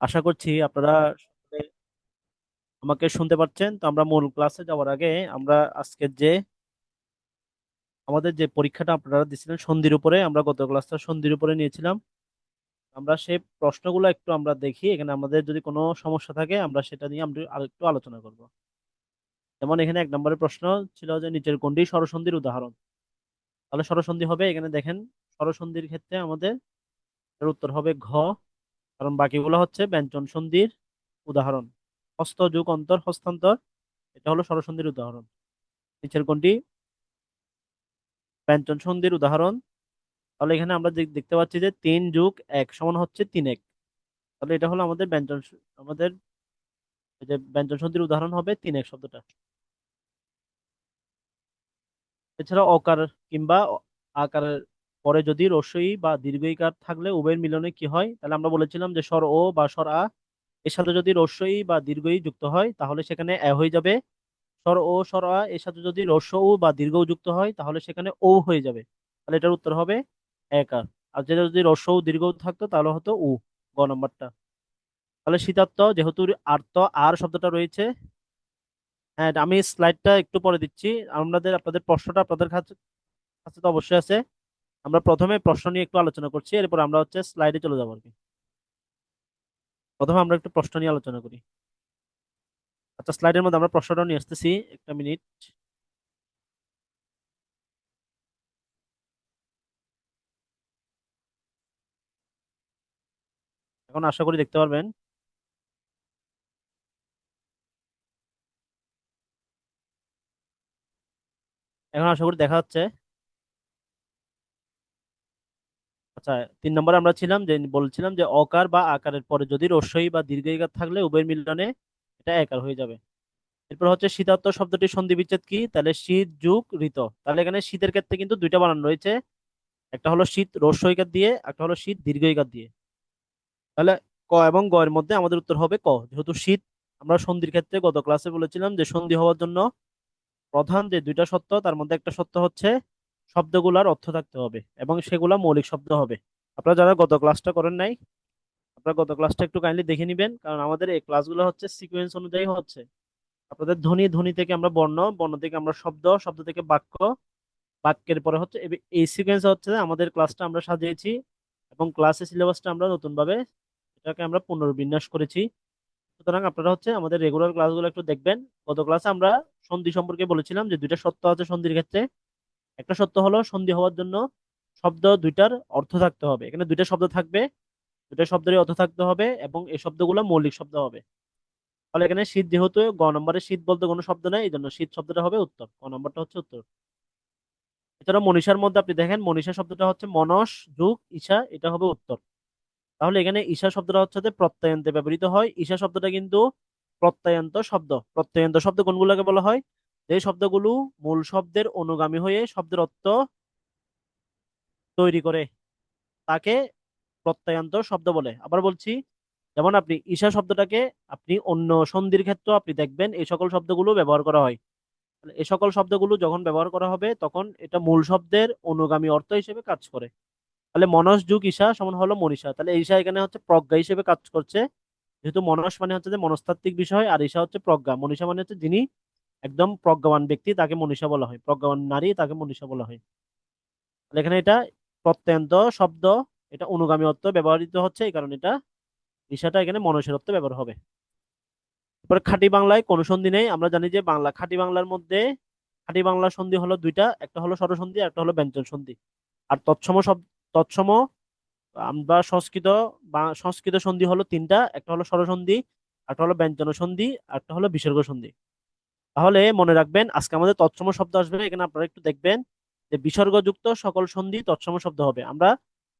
আশা করছি আপনারা সকলে আমাকে শুনতে পাচ্ছেন। তো আমরা মূল ক্লাসে যাওয়ার আগে আমরা আজকের যে আমাদের যে পরীক্ষাটা আপনারা দিছিলেন সন্ধির উপরে, আমরা গত ক্লাসটা সন্ধির উপরে নিয়েছিলাম। আমরা সেই প্রশ্নগুলো একটু আমরা দেখি, এখানে আমাদের যদি কোনো সমস্যা থাকে আমরা সেটা নিয়ে আমরা আরেকটু আলোচনা করব। যেমন এখানে এক নম্বরের প্রশ্ন ছিল যে নিচের কোনটি স্বরসন্ধির উদাহরণ। তাহলে স্বরসন্ধি হবে, এখানে দেখেন স্বরসন্ধির ক্ষেত্রে আমাদের এর উত্তর হবে ঘ, কারণ বাকিগুলো হচ্ছে ব্যঞ্জন সন্ধির উদাহরণ। হস্ত যোগ অন্তর হস্তান্তর, এটা হলো স্বরসন্ধির উদাহরণ। নিচের কোনটি ব্যঞ্জন সন্ধির উদাহরণ। তাহলে এখানে আমরা দেখতে পাচ্ছি যে 3+1 সমান হচ্ছে 3-1। তাহলে এটা হলো আমাদের আমাদের এই যে ব্যঞ্জন সন্ধির উদাহরণ হবে 3-1 শব্দটা। এছাড়া অকার কিংবা আকারের পরে যদি রস্বই বা দীর্ঘ ই কার থাকলে উভয়ের মিলনে কি হয়, তাহলে আমরা বলেছিলাম যে স্বর ও বা স্বর আ এর সাথে যদি রস্বই বা দীর্ঘ ই যুক্ত হয় তাহলে সেখানে এ হয়ে যাবে। স্বর ও স্বর আ এর সাথে যদি রস্ব উ বা দীর্ঘ উ যুক্ত হয় তাহলে সেখানে ও হয়ে যাবে। তাহলে এটার উত্তর হবে একার। আর যেটা যদি রস্ব উ দীর্ঘ উ থাকতো তাহলে হতো উ, গ নম্বরটা। তাহলে শীতার্ত যেহেতু আর্ত আর শব্দটা রয়েছে। হ্যাঁ, আমি স্লাইডটা একটু পরে দিচ্ছি। আপনাদের প্রশ্নটা আপনাদের কাছে কাছে তো অবশ্যই আছে। আমরা প্রথমে প্রশ্ন নিয়ে একটু আলোচনা করছি, এরপর আমরা হচ্ছে স্লাইডে চলে যাবো আর কি। প্রথমে আমরা একটু প্রশ্ন নিয়ে আলোচনা করি। আচ্ছা, স্লাইডের মধ্যে আমরা প্রশ্নটা নিয়ে আসতেছি, একটা মিনিট। এখন আশা করি দেখতে পারবেন। এখন আশা করি দেখা যাচ্ছে। আচ্ছা, 3 নম্বরে আমরা ছিলাম যে বলছিলাম যে অকার বা আকারের পরে যদি রস্বই বা দীর্ঘ ই কার থাকলে উভয়ের মিলনে এটা একার হয়ে যাবে। এরপর হচ্ছে শীতার্ত শব্দটির সন্ধি বিচ্ছেদ কি, তাহলে শীত যুগ ঋত। তাহলে এখানে শীতের ক্ষেত্রে কিন্তু দুইটা বানান রয়েছে, একটা হলো শীত রস্বই কার দিয়ে, একটা হলো শীত দীর্ঘ ই কার দিয়ে। তাহলে ক এবং গ এর মধ্যে আমাদের উত্তর হবে ক, যেহেতু শীত। আমরা সন্ধির ক্ষেত্রে গত ক্লাসে বলেছিলাম যে সন্ধি হওয়ার জন্য প্রধান যে দুইটা সত্য তার মধ্যে একটা সত্য হচ্ছে শব্দগুলার অর্থ থাকতে হবে এবং সেগুলা মৌলিক শব্দ হবে। আপনারা যারা গত ক্লাসটা করেন নাই, আপনারা গত ক্লাসটা একটু কাইন্ডলি দেখে নিবেন, কারণ আমাদের এই ক্লাসগুলো হচ্ছে সিকোয়েন্স অনুযায়ী হচ্ছে। আপনাদের ধ্বনি, ধ্বনি থেকে আমরা বর্ণ, বর্ণ থেকে আমরা শব্দ, শব্দ থেকে বাক্য, বাক্যের পরে হচ্ছে এই সিকোয়েন্স হচ্ছে আমাদের ক্লাসটা আমরা সাজিয়েছি। এবং ক্লাসের সিলেবাসটা আমরা নতুন ভাবে এটাকে আমরা পুনর্বিন্যাস করেছি। সুতরাং আপনারা হচ্ছে আমাদের রেগুলার ক্লাসগুলো একটু দেখবেন। গত ক্লাসে আমরা সন্ধি সম্পর্কে বলেছিলাম যে দুইটা সত্য আছে সন্ধির ক্ষেত্রে। একটা সত্য হলো সন্ধি হওয়ার জন্য শব্দ দুইটার অর্থ থাকতে হবে। এখানে দুইটা শব্দ থাকবে, দুইটা শব্দেরই অর্থ থাকতে হবে এবং এই শব্দগুলো মৌলিক শব্দ হবে। তাহলে এখানে শীত যেহেতু গ নম্বরে শীত বলতে কোনো শব্দ নাই, এই জন্য শীত শব্দটা হবে উত্তর, ক নম্বরটা হচ্ছে উত্তর। এছাড়া মনীষার মধ্যে আপনি দেখেন মনীষা শব্দটা হচ্ছে মনস যুগ ঈশা, এটা হবে উত্তর। তাহলে এখানে ঈশা শব্দটা হচ্ছে যে প্রত্যয়ান্তে ব্যবহৃত হয়। ঈশা শব্দটা কিন্তু প্রত্যয়ান্ত শব্দ। প্রত্যয়ান্ত শব্দ কোনগুলোকে বলা হয়, যে শব্দগুলো মূল শব্দের অনুগামী হয়ে শব্দের অর্থ তৈরি করে তাকে প্রত্যয়ান্ত শব্দ বলে। আবার বলছি, যেমন আপনি ঈশা শব্দটাকে আপনি অন্য সন্ধির ক্ষেত্রে আপনি দেখবেন এই সকল শব্দগুলো ব্যবহার করা হয়। তাহলে এই সকল শব্দগুলো যখন ব্যবহার করা হবে তখন এটা মূল শব্দের অনুগামী অর্থ হিসেবে কাজ করে। তাহলে মনস যুগ ঈশা সমান হলো মনীষা, তাহলে ঈশা এখানে হচ্ছে প্রজ্ঞা হিসেবে কাজ করছে। যেহেতু মনস মানে হচ্ছে যে মনস্তাত্ত্বিক বিষয় আর ঈশা হচ্ছে প্রজ্ঞা, মনীষা মানে হচ্ছে যিনি একদম প্রজ্ঞাবান ব্যক্তি তাকে মনীষা বলা হয়, প্রজ্ঞাবান নারী তাকে মনীষা বলা হয়। তাহলে এখানে এটা প্রত্যয়ন্ত শব্দ, এটা অনুগামী অর্থ ব্যবহৃত হচ্ছে, এই কারণে এটা ঈশাটা এখানে মনসের অর্থ ব্যবহার হবে। এরপর খাঁটি বাংলায় কোনো সন্ধি নেই। আমরা জানি যে বাংলা খাঁটি বাংলার মধ্যে খাঁটি বাংলার সন্ধি হলো দুইটা, একটা হলো স্বরসন্ধি একটা হলো ব্যঞ্জন সন্ধি। আর তৎসম আমরা সংস্কৃত সন্ধি হলো তিনটা, একটা হলো স্বরসন্ধি, একটা হলো ব্যঞ্জন সন্ধি, একটা হলো বিসর্গ সন্ধি। তাহলে মনে রাখবেন আজকে আমাদের তৎসম শব্দ আসবে, এখানে আপনারা একটু দেখবেন যে বিসর্গযুক্ত সকল সন্ধি তৎসম শব্দ হবে। আমরা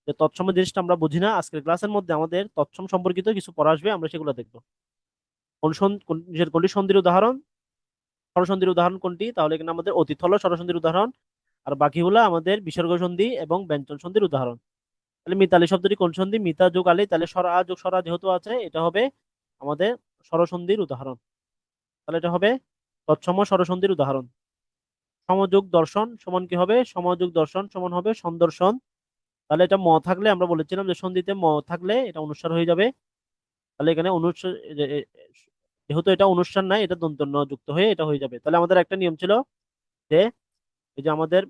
যে তৎসম জিনিসটা আমরা বুঝি না, আজকের ক্লাসের মধ্যে আমাদের তৎসম সম্পর্কিত কিছু পড়া আসবে, আমরা সেগুলো দেখবো। কোনটি সন্ধির উদাহরণ, স্বরসন্ধির উদাহরণ কোনটি, তাহলে এখানে আমাদের অতীত হলো স্বরসন্ধির উদাহরণ, আর বাকিগুলো আমাদের বিসর্গ সন্ধি এবং ব্যঞ্জন সন্ধির উদাহরণ। তাহলে মিতালি শব্দটি কোন সন্ধি, মিতা যোগ আলি, তাহলে স্বর আ যোগ স্বর আ যেহেতু আছে এটা হবে আমাদের স্বরসন্ধির উদাহরণ। তাহলে এটা হবে তৎসম স্বরসন্ধির উদাহরণ। সমযোগ দর্শন সমান কি হবে, সমযোগ দর্শন সমান হবে সন্দর্শন। তাহলে এটা ম থাকলে আমরা বলেছিলাম যে সন্ধিতে ম থাকলে এটা অনুস্বার হয়ে যাবে। তাহলে এখানে যেহেতু এটা অনুষ্ঠান নাই, এটা দন্ত্য ন যুক্ত হয়ে এটা হয়ে যাবে। তাহলে আমাদের একটা নিয়ম ছিল যে এই যে আমাদের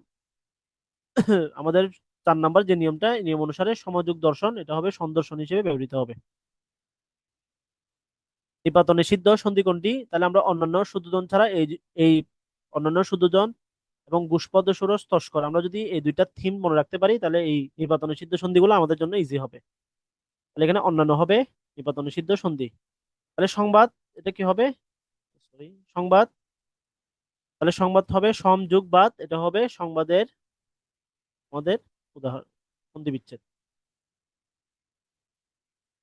আমাদের 4 নাম্বার যে নিয়মটা, এই নিয়ম অনুসারে সমযোগ দর্শন এটা হবে সন্দর্শন হিসেবে ব্যবহৃত হবে। নিপাত নিষিদ্ধ সন্ধি কোনটি? তাহলে আমরা অন্যান্য শুদ্ধোজন ছাড়া এই অন্যান্য শুদ্ধোজন এবং গুষ্পদ ষোড়শ তস্কর, আমরা যদি এই দুইটা থিম মনে রাখতে পারি তাহলে এই নিপাত নিষিদ্ধ সন্ধিগুলো আমাদের জন্য ইজি হবে। তাহলে এখানে অন্যান্য হবে নিপাত নিষিদ্ধ সন্ধি। তাহলে সংবাদ, এটা কি হবে? সরি, সংবাদ। তাহলে সংবাদ হবে সমযোগ বাদ, এটা হবে সংবাদের আমাদের উদাহরণ সন্ধি বিচ্ছেদ।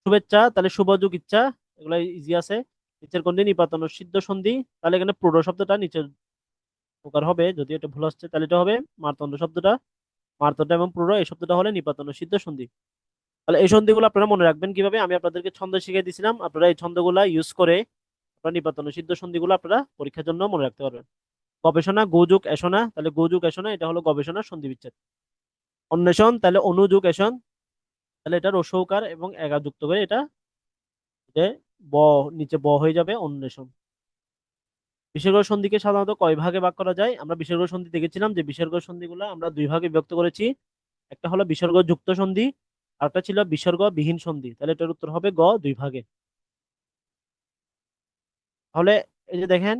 শুভেচ্ছা, তাহলে শুভযোগ ইচ্ছা, এগুলো ইজি আছে। নিচের কোনটি নিপাতন সিদ্ধ সন্ধি? তাহলে এখানে প্রৌঢ় শব্দটা নিচের প্রকার হবে, যদি এটা ভুল আসছে তাহলে এটা হবে মার্তণ্ড শব্দটা। মার্তণ্ড এবং প্রৌঢ় এই শব্দটা হলে নিপাতন সিদ্ধ সন্ধি। তাহলে এই সন্ধিগুলো আপনারা মনে রাখবেন কিভাবে? আমি আপনাদেরকে ছন্দ শিখিয়ে দিয়েছিলাম, আপনারা এই ছন্দগুলা ইউজ করে আপনারা নিপাতন সিদ্ধ সন্ধিগুলো আপনারা পরীক্ষার জন্য মনে রাখতে পারবেন। গবেষণা গোযোগ এসনা, তাহলে গোযোগ এসনা এটা হলো গবেষণা সন্ধি বিচ্ছেদ। অন্বেষণ, তাহলে অনুযোগ এসন, তাহলে এটা রসৌকার এবং এগা যুক্ত করে এটা যে ব, নিচে ব হয়ে যাবে অন্বেষণ। বিসর্গ সন্ধিকে সাধারণত কয় ভাগে ভাগ করা যায়? আমরা বিসর্গ সন্ধি দেখেছিলাম যে বিসর্গ সন্ধিগুলো আমরা দুই ভাগে বিভক্ত করেছি। একটা হলো বিসর্গ যুক্ত সন্ধি, আর একটা ছিল বিসর্গ বিহীন সন্ধি। তাহলে এটার উত্তর হবে গ, দুই ভাগে। তাহলে এই যে দেখেন,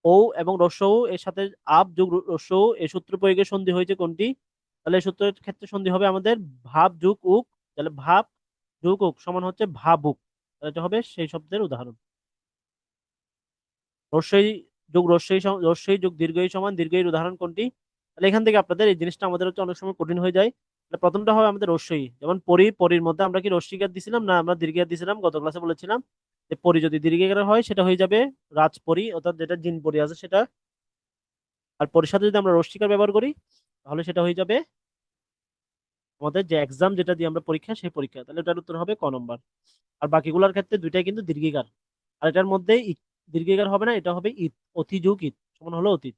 ও এবং রস্য উ এর সাথে আপ যোগ রস্য উ এই সূত্র প্রয়োগে সন্ধি হয়েছে কোনটি? তাহলে এই সূত্রের ক্ষেত্রে সন্ধি হবে আমাদের ভাব যোগ উক। তাহলে ভাব যোগ উক সমান হচ্ছে ভাবুক। তাহলে এটা হবে সেই শব্দের উদাহরণ। রস্যই যোগ রস্যই যোগ দীর্ঘই সমান দীর্ঘইর উদাহরণ কোনটি? তাহলে এখান থেকে আপনাদের এই জিনিসটা আমাদের হচ্ছে অনেক সময় কঠিন হয়ে যায়। তাহলে প্রথমটা হবে আমাদের রস্যই, যেমন পরি, পরির মধ্যে আমরা কি রস্যিকার দিছিলাম না আমরা দীর্ঘিকার দিছিলাম? গত ক্লাসে বলেছিলাম যে পরি যদি দীর্ঘিকার হয় সেটা হয়ে যাবে রাজপরি, অর্থাৎ যেটা জিন পরি আছে সেটা। আর পরির সাথে যদি আমরা রস্যিকার ব্যবহার করি তাহলে সেটা হয়ে যাবে আমাদের যে এক্সাম যেটা দিয়ে আমরা পরীক্ষা, সেই পরীক্ষা। তাহলে এটার উত্তর হবে ক নম্বর। আর বাকিগুলোর ক্ষেত্রে দুইটাই কিন্তু দীর্ঘিকার। আর এটার মধ্যে দীর্ঘিকার হবে না, এটা হবে ঈদ, অতি যুগ ঈদ সমান হলো অতীত।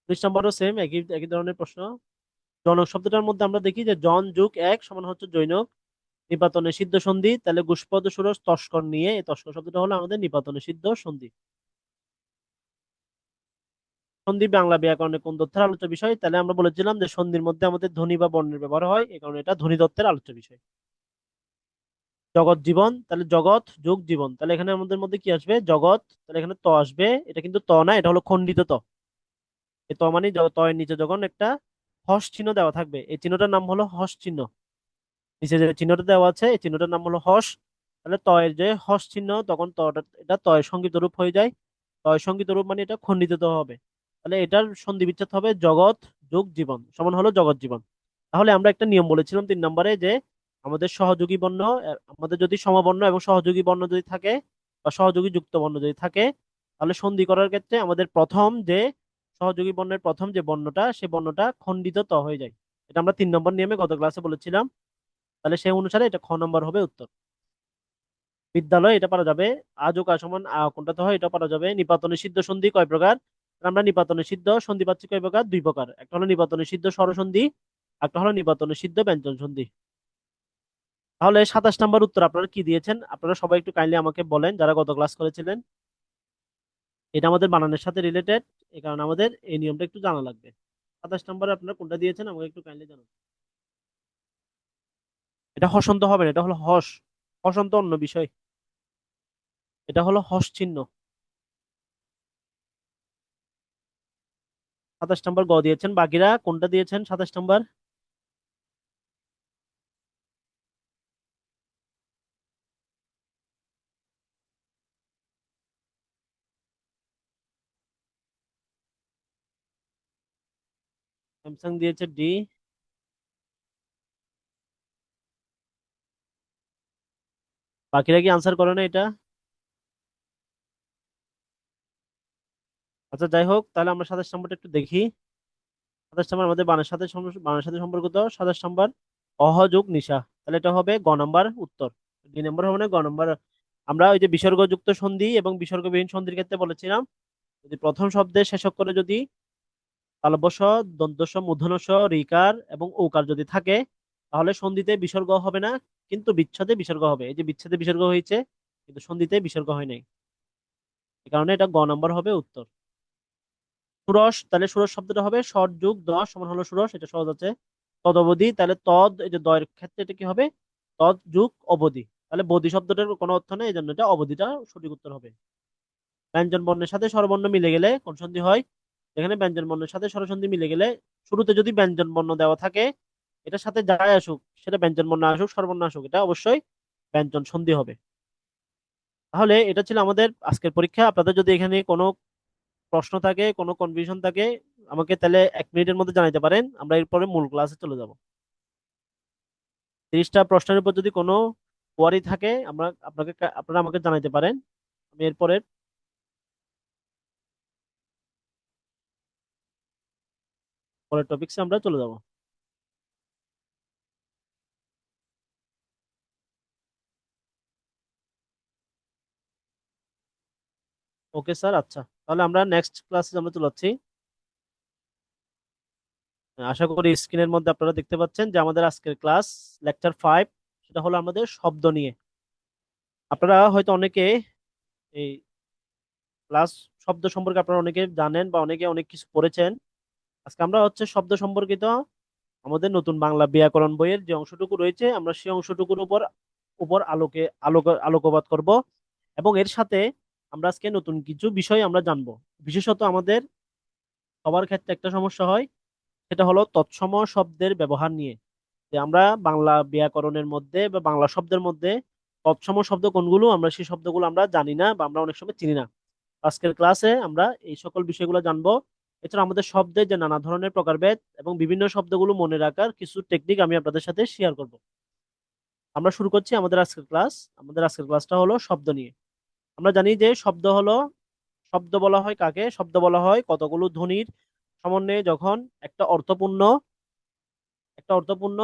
30 নম্বরও সেম, একই একই ধরনের প্রশ্ন। জনক শব্দটার মধ্যে আমরা দেখি যে জন যুগ এক সমান হচ্ছে জৈনক। নিপাতনে সিদ্ধ সন্ধি, তাহলে গুষ্পদ ষোড়শ তস্কর নিয়ে এই তস্কর শব্দটা হলো আমাদের নিপাতনে সিদ্ধ সন্ধি। সন্ধি বাংলা ব্যাকরণের কোন তথ্যের আলোচ্য বিষয়? তাহলে আমরা বলেছিলাম যে সন্ধির মধ্যে আমাদের ধ্বনি বা বর্ণের ব্যবহার হয়, এই কারণে এটা ধ্বনি তত্ত্বের আলোচ্য বিষয়। জগৎ জীবন, তাহলে জগৎ যোগ জীবন, তাহলে এখানে আমাদের মধ্যে কি আসবে? জগৎ, তাহলে এখানে ত আসবে, এটা কিন্তু ত না, এটা হলো খণ্ডিত ত। এই ত মানে ত এর নিচে যখন একটা হস চিহ্ন দেওয়া থাকবে, এই চিহ্নটার নাম হলো হস চিহ্ন। নিচে যে চিহ্নটা দেওয়া আছে এই চিহ্নটার নাম হলো হস। তাহলে ত এর যে হস চিহ্ন, তখন তটা এটা ত এর সংগীত রূপ হয়ে যায়। ত এর সংগীত রূপ মানে এটা খণ্ডিত ত হবে। তাহলে এটার সন্ধি বিচ্ছেদ হবে জগৎ যোগ জীবন সমান হলো জগৎ জীবন। তাহলে আমরা একটা নিয়ম বলেছিলাম 3 নম্বরে যে আমাদের সহযোগী বর্ণ, আমাদের যদি সমবর্ণ এবং সহযোগী বর্ণ যদি থাকে বা সহযোগী যুক্ত বর্ণ যদি থাকে, তাহলে সন্ধি করার ক্ষেত্রে আমাদের প্রথম যে সহযোগী বর্ণের প্রথম যে বর্ণটা, সেই বর্ণটা খণ্ডিত ত হয়ে যায়। এটা আমরা 3 নম্বর নিয়মে গত ক্লাসে বলেছিলাম। তাহলে সেই অনুসারে এটা খ নম্বর হবে উত্তর। বিদ্যালয়, এটা পারা যাবে। আজ ও কা সমান কোনটাতে হয় এটা পারা যাবে। নিপাত নিষিদ্ধ সন্ধি কয় প্রকার? আমরা নিপাত নিষিদ্ধ সন্ধি পাচ্ছি কয় প্রকার? 2 প্রকার। একটা হলো নিপাত নিষিদ্ধ স্বরসন্ধি, একটা হলো নিপাত নিষিদ্ধ ব্যঞ্জন সন্ধি। তাহলে 27 নম্বর উত্তর আপনারা কি দিয়েছেন? আপনারা সবাই একটু কাইন্ডলি আমাকে বলেন যারা গত ক্লাস করেছিলেন। এটা আমাদের বানানের সাথে রিলেটেড, এই কারণে আমাদের এই নিয়মটা একটু জানা লাগবে। 27 নম্বরে আপনারা কোনটা দিয়েছেন আমাকে একটু কাইন্ডলি জানান। এটা হসন্ত হবে না, এটা হলো হস। হসন্ত অন্য বিষয়, এটা হলো হস চিহ্ন। 27 নম্বর গ দিয়েছেন, বাকিরা কোনটা দিয়েছেন? 27 নম্বর স্যামসাং দিয়েছে ডি। বাকিরা কি আনসার করে না এটা? আচ্ছা যাই হোক, তাহলে আমরা 27 নম্বরটা একটু দেখি। 27 নম্বর আমাদের বানের সাথে সম্পর্কিত। 27 নম্বর অহযোগ নিশা, তাহলে এটা হবে গ নাম্বার উত্তর। ডি নম্বর হবে না, গ নাম্বার। আমরা ওই যে বিসর্গযুক্ত সন্ধি এবং বিসর্গবিহীন সন্ধির ক্ষেত্রে বলেছিলাম যদি প্রথম শব্দের শেষক করে যদি তালব্য শ, দন্তস্ব, মূর্ধন্য ষ, ঋকার এবং ঔকার যদি থাকে তাহলে সন্ধিতে বিসর্গ হবে না, কিন্তু বিচ্ছেদে বিসর্গ হবে। এই যে বিচ্ছেদে বিসর্গ হয়েছে, কিন্তু সন্ধিতে বিসর্গ হয় নাই। এই কারণে এটা গ নাম্বার হবে উত্তর। ষোড়শ, তাহলে ষোড়শ শব্দটা হবে ষট যোগ দশ সমান হলো ষোড়শ, এটা সহজ আছে। তদবধি, তাহলে তদ, এই যে দয়ের ক্ষেত্রে এটা কি হবে, তদ যোগ অবধি, তাহলে বধি শব্দটার কোনো অর্থ নেই, এই জন্য এটা অবধিটা সঠিক উত্তর হবে। ব্যঞ্জন বর্ণের সাথে স্বরবর্ণ মিলে গেলে কোন সন্ধি হয়? এখানে ব্যঞ্জন বর্ণের সাথে স্বরসন্ধি মিলে গেলে, শুরুতে যদি ব্যঞ্জন বর্ণ দেওয়া থাকে, এটার সাথে যাই আসুক, সেটা ব্যঞ্জন বর্ণ আসুক স্বরবর্ণ আসুক, এটা অবশ্যই ব্যঞ্জন সন্ধি হবে। তাহলে এটা ছিল আমাদের আজকের পরীক্ষা। আপনাদের যদি এখানে কোনো প্রশ্ন থাকে, কোনো কনফিউশন থাকে, আমাকে তাহলে 1 মিনিটের মধ্যে জানাতে পারেন, আমরা এরপরে মূল ক্লাসে চলে যাব। 30টা প্রশ্নের উপর যদি কোনো কোয়ারি থাকে, আপনারা আমাকে জানাতে পারেন। আমি এরপরে পরের টপিকসে আমরা চলে যাব। ওকে স্যার, আচ্ছা, তাহলে আমরা নেক্সট ক্লাসে আমরা চলে যাচ্ছি। আশা করি স্ক্রিনের মধ্যে আপনারা দেখতে পাচ্ছেন যে আমাদের আজকের ক্লাস লেকচার 5, সেটা হলো আমাদের শব্দ নিয়ে। আপনারা হয়তো অনেকে এই ক্লাস শব্দ সম্পর্কে আপনারা অনেকে জানেন বা অনেকে অনেক কিছু পড়েছেন। আজকে আমরা হচ্ছে শব্দ সম্পর্কিত আমাদের নতুন বাংলা ব্যাকরণ বইয়ের যে অংশটুকু রয়েছে, আমরা সেই অংশটুকুর উপর উপর আলোকপাত করব। এবং এর সাথে আমরা আজকে নতুন কিছু বিষয় আমরা জানবো। বিশেষত আমাদের সবার ক্ষেত্রে একটা সমস্যা হয়, সেটা হলো তৎসম শব্দের ব্যবহার নিয়ে। যে আমরা বাংলা ব্যাকরণের মধ্যে বা বাংলা শব্দের মধ্যে তৎসম শব্দ কোনগুলো, আমরা সেই শব্দগুলো আমরা জানি না বা আমরা অনেক সময় চিনি না। আজকের ক্লাসে আমরা এই সকল বিষয়গুলো জানবো। এছাড়া আমাদের শব্দের যে নানা ধরনের প্রকারভেদ এবং বিভিন্ন শব্দগুলো মনে রাখার কিছু টেকনিক আমি আপনাদের সাথে শেয়ার করব। আমরা শুরু করছি আমাদের আজকের ক্লাস। আমাদের আজকের ক্লাসটা হলো শব্দ নিয়ে। আমরা জানি যে শব্দ হলো, শব্দ বলা হয় কাকে? শব্দ বলা হয় কতগুলো ধ্বনির সমন্বয়ে যখন একটা অর্থপূর্ণ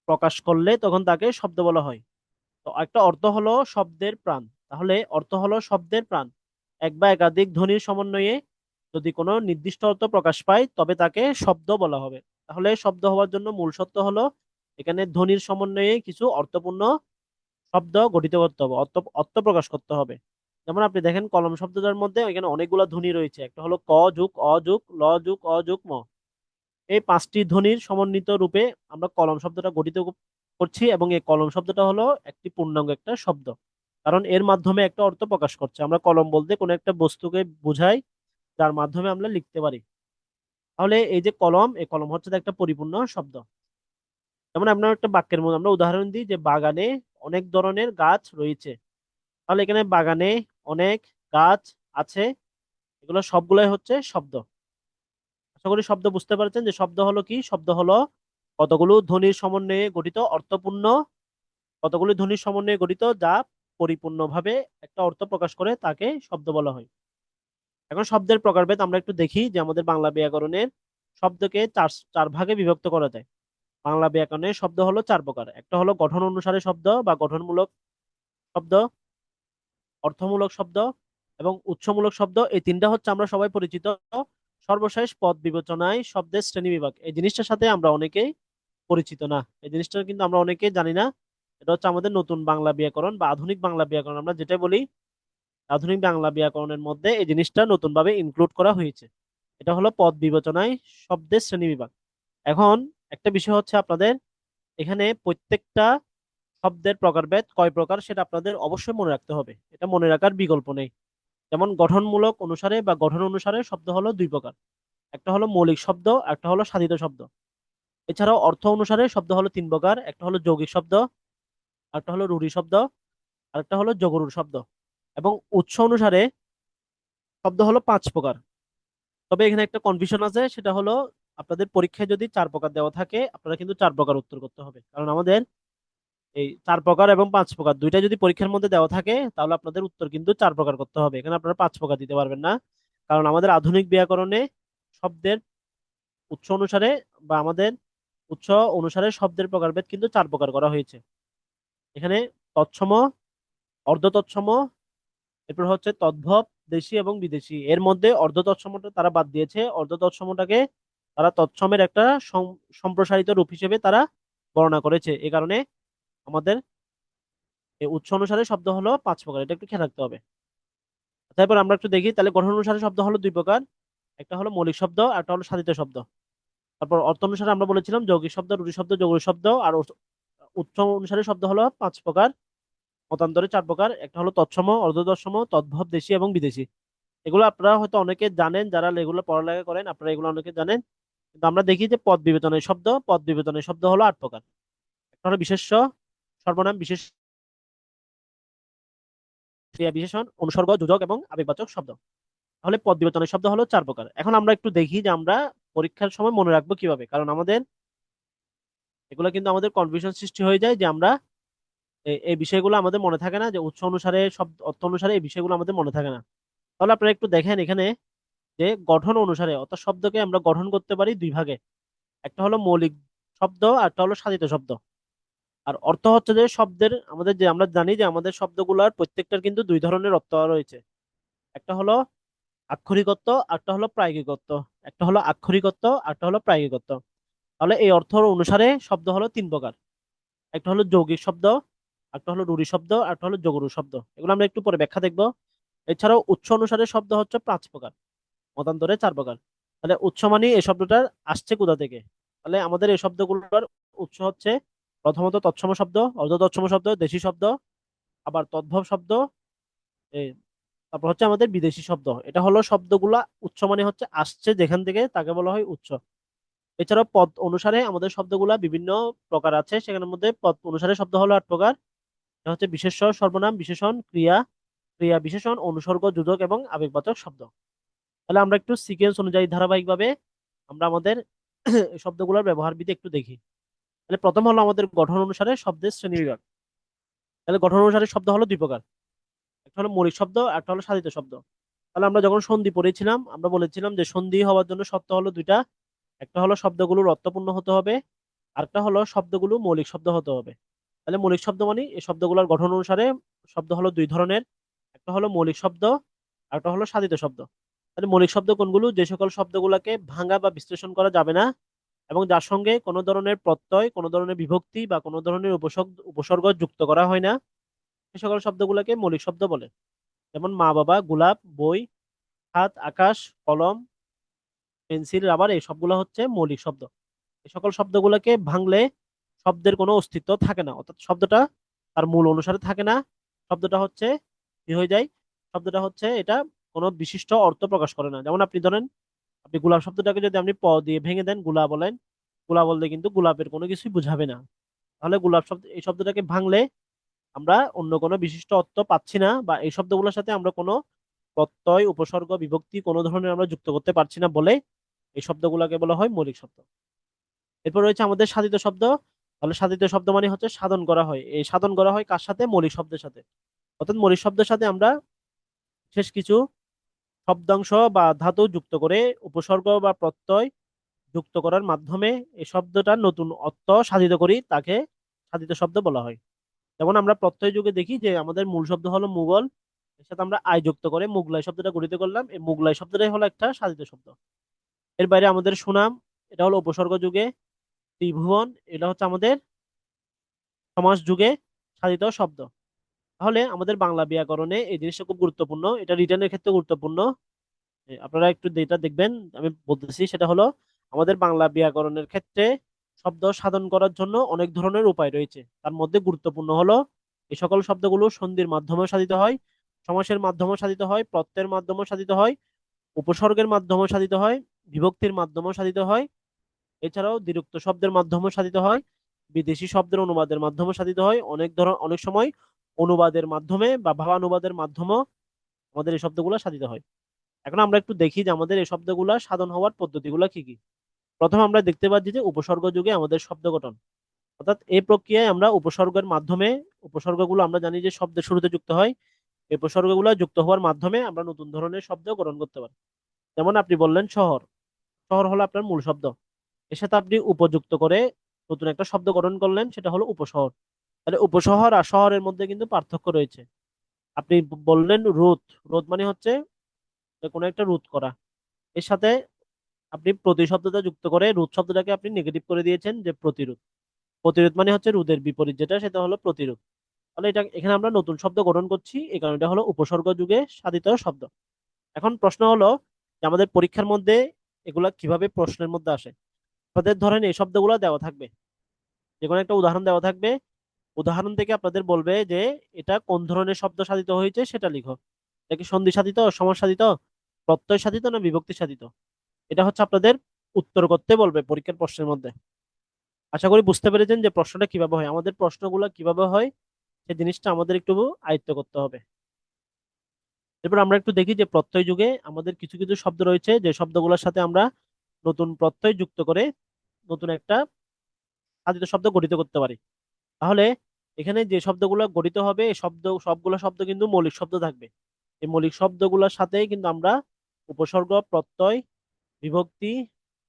প্রকাশ করলে তখন তাকে শব্দ বলা হয়। তো একটা অর্থ হলো শব্দের প্রাণ। তাহলে অর্থ হলো শব্দের প্রাণ। এক বা একাধিক ধ্বনির সমন্বয়ে যদি কোনো নির্দিষ্ট অর্থ প্রকাশ পায় তবে তাকে শব্দ বলা হবে। তাহলে শব্দ হওয়ার জন্য মূল শর্ত হলো এখানে ধ্বনির সমন্বয়ে কিছু অর্থপূর্ণ শব্দ গঠিত করতে হবে, অর্থ অর্থ প্রকাশ করতে হবে। যেমন আপনি দেখেন কলম শব্দটার মধ্যে এখানে অনেকগুলো ধ্বনি রয়েছে, একটা হলো ক যুগ অ যুগ ল যুগ অ যুগ ম। এই 5টি ধ্বনির সমন্বিত রূপে আমরা কলম শব্দটা গঠিত করছি, এবং এই কলম শব্দটা হলো একটি পূর্ণাঙ্গ একটা শব্দ, কারণ এর মাধ্যমে একটা অর্থ প্রকাশ করছে। আমরা কলম বলতে কোনো একটা বস্তুকে বোঝাই যার মাধ্যমে আমরা লিখতে পারি। তাহলে এই যে কলম, এই কলম হচ্ছে একটা পরিপূর্ণ শব্দ। যেমন আমরা একটা বাক্যের মধ্যে আমরা উদাহরণ দিই যে বাগানে অনেক ধরনের গাছ রয়েছে। তাহলে এখানে বাগানে অনেক গাছ আছে, এগুলো সবগুলোই হচ্ছে শব্দ। আশা করি শব্দ বুঝতে পারছেন যে শব্দ হলো কি? শব্দ হলো কতগুলো ধ্বনির সমন্বয়ে গঠিত অর্থপূর্ণ, কতগুলো ধ্বনির সমন্বয়ে গঠিত যা পরিপূর্ণভাবে একটা অর্থ প্রকাশ করে, তাকে শব্দ বলা হয়। এখন শব্দের প্রকারভেদ আমরা একটু দেখি যে আমাদের বাংলা ব্যাকরণের শব্দকে চার চার ভাগে বিভক্ত করা যায়। বাংলা ব্যাকরণের শব্দ হলো 4 প্রকার। একটা হলো গঠন অনুসারে শব্দ বা গঠনমূলক শব্দ, অর্থমূলক শব্দ এবং উৎসমূলক শব্দ। এই তিনটা হচ্ছে আমরা সবাই পরিচিত। সর্বশেষ পদ বিবেচনায় শব্দের শ্রেণীবিভাগ, এই জিনিসটার সাথে আমরা অনেকেই পরিচিত না, এই জিনিসটা কিন্তু আমরা অনেকেই জানি না। এটা হচ্ছে আমাদের নতুন বাংলা ব্যাকরণ বা আধুনিক বাংলা ব্যাকরণ আমরা যেটা বলি, আধুনিক বাংলা ব্যাকরণের মধ্যে এই জিনিসটা নতুন ভাবে ইনক্লুড করা হয়েছে। এটা হলো পদ বিবেচনায় শব্দের শ্রেণীবিভাগ। এখন একটা বিষয় হচ্ছে আপনাদের এখানে প্রত্যেকটা শব্দের প্রকারভেদ কয় প্রকার সেটা আপনাদের অবশ্যই মনে রাখতে হবে, এটা মনে রাখার বিকল্প নেই। যেমন গঠনমূলক অনুসারে বা গঠন অনুসারে শব্দ হলো 2 প্রকার। একটা হলো মৌলিক শব্দ, একটা হলো সাধিত শব্দ। এছাড়াও অর্থ অনুসারে শব্দ হলো 3 প্রকার। একটা হলো যৌগিক শব্দ, একটা হলো রূঢ়ি শব্দ, আর একটা হলো যগরূঢ় শব্দ। এবং উৎস অনুসারে শব্দ হলো 5 প্রকার। তবে এখানে একটা কনফিউশন আছে, সেটা হলো আপনাদের পরীক্ষায় যদি 4 প্রকার দেওয়া থাকে, আপনারা কিন্তু 4 প্রকার উত্তর করতে হবে, কারণ আমাদের এই 4 প্রকার এবং 5 প্রকার দুইটা যদি পরীক্ষার মধ্যে দেওয়া থাকে, তাহলে আপনাদের উত্তর কিন্তু 4 প্রকার করতে হবে। এখানে আপনারা 5 প্রকার দিতে পারবেন না, কারণ আমাদের আধুনিক ব্যাকরণে শব্দের উৎস অনুসারে বা আমাদের উৎস অনুসারে শব্দের প্রকারভেদ কিন্তু 4 প্রকার করা হয়েছে। এখানে তৎসম, অর্ধ তৎসম, এরপর হচ্ছে তদ্ভব, দেশি এবং বিদেশি। এর মধ্যে অর্ধ তৎসমটা তারা বাদ দিয়েছে, অর্ধ তৎসমটাকে তারা তৎসমের একটা সম্প্রসারিত রূপ হিসেবে তারা বর্ণনা করেছে। এ কারণে আমাদের এই উৎস অনুসারে শব্দ হলো 5 প্রকার, এটা একটু খেয়াল রাখতে হবে। তারপর আমরা একটু দেখি, তাহলে গঠন অনুসারে শব্দ হলো 2 প্রকার, একটা হলো মৌলিক শব্দ আর একটা হলো সাধিত শব্দ। তারপর অর্থ অনুসারে আমরা বলেছিলাম যৌগিক শব্দ, রূঢ়ি শব্দ, যৌগ শব্দ। আর উৎস অনুসারে শব্দ হলো 5 প্রকার, মতান্তরে 4 প্রকার, একটা হলো তৎসম, অর্ধতৎসম, তদ্ভব, দেশি এবং বিদেশি। এগুলো আপনারা হয়তো অনেকে জানেন, যারা এগুলো পড়ালেখা করেন আপনারা এগুলো অনেকে জানেন। কিন্তু আমরা দেখি যে পদ বিবেচনের শব্দ হলো 8 প্রকার। একটা হলো বিশেষ্য, সর্বনাম, বিশেষ ক্রিয়া বিশেষণ, অনুসর্গ, যোজক এবং আবেগবাচক শব্দ। তাহলে পদ বিবেচনের শব্দ হলো 4 প্রকার। এখন আমরা একটু দেখি যে আমরা পরীক্ষার সময় মনে রাখবো কিভাবে, কারণ আমাদের এগুলো কিন্তু আমাদের কনফিউশন সৃষ্টি হয়ে যায় যে আমরা এই বিষয়গুলো আমাদের মনে থাকে না, যে উৎস অনুসারে শব্দ, অর্থ অনুসারে এই বিষয়গুলো আমাদের মনে থাকে না। তাহলে আপনারা একটু দেখেন এখানে যে গঠন অনুসারে অর্থাৎ শব্দকে আমরা গঠন করতে পারি 2 ভাগে, একটা হলো মৌলিক শব্দ আর একটা হলো সাধিত শব্দ। আর অর্থ হচ্ছে যে শব্দের আমাদের, যে আমরা জানি যে আমাদের শব্দগুলোর প্রত্যেকটার কিন্তু 2 ধরনের অর্থ রয়েছে। একটা হলো আক্ষরিক অর্থ, একটা হলো প্রায়োগিক অর্থ। একটা হলো আক্ষরিক অর্থ, একটা হলো প্রায়োগিক অর্থ। তাহলে এই অর্থ অনুসারে শব্দ হলো 3 প্রকার, একটা হলো যৌগিক শব্দ, একটা হলো রূঢ়ি শব্দ, আর একটা হলো যোগরূঢ় শব্দ। এগুলো আমরা একটু পরে ব্যাখ্যা দেখবো। এছাড়াও উৎস অনুসারে শব্দ হচ্ছে 5 প্রকার, মতান্তরে 4 প্রকার। তাহলে উৎস মানে এই শব্দটা আসছে কোথা থেকে? তাহলে আমাদের এই শব্দগুলোর উৎস হচ্ছে প্রথমত তৎসম শব্দ, অর্ধ তৎসম শব্দ, দেশি শব্দ, আবার তদ্ভব শব্দ, এই তারপর হচ্ছে আমাদের বিদেশি শব্দ। এটা হলো শব্দগুলা উৎস মানে হচ্ছে আসছে যেখান থেকে, তাকে বলা হয় উৎস। এছাড়াও পদ অনুসারে আমাদের শব্দগুলা বিভিন্ন প্রকার আছে, সেখানের মধ্যে পদ অনুসারে শব্দ হলো 8 প্রকার। এটা হচ্ছে বিশেষ্য, সর্বনাম, বিশেষণ, ক্রিয়া, ক্রিয়া বিশেষণ, অনুসর্গ, যোজক এবং আবেগবাচক শব্দ। তাহলে আমরা একটু সিকোয়েন্স অনুযায়ী ধারাবাহিকভাবে আমরা আমাদের এই শব্দগুলোর ব্যবহার বিধি একটু দেখি। তাহলে প্রথম হলো আমাদের গঠন অনুসারে শব্দের শ্রেণীবিভাগ। তাহলে গঠন অনুসারে শব্দ হলো 2 প্রকার, একটা হলো মৌলিক শব্দ আর একটা হলো সাধিত শব্দ। তাহলে আমরা যখন সন্ধি পড়েছিলাম আমরা বলেছিলাম যে সন্ধি হওয়ার জন্য শর্ত হলো 2টা, একটা হলো শব্দগুলোর অর্থপূর্ণ হতে হবে, আরেকটা হলো শব্দগুলো মৌলিক শব্দ হতে হবে। তাহলে মৌলিক শব্দ মানে এই শব্দগুলোর গঠন অনুসারে শব্দ হলো 2 ধরনের, একটা হলো মৌলিক শব্দ আর একটা হলো সাধিত শব্দ। তাহলে মৌলিক শব্দ কোনগুলো? যে সকল শব্দগুলোকে ভাঙা বা বিশ্লেষণ করা যাবে না এবং যার সঙ্গে কোনো ধরনের প্রত্যয়, কোনো ধরনের বিভক্তি বা কোনো ধরনের উপসর্গ যুক্ত করা হয় না, সে সকল শব্দগুলোকে মৌলিক শব্দ বলে। যেমন মা, বাবা, গোলাপ, বই, হাত, আকাশ, কলম, পেন্সিল, রাবার, এই সবগুলো হচ্ছে মৌলিক শব্দ। এই সকল শব্দগুলোকে ভাঙলে শব্দের কোনো অস্তিত্ব থাকে না, অর্থাৎ শব্দটা তার মূল অনুসারে থাকে না। শব্দটা হচ্ছে কি হয়ে যায়? শব্দটা হচ্ছে এটা কোনো বিশিষ্ট অর্থ প্রকাশ করে না। যেমন আপনি ধরেন, আপনি গোলাপ শব্দটাকে যদি আপনি প দিয়ে ভেঙে দেন, গোলা বলেন, গোলা বলতে কিন্তু গোলাপের কোনো কিছুই বুঝাবে না। তাহলে গোলাপ শব্দ, এই শব্দটাকে ভাঙলে আমরা অন্য কোনো বিশিষ্ট অর্থ পাচ্ছি না, বা এই শব্দগুলোর সাথে আমরা কোনো প্রত্যয়, উপসর্গ, বিভক্তি কোনো ধরনের আমরা যুক্ত করতে পারছি না বলে এই শব্দগুলোকে বলা হয় মৌলিক শব্দ। এরপর রয়েছে আমাদের সাধিত শব্দ। তাহলে সাধিত শব্দ মানে হচ্ছে সাধন করা হয়। এই সাধন করা হয় কার সাথে? মৌলিক শব্দের সাথে। অর্থাৎ মৌলিক শব্দের সাথে আমরা বিশেষ কিছু শব্দাংশ বা ধাতু যুক্ত করে, উপসর্গ বা প্রত্যয় যুক্ত করার মাধ্যমে এই শব্দটার নতুন অর্থ সাধিত করি, তাকে সাধিত শব্দ বলা হয়। যেমন আমরা প্রত্যয় যুগে দেখি যে আমাদের মূল শব্দ হলো মুঘল, এর সাথে আমরা আই যুক্ত করে মুগলাই শব্দটা গঠিত করলাম, এই মুগলাই শব্দটাই হলো একটা সাধিত শব্দ। এর বাইরে আমাদের সুনাম, এটা হলো উপসর্গ যুগে। ত্রিভুবন, এটা হচ্ছে আমাদের সমাস যুগে সাধিত শব্দ। তাহলে আমাদের বাংলা ব্যাকরণে এই জিনিসটা খুব গুরুত্বপূর্ণ, এটা রিটেনের ক্ষেত্রে গুরুত্বপূর্ণ। আপনারা একটু যেটা দেখবেন আমি বলতেছি সেটা হলো, আমাদের বাংলা ব্যাকরণের ক্ষেত্রে শব্দ সাধন করার জন্য অনেক ধরনের উপায় রয়েছে। তার মধ্যে গুরুত্বপূর্ণ হলো এই সকল শব্দগুলো সন্ধির মাধ্যমেও সাধিত হয়, সমাসের মাধ্যমেও সাধিত হয়, প্রত্যয়ের মাধ্যমেও সাধিত হয়, উপসর্গের মাধ্যমেও সাধিত হয়, বিভক্তির মাধ্যমেও সাধিত হয়। এছাড়াও দ্বিরুক্ত শব্দের মাধ্যমেও সাধিত হয়, বিদেশি শব্দের অনুবাদের মাধ্যমেও সাধিত হয়, অনেক সময় অনুবাদের মাধ্যমে বা ভাবানুবাদের মাধ্যমেও আমাদের এই শব্দগুলো সাধিত হয়। এখন আমরা একটু দেখি যে আমাদের এই শব্দগুলা সাধন হওয়ার পদ্ধতিগুলো কি কি। প্রথমে আমরা দেখতে পাচ্ছি যে উপসর্গ যুগে আমাদের শব্দ গঠন, অর্থাৎ এই প্রক্রিয়ায় আমরা উপসর্গের মাধ্যমে, উপসর্গগুলো আমরা জানি যে শব্দের শুরুতে যুক্ত হয়, এই উপসর্গগুলো যুক্ত হওয়ার মাধ্যমে আমরা নতুন ধরনের শব্দ গঠন করতে পারি। যেমন আপনি বললেন শহর, শহর হলো আপনার মূল শব্দ, এর সাথে আপনি উপযুক্ত করে নতুন একটা শব্দ গঠন করলেন, সেটা হলো উপশহর। তাহলে উপশহর আর শহরের মধ্যে কিন্তু পার্থক্য রয়েছে। আপনি বললেন রোদ, রোদ মানে হচ্ছে কোনো একটা রোধ করা, এর সাথে আপনি প্রতি শব্দটা যুক্ত করে রোধ শব্দটাকে আপনি নেগেটিভ করে দিয়েছেন যে প্রতিরোধ। প্রতিরোধ মানে হচ্ছে রোধের বিপরীত যেটা, সেটা হলো প্রতিরোধ। তাহলে এটা এখানে আমরা নতুন শব্দ গঠন করছি, এই কারণে এটা হলো উপসর্গ যুগে সাধিত শব্দ। এখন প্রশ্ন হলো যে আমাদের পরীক্ষার মধ্যে এগুলা কিভাবে প্রশ্নের মধ্যে আসে। আপনাদের ধরেন এই শব্দগুলো দেওয়া থাকবে, যে কোনো একটা উদাহরণ দেওয়া থাকবে, উদাহরণ থেকে আপনাদের বলবে যে এটা কোন ধরনের শব্দ সাধিত হয়েছে সেটা লিখো। এটা কি সন্ধি সাধিত, সমাস সাধিত, প্রত্যয় সাধিত না বিভক্তি সাধিত? এটা হচ্ছে আপনাদের উত্তর করতে বলবে পরীক্ষার প্রশ্নের মধ্যে। আশা করি বুঝতে পেরেছেন যে প্রশ্নটা কিভাবে হয়, আমাদের প্রশ্নগুলো কিভাবে হয় সেই জিনিসটা আমাদের একটু আয়ত্ত করতে হবে। এরপর আমরা একটু দেখি যে প্রত্যয় যুগে আমাদের কিছু কিছু শব্দ রয়েছে যে শব্দগুলোর সাথে আমরা নতুন প্রত্যয় যুক্ত করে নতুন একটা সাধিত শব্দ গঠিত করতে পারি। তাহলে এখানে যে শব্দগুলো গঠিত হবে এই সবগুলো শব্দ কিন্তু মৌলিক শব্দ থাকবে। এই মৌলিক শব্দগুলোর সাথেই কিন্তু আমরা উপসর্গ, প্রত্যয়, বিভক্তি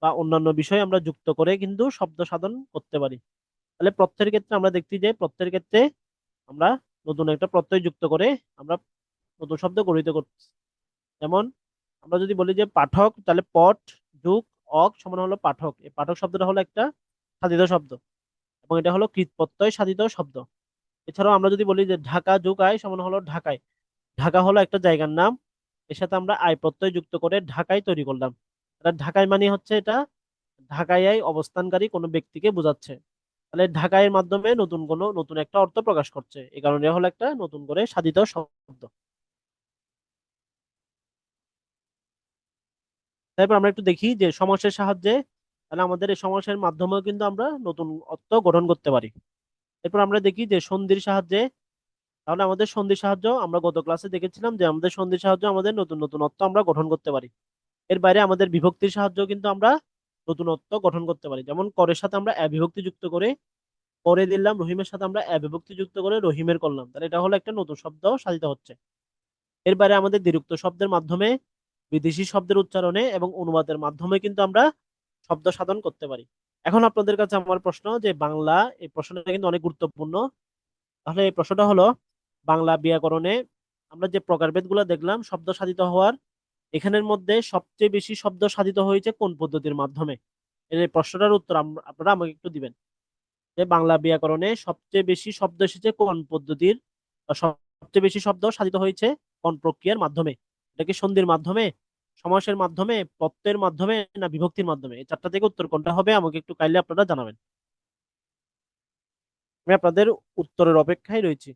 বা অন্যান্য বিষয় আমরা যুক্ত করে কিন্তু শব্দ সাধন করতে পারি। তাহলে প্রত্যয়ের ক্ষেত্রে আমরা দেখছি যে প্রত্যয়ের ক্ষেত্রে আমরা নতুন একটা প্রত্যয় যুক্ত করে আমরা নতুন শব্দ গঠিত করছি। যেমন আমরা যদি বলি যে পাঠক, তাহলে পট যুগ অক সমান হলো পাঠক, এই পাঠক শব্দটা হলো একটা সাধিত শব্দ এবং এটা হলো কৃত প্রত্যয় সাধিত শব্দ। এছাড়াও আমরা যদি বলি যে ঢাকা যুগ আয় সমান হলো ঢাকায়, ঢাকা হলো একটা জায়গার নাম, এর সাথে আমরা আয় প্রত্যয় যুক্ত করে ঢাকায় তৈরি করলাম। এটা ঢাকায় মানে হচ্ছে এটা ঢাকায় অবস্থানকারী কোনো ব্যক্তিকে বোঝাচ্ছে। তাহলে ঢাকায়ের মাধ্যমে নতুন একটা অর্থ প্রকাশ করছে, এই কারণে হলো একটা নতুন করে সাধিত শব্দ। তারপর আমরা একটু দেখি যে সমাসের সাহায্যে, তাহলে আমাদের এই সমাসের মাধ্যমেও কিন্তু আমরা নতুন অর্থ গঠন করতে পারি। এরপর আমরা দেখি যে সন্ধির সাহায্যে, তাহলে আমাদের সন্ধির সাহায্য আমরা গত ক্লাসে দেখেছিলাম যে আমাদের সন্ধির সাহায্যে আমাদের নতুন নতুন অর্থ আমরা গঠন করতে পারি। এর বাইরে আমাদের বিভক্তির সাহায্য কিন্তু আমরা নতুন অর্থ গঠন করতে পারি। যেমন করের সাথে আমরা এ বিভক্তি যুক্ত করে করে দিলাম, রহিমের সাথে আমরা এ বিভক্তি যুক্ত করে রহিমের করলাম, তাহলে এটা হলো একটা নতুন শব্দ সাজিত হচ্ছে। এর বাইরে আমাদের দ্বিরুক্ত শব্দের মাধ্যমে, বিদেশি শব্দের উচ্চারণে এবং অনুবাদের মাধ্যমে কিন্তু আমরা শব্দ সাধন করতে পারি। এখন আপনাদের কাছে আমার প্রশ্ন যে বাংলা, এই প্রশ্নটা কিন্তু অনেক গুরুত্বপূর্ণ। তাহলে এই প্রশ্নটা হলো বাংলা ব্যাকরণে আমরা যে প্রকারভেদ গুলো দেখলাম শব্দ সাধিত হওয়ার, এখানের মধ্যে সবচেয়ে বেশি শব্দ সাধিত হয়েছে কোন পদ্ধতির মাধ্যমে? এই প্রশ্নটার উত্তর আপনারা আমাকে একটু দিবেন যে বাংলা ব্যাকরণে সবচেয়ে বেশি শব্দ এসেছে কোন পদ্ধতির, বা সবচেয়ে বেশি শব্দ সাধিত হয়েছে কোন প্রক্রিয়ার মাধ্যমে? এটা কি সন্ধির মাধ্যমে, সমাসের মাধ্যমে, প্রত্যয়ের মাধ্যমে না বিভক্তির মাধ্যমে? এই চারটা থেকে উত্তর কোনটা হবে আমাকে একটু কাইন্ডলি আপনারা জানাবেন। আমি আপনাদের উত্তরের অপেক্ষায় রয়েছি।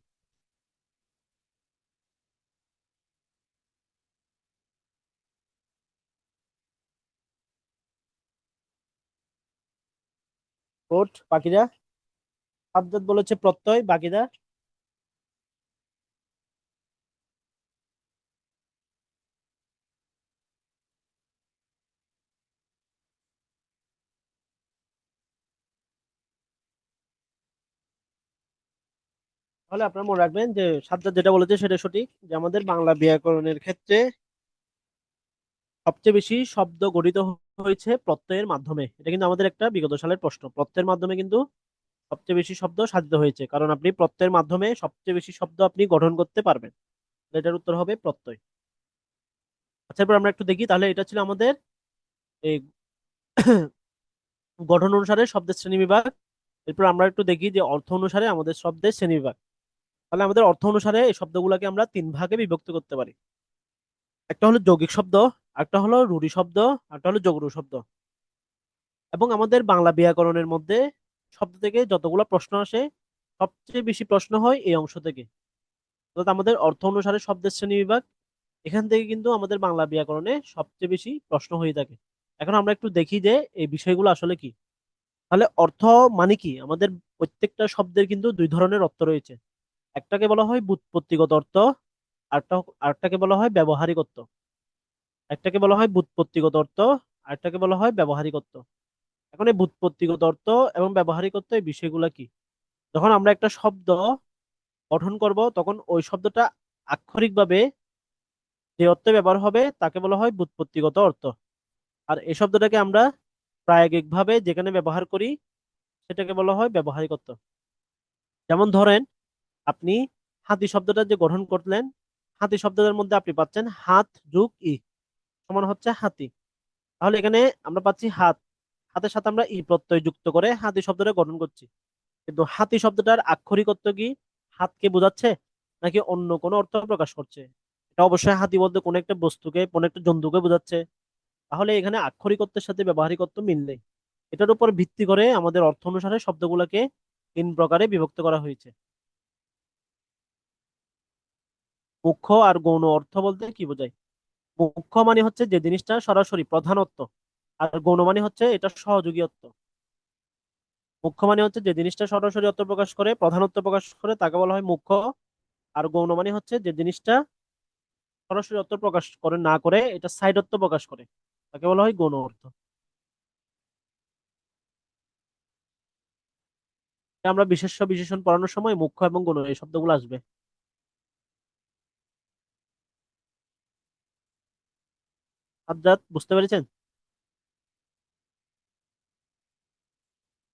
কোট বাকিরা, সাজ্জাদ বলেছে প্রত্যয়, বাকিরা? তাহলে আপনারা মনে রাখবেন যে সাজ্জাদ যেটা বলেছে সেটা সঠিক, যে আমাদের বাংলা ব্যাকরণের ক্ষেত্রে সবচেয়ে বেশি শব্দ গঠিত হয়েছে প্রত্যয়ের মাধ্যমে। এটা কিন্তু আমাদের একটা বিগত সালের প্রশ্ন, প্রত্যয়ের মাধ্যমে কিন্তু সবচেয়ে বেশি শব্দ সাধিত হয়েছে, কারণ আপনি প্রত্যয়ের মাধ্যমে সবচেয়ে বেশি শব্দ আপনি গঠন করতে পারবেন। এটার উত্তর হবে প্রত্যয়। আচ্ছা, এরপর আমরা একটু দেখি, তাহলে এটা ছিল আমাদের এই গঠন অনুসারে শব্দের শ্রেণীবিভাগ। এরপর আমরা একটু দেখি যে অর্থ অনুসারে আমাদের শব্দের শ্রেণীবিভাগ। তাহলে আমাদের অর্থ অনুসারে এই শব্দগুলোকে আমরা তিন ভাগে বিভক্ত করতে পারি। একটা হলো যৌগিক শব্দ, একটা হলো রূঢ়ি শব্দ, একটা হলো যোগরূঢ় শব্দ। এবং আমাদের বাংলা ব্যাকরণের মধ্যে শব্দ থেকে যতগুলো প্রশ্ন আসে সবচেয়ে বেশি প্রশ্ন হয় এই অংশ থেকে। অর্থাৎ আমাদের অর্থ অনুসারে শব্দের শ্রেণীবিভাগ, এখান থেকে কিন্তু আমাদের বাংলা ব্যাকরণে সবচেয়ে বেশি প্রশ্ন হয়ে থাকে। এখন আমরা একটু দেখি যে এই বিষয়গুলো আসলে কি। তাহলে অর্থ মানে কি, আমাদের প্রত্যেকটা শব্দের কিন্তু দুই ধরনের অর্থ রয়েছে। একটাকে বলা হয় ব্যুৎপত্তিগত অর্থ, আরেকটা আরেকটাকে বলা হয় ব্যবহারিক অর্থ। একটাকে বলা হয় ব্যুৎপত্তিগত অর্থ, আরেকটাকে বলা হয় ব্যবহারিক অর্থ। এখন এই ব্যুৎপত্তিগত অর্থ এবং ব্যবহারিক অর্থ এই বিষয়গুলো কি? যখন আমরা একটা শব্দ গঠন করব তখন ওই শব্দটা আক্ষরিকভাবে যে অর্থে ব্যবহার হবে তাকে বলা হয় ব্যুৎপত্তিগত অর্থ। আর এই শব্দটাকে আমরা প্রায়োগিকভাবে যেখানে ব্যবহার করি সেটাকে বলা হয় ব্যবহারিক অর্থ। যেমন ধরেন আপনি হাতি শব্দটা যে গঠন করলেন, হাতি শব্দটার মধ্যে আপনি পাচ্ছেন হাত যুগ ই সমান হচ্ছে হাতি। তাহলে এখানে আমরা পাচ্ছি হাত, হাতের সাথে আমরা ই প্রত্যয় যুক্ত করে হাতি শব্দটা গঠন করছি। কিন্তু হাতি শব্দটার আক্ষরিক অর্থ কি? হাতকে বোঝাচ্ছে নাকি অন্য কোনো অর্থ প্রকাশ করছে? এটা অবশ্যই হাতি বলতে কোনো একটা বস্তুকে, কোনো একটা জন্তুকে বোঝাচ্ছে। তাহলে এখানে আক্ষরিক অর্থের সাথে ব্যবহারিক অর্থ মিল নেই। এটার উপর ভিত্তি করে আমাদের অর্থ অনুসারে শব্দগুলোকে তিন প্রকারে বিভক্ত করা হয়েছে। মুখ্য আর গৌণ অর্থ বলতে কি বোঝায়? মুখ্য মানে হচ্ছে যে জিনিসটা সরাসরি প্রধান অর্থ, আর গৌণ মানে হচ্ছে এটা সহযোগী অর্থ। মুখ্য মানে হচ্ছে যে জিনিসটা সরাসরি অর্থ প্রকাশ করে, প্রধান অর্থ প্রকাশ করে, তাকে বলা হয় মুখ্য। আর গৌণ মানে হচ্ছে যে জিনিসটা সরাসরি অর্থ প্রকাশ করে না করে এটা সাইড অর্থ প্রকাশ করে, তাকে বলা হয় গৌণ অর্থ। আমরা বিশেষ্য বিশেষণ পড়ানোর সময় মুখ্য এবং গৌণ এই শব্দগুলো আসবে। আবজাদ বুঝতে পেরেছেন?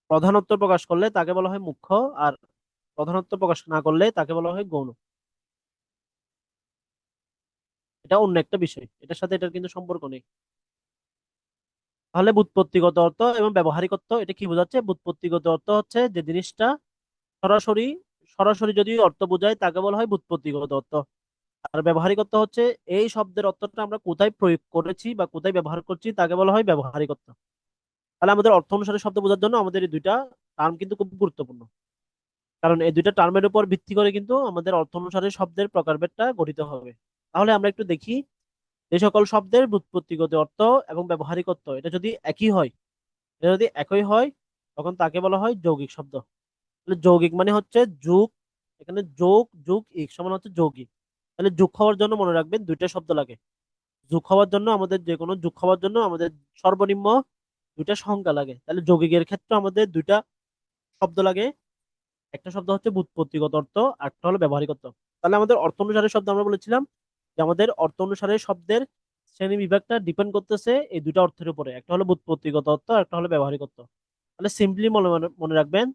প্রধানত্ব প্রকাশ করলে তাকে বলা হয় মুখ্য, আর প্রধানত্ব প্রকাশ না করলে তাকে বলা হয় গৌণ। এটা অন্য একটা বিষয়, এটার সাথে এটার কিন্তু সম্পর্ক নেই। তাহলে ব্যুৎপত্তিগত অর্থ এবং ব্যবহারিক অর্থ এটা কি বোঝাচ্ছে? ব্যুৎপত্তিগত অর্থ হচ্ছে যে জিনিসটা সরাসরি সরাসরি যদি অর্থ বোঝায় তাকে বলা হয় ব্যুৎপত্তিগত অর্থ। আর ব্যবহারিক অর্থ হচ্ছে এই শব্দের অর্থটা আমরা কোথায় প্রয়োগ করেছি বা কোথায় ব্যবহার করছি তাকে বলা হয় ব্যবহারিক অর্থ। তাহলে আমাদের অর্থ অনুসারে শব্দ বোঝার জন্য আমাদের এই দুইটা টার্ম কিন্তু খুব গুরুত্বপূর্ণ। কারণ এই দুইটা টার্মের উপর ভিত্তি করে কিন্তু আমাদের অর্থ অনুসারে শব্দের প্রকারভেদটা গঠিত হবে। তাহলে আমরা একটু দেখি, যে সকল শব্দের ব্যুৎপত্তিগত অর্থ এবং ব্যবহারিক অর্থ এটা যদি একই হয়, এটা যদি একই হয় তখন তাকে বলা হয় যৌগিক শব্দ। তাহলে যৌগিক মানে হচ্ছে যুগ, এখানে যোগ যুগ ইক সমান হচ্ছে যৌগিক। তাহলে যোগ হওয়ার জন্য মনে রাখবেন দুইটা শব্দ লাগে। যোগ হওয়ার জন্য আমাদের যে কোনো যোগ হওয়ার জন্য আমাদের সর্বনিম্ন দুইটা সংখ্যা লাগে। তাহলে যৌগিকের ক্ষেত্রে আমাদের দুইটা শব্দ লাগে। একটা শব্দ হচ্ছে ব্যুৎপত্তিগত অর্থ, আর একটা হলো ব্যবহারিক অর্থ। তাহলে আমাদের অর্থ অনুসারে শব্দ আমরা বলেছিলাম যে আমাদের অর্থ অনুসারে শব্দের শ্রেণী বিভাগটা ডিপেন্ড করতেছে এই দুইটা অর্থের উপরে, একটা হলো ব্যুৎপত্তিগত অর্থ আর একটা হলো ব্যবহারিক অর্থ। তাহলে সিম্পলি মনে মনে মনে রাখবেন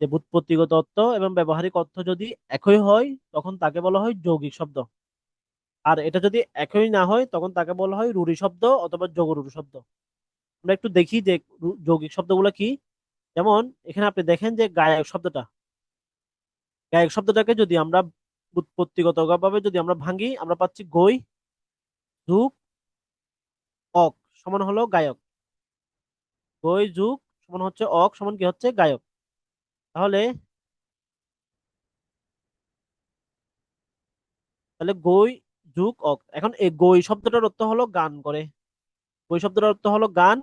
যে ব্যুৎপত্তিগত অর্থ এবং ব্যবহারিক অর্থ যদি একই হয় তখন তাকে বলা হয় যৌগিক শব্দ। আর এটা যদি একই না হয় তখন তাকে বলা হয় রূঢ়ি শব্দ অথবা যোগরূঢ় শব্দ। আমরা একটু দেখি যে যৌগিক শব্দগুলো কি। যেমন এখানে আপনি দেখেন যে গায়ক শব্দটা, গায়ক শব্দটাকে যদি আমরা ব্যুৎপত্তিগত ভাবে যদি আমরা ভাঙি আমরা পাচ্ছি গই যুগ অক সমান হলো গায়ক। গই যুগ সমান হচ্ছে অক সমান কি হচ্ছে গায়ক। তাহলে তাহলে গই যুগ অক, এখন এই গই শব্দটার অর্থ হলো গান করে, গই শব্দটার অর্থ হলো গান।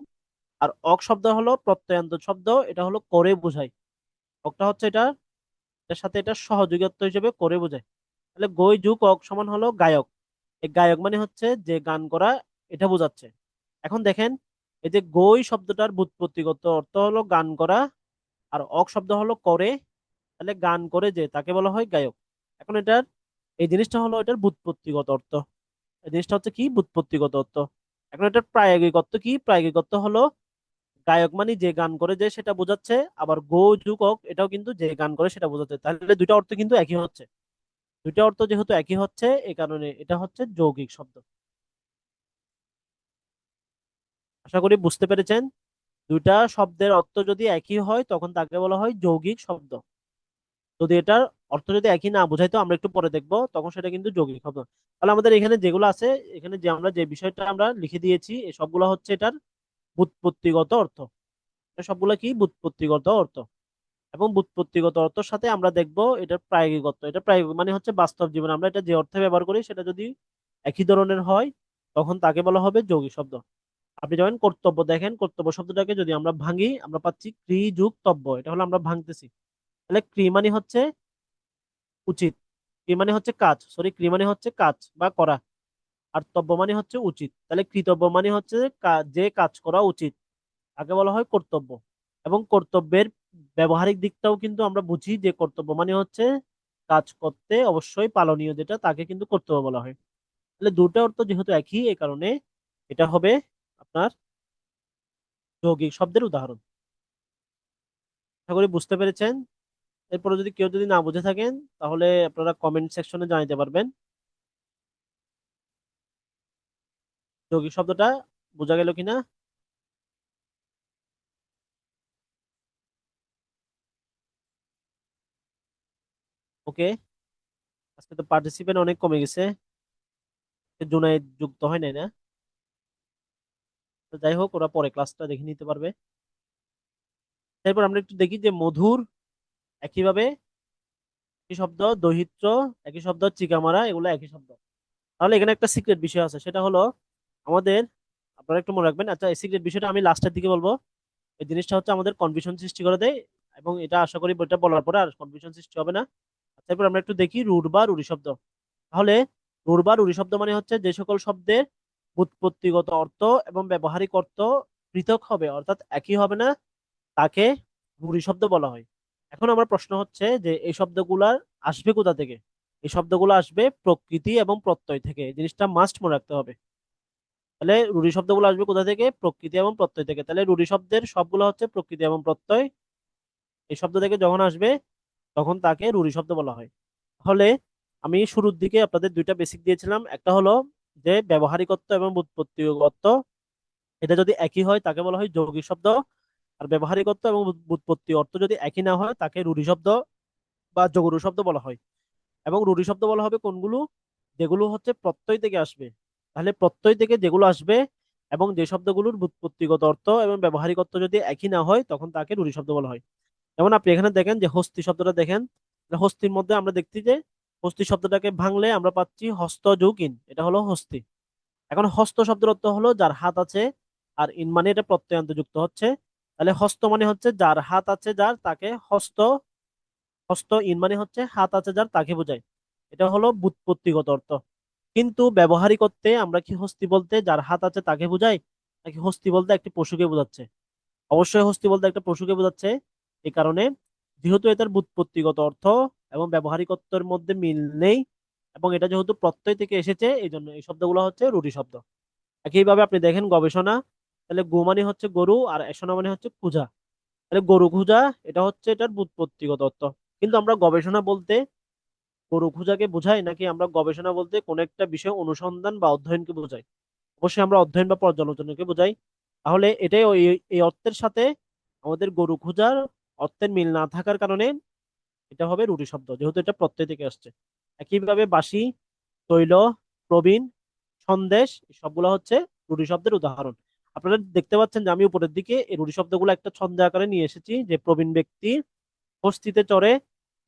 আর অক শব্দ হলো প্রত্যয়ান্ত শব্দ, এটা হলো করে বোঝায়। অকটা হচ্ছে এটা, এটার সাথে এটা সহযোগী অর্থ হিসেবে করে বোঝায়। তাহলে গই যুগ অক সমান হলো গায়ক। এই গায়ক মানে হচ্ছে যে গান করা, এটা বোঝাচ্ছে। এখন দেখেন এই যে গই শব্দটার ব্যুৎপত্তিগত অর্থ হলো গান করা, আর অক শব্দ হলো করে। তাহলে গান করে যে তাকে বলা হয় গায়ক। এখন এটার এই জিনিসটা হলো এটার ব্যুৎপত্তিগত অর্থ, এই জিনিসটা হচ্ছে কি ব্যুৎপত্তিগত অর্থ। এখন এটার প্রায়োগিক অর্থ কি? প্রায়োগিক অর্থ হলো গায়ক মানে যে গান করে যে সেটা বোঝাচ্ছে, আবার গো যুগক এটাও কিন্তু যে গান করে সেটা বোঝাচ্ছে। তাহলে দুইটা অর্থ কিন্তু একই হচ্ছে। দুইটা অর্থ যেহেতু একই হচ্ছে এই কারণে এটা হচ্ছে যৌগিক শব্দ। আশা করি বুঝতে পেরেছেন। দুইটা শব্দের অর্থ যদি একই হয় তখন তাকে বলা হয় যৌগিক শব্দ। যদি এটার অর্থ যদি একই না বোঝায় তো আমরা একটু পরে দেখবো, তখন সেটা কিন্তু যৌগিক শব্দ। তাহলে আমাদের এখানে যেগুলো আছে, এখানে যে আমরা যে বিষয়টা আমরা লিখে দিয়েছি এই সবগুলো হচ্ছে এটার ব্যুৎপত্তিগত অর্থ। এটা সবগুলো কি ব্যুৎপত্তিগত অর্থ। এবং ব্যুৎপত্তিগত অর্থের সাথে আমরা দেখব এটার প্রায়োগিক অর্থ। এটা প্রায়োগিক মানে হচ্ছে বাস্তব জীবনে আমরা এটা যে অর্থে ব্যবহার করি সেটা যদি একই ধরনের হয় তখন তাকে বলা হবে যৌগিক শব্দ। আপনি যেমন কর্তব্য দেখেন, কর্তব্য শব্দটাকে যদি আমরা ভাঙি আমরা পাচ্ছি ক্রি যুগ তব্য, এটা হলো আমরা ভাঙতেছি। তাহলে ক্রি মানে হচ্ছে উচিত, ক্রি মানে হচ্ছে কাজ, সরি ক্রি মানে হচ্ছে কাজ বা করা, আর তব্য মানে হচ্ছে উচিত। তাহলে কৃতব্য মানে হচ্ছে যে কাজ করা উচিত তাকে বলা হয় কর্তব্য। এবং কর্তব্যের ব্যবহারিক দিকটাও কিন্তু আমরা বুঝি যে কর্তব্য মানে হচ্ছে কাজ করতে অবশ্যই পালনীয় যেটা তাকে কিন্তু কর্তব্য বলা হয়। তাহলে দুটো অর্থ যেহেতু একই এই কারণে এটা হবে আপনার যৌগিক শব্দের উদাহরণ। আশা করি বুঝতে পেরেছেন। এরপরে যদি কেউ যদি না বুঝে থাকেন তাহলে আপনারা কমেন্ট সেকশনে জানাতে পারবেন। যৌগিক শব্দটা বোঝা গেল কিনা? ওকে, আজকে তো পার্টিসিপেন্ট অনেক কমে গেছে। জুনায়েদ যুক্ত হয় নাই না? তো যাই হোক, ওরা পরে ক্লাসটা দেখে নিতে পারবে। তারপর আমরা একটু দেখি যে মধুর, একইভাবে একই শব্দ, দহিত্র একই শব্দ, চিকামারা এগুলো একই শব্দ। তাহলে এখানে একটা সিক্রেট বিষয় আছে, সেটা হলো আমাদের, আপনারা একটু মনে রাখবেন। আচ্ছা, এই সিক্রেট বিষয়টা আমি লাস্টের দিকে বলবো। এই জিনিসটা হচ্ছে আমাদের কনফিউশন সৃষ্টি করে দেয়, এবং এটা আশা করি বইটা বলার পরে আর কনফিউশন সৃষ্টি হবে না। তারপর আমরা একটু দেখি রুট বা রুড়ি শব্দ। তাহলে রুট বা রুড়ি শব্দ মানে হচ্ছে যে সকল শব্দের উৎপত্তিগত অর্থ এবং ব্যবহারিক অর্থ পৃথক হবে, অর্থাৎ একই হবে না, তাকে রুড়ি শব্দ বলা হয়। এখন আমার প্রশ্ন হচ্ছে যে এই শব্দগুলা আসবে কোথা থেকে? এই শব্দগুলো আসবে প্রকৃতি এবং প্রত্যয় থেকে, এই জিনিসটা মাস্ট মনে রাখতে হবে। তাহলে রুড়ি শব্দগুলো আসবে কোথা থেকে? প্রকৃতি এবং প্রত্যয় থেকে। তাহলে রুড়ি শব্দের সবগুলো হচ্ছে প্রকৃতি এবং প্রত্যয়। এই শব্দ থেকে যখন আসবে তখন তাকে রুড়ি শব্দ বলা হয়। তাহলে আমি শুরুর দিকে আপনাদের দুইটা বেসিক দিয়েছিলাম, একটা হলো যে ব্যবহারিকত্ব এবং ব্যুৎপত্তিগত, এটা যদি একই হয় তাকে বলা হয় যৌগিক শব্দ। আর ব্যবহারিকত্ব এবং ব্যুৎপত্তি অর্থ যদি একই না হয় তাকে রুঢ়ি শব্দ বা যৌগিক শব্দ বলা হয়। এবং রুঢ়ি শব্দ বলা হবে কোনগুলো? যেগুলো হচ্ছে প্রত্যয় থেকে আসবে। তাহলে প্রত্যয় থেকে যেগুলো আসবে এবং যে শব্দগুলোর ব্যুৎপত্তিগত অর্থ এবং ব্যবহারিক অর্থ যদি একই না হয় তখন তাকে রুঢ়ি শব্দ বলা হয়। যেমন আপনি এখানে দেখেন যে হস্তি শব্দটা দেখেন, হস্তির মধ্যে আমরা দেখছি যে হস্তি শব্দটাকে ভাঙলে আমরা পাচ্ছি হস্ত যোগ ইন, এটা হলো হস্তি। এখন হস্ত শব্দের অর্থ হলো যার হাত আছে, আর ইন মানে এটা প্রত্যয়ান্ত যুক্ত হচ্ছে। তাহলে হস্ত মানে হচ্ছে যার হাত আছে, যার, তাকে হস্ত। হস্ত ইন মানে হচ্ছে হাত আছে যার, তাকে বোঝায়। এটা হলো ব্যুৎপত্তিগত অর্থ। কিন্তু ব্যবহারিক অর্থে আমরা কি হস্তি বলতে যার হাত আছে তাকে বোঝাই, নাকি হস্তি বলতে একটি পশুকে বোঝাচ্ছে? অবশ্যই হস্তি বলতে একটা পশুকে বোঝাচ্ছে। এই কারণে যেহেতু এটার ব্যুৎপত্তিগত অর্থ এবং ব্যবহারিক অর্থের মধ্যে মিল নেই, এবং এটা যেহেতু প্রত্যয় থেকে এসেছে, এই জন্য এই শব্দগুলো হচ্ছে রুঢ়ি শব্দ। একইভাবে আপনি দেখেন গবেষণা, তাহলে গো মানে হচ্ছে গরু, আর এষণা মানে হচ্ছে খুঁজা। তাহলে গরু খুঁজা, এটা হচ্ছে এটার ব্যুৎপত্তিগত অর্থ। কিন্তু আমরা গবেষণা বলতে গরু খুঁজাকে বোঝাই, নাকি আমরা গবেষণা বলতে কোন একটা বিষয় অনুসন্ধান বা অধ্যয়নকে বোঝাই? অবশ্যই আমরা অধ্যয়ন বা পর্যালোচনাকে বোঝাই। তাহলে এটাই ওই এই অর্থের সাথে আমাদের গরু খুঁজার অর্থের মিল না থাকার কারণে এটা হবে রুঢ়ি শব্দ, যেহেতু এটা প্রত্যয় থেকে আসছে। একইভাবে বাঁশি, তৈল, প্রবীণ, সন্দেশ সবগুলো হচ্ছে রুঢ়ি শব্দের উদাহরণ। আপনারা দেখতে পাচ্ছেন যে আমি উপরের দিকে এই রুঢ়ি শব্দগুলো একটা ছন্দ আকারে নিয়ে এসেছি, যে প্রবীণ ব্যক্তি হস্তিতে চড়ে,